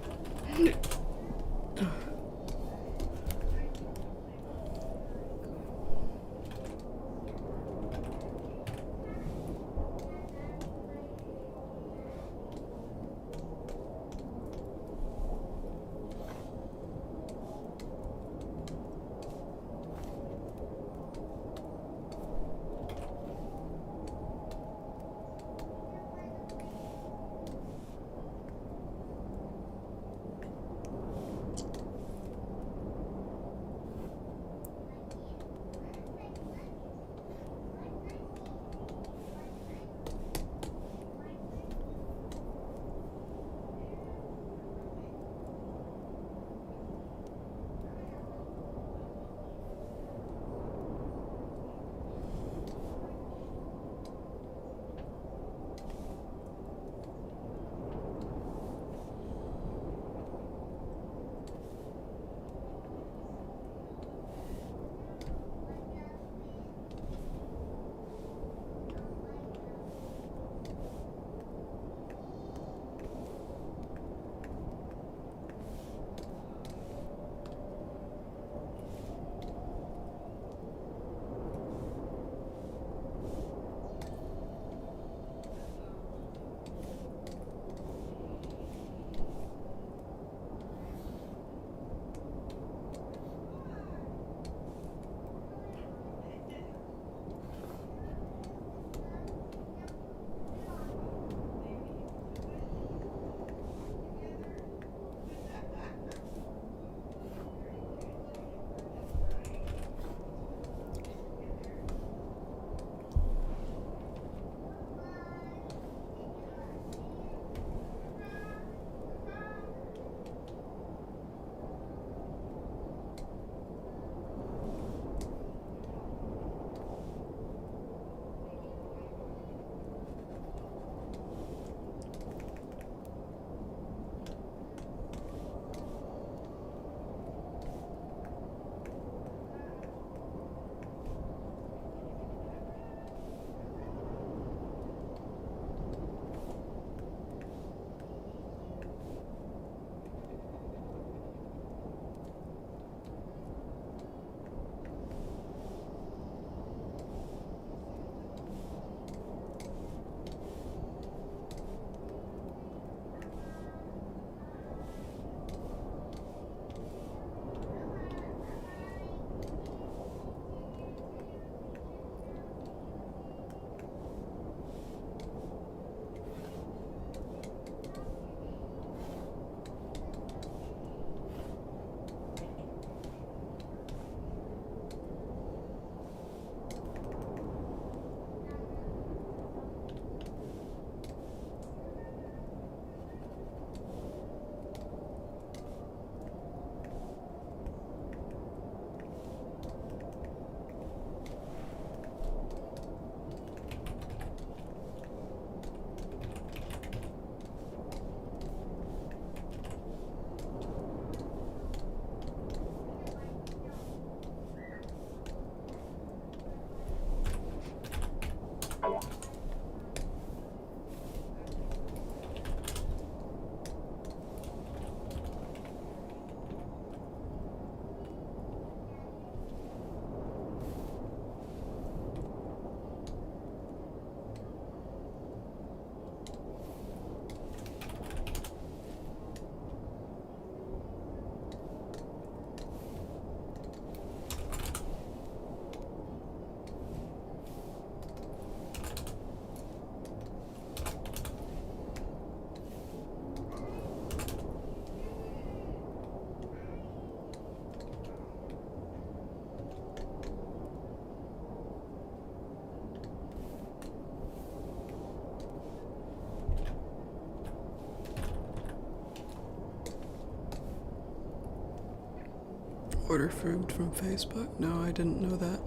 A: Order food from Facebook? No, I didn't know that.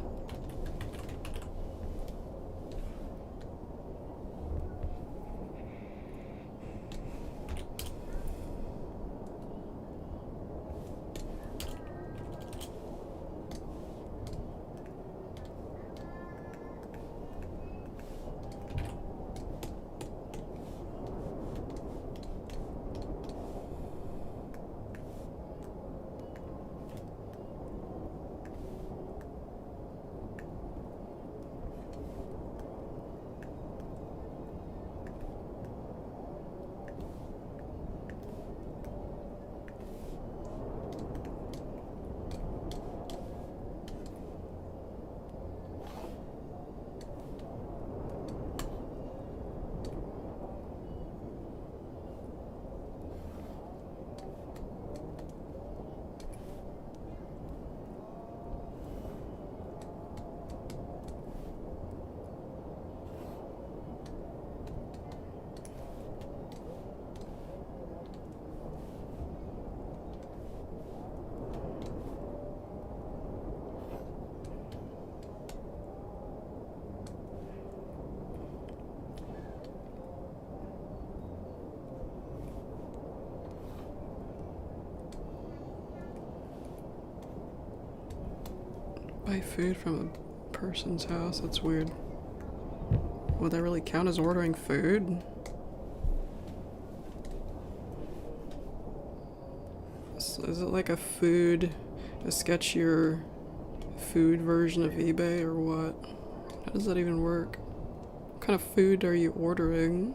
A: Buy food from a person's house? That's weird. Would that really count as ordering food? So is it like a sketchier food version of eBay or what? How does that even work? What kind of food are you ordering?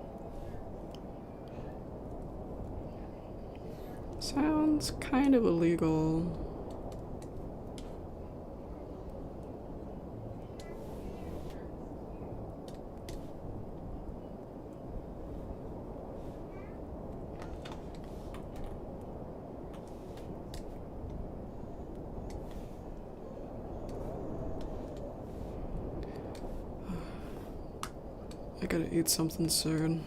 A: Sounds kind of illegal. I gotta eat something soon.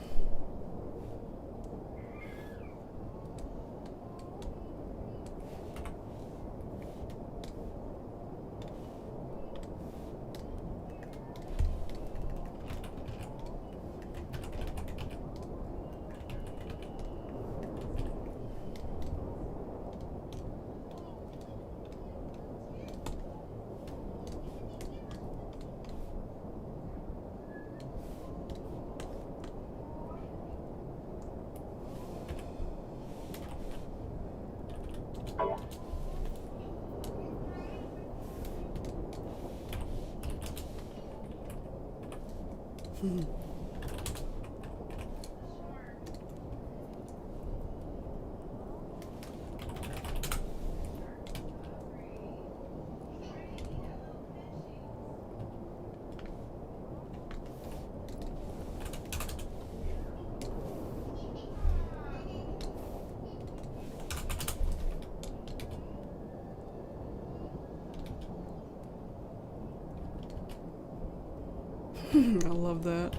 A: I love that.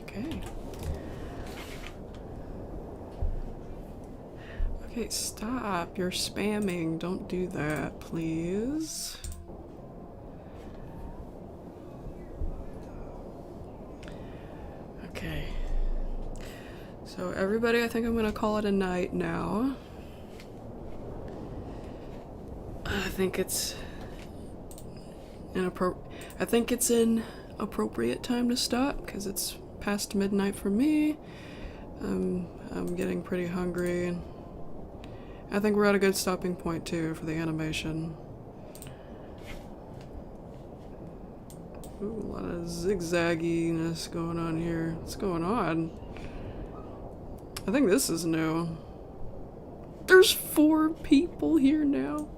A: Okay. Okay, stop. You're spamming. Don't do that, please. Okay. So everybody, I think I'm gonna call it a night now. I think it's an appropriate time to stop because it's past midnight for me. I'm getting pretty hungry. I think we're at a good stopping point too for the animation. Ooh, a lot of zigzagginess going on here. What's going on? I think this is new. There's 4 people here now.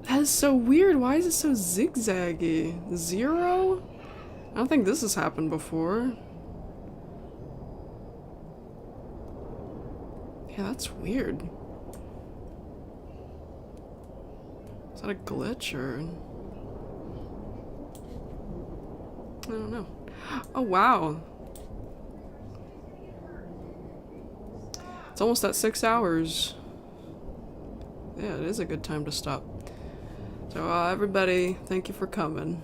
A: That is so weird. Why is it so zigzaggy? 0? I don't think this has happened before. Yeah, that's weird. Is that a glitch or... I don't know. Oh, wow. It's almost at 6 hours. Yeah, it is a good time to stop. So, everybody, thank you for coming.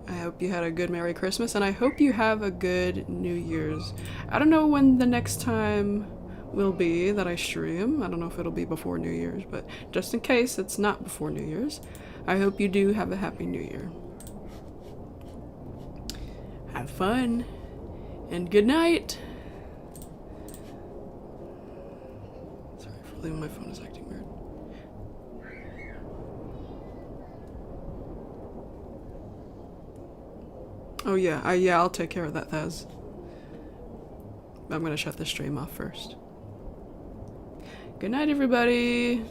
A: I hope you had a good Merry Christmas, and I hope you have a good New Year's. I don't know when the next time will be that I stream. I don't know if it'll be before New Year's, but just in case it's not before New Year's, I hope you do have a Happy New Year. Have fun, and good night. Sorry for leaving, my phone is acting weird. Oh yeah, I'll take care of that, Thaz. I'm gonna shut the stream off first. Good night, everybody.